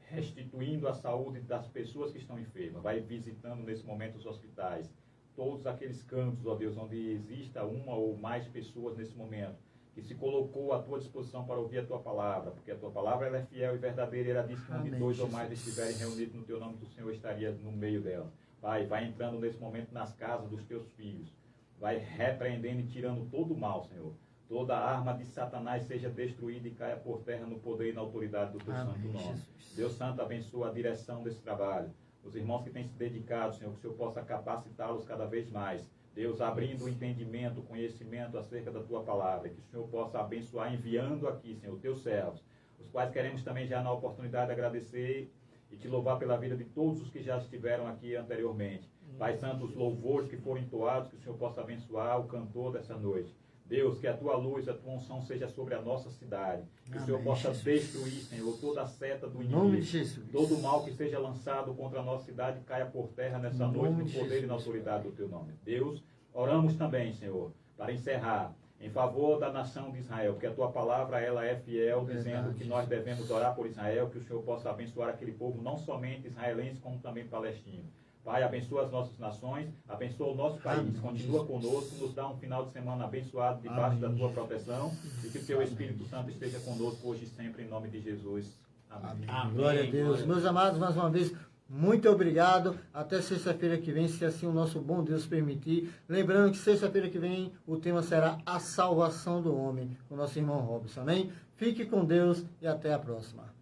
restituindo a saúde das pessoas que estão enfermas. Vai visitando nesse momento os hospitais, todos aqueles cantos, ó Deus, onde exista uma ou mais pessoas nesse momento, que se colocou à tua disposição para ouvir a tua palavra, porque a tua palavra ela é fiel e verdadeira, e ela diz que onde Amém, dois ou Jesus. mais estiverem reunidos no teu nome, do Senhor estaria no meio dela. Pai, vai entrando nesse momento nas casas dos teus filhos, vai repreendendo e tirando todo o mal, Senhor. Toda arma de Satanás seja destruída e caia por terra no poder e na autoridade do teu Amém, santo nome. Jesus. Deus Santo, abençoa a direção desse trabalho. Os irmãos que têm se dedicado, Senhor, que o Senhor possa capacitá-los cada vez mais. Deus, abrindo o entendimento, o conhecimento acerca da tua palavra, que o Senhor possa abençoar, enviando aqui, Senhor, teus servos, os quais queremos também já na oportunidade agradecer e te louvar pela vida de todos os que já estiveram aqui anteriormente. Pai Santo, os louvores que foram entoados, que o Senhor possa abençoar o cantor dessa noite. Deus, que a tua luz, a tua unção seja sobre a nossa cidade. Que Amém, o Senhor possa Jesus. destruir, Senhor, toda a seta do Em nome de inimigo. Jesus. Todo o mal que seja lançado contra a nossa cidade caia por terra nessa Em noite, nome no de poder e na Jesus. autoridade do teu nome. Deus, oramos também, Senhor, para encerrar, em favor da nação de Israel, porque a tua palavra ela é fiel, Verdade, dizendo que nós Jesus. devemos orar por Israel, que o Senhor possa abençoar aquele povo, não somente israelense, como também palestino. Pai, abençoa as nossas nações, abençoa o nosso país, Amém, continua Jesus. conosco, nos dá um final de semana abençoado debaixo Amém, da tua Jesus. proteção, e que o teu Amém, Espírito Jesus. Santo esteja conosco hoje e sempre, em nome de Jesus. Amém. Amém. Amém. Glória a Deus. Glória a Meus Deus. amados, mais uma vez, muito obrigado. Até sexta-feira que vem, se assim o nosso bom Deus permitir. Lembrando que sexta-feira que vem o tema será a salvação do homem, com o nosso irmão Robson. Amém? Fique com Deus e até a próxima.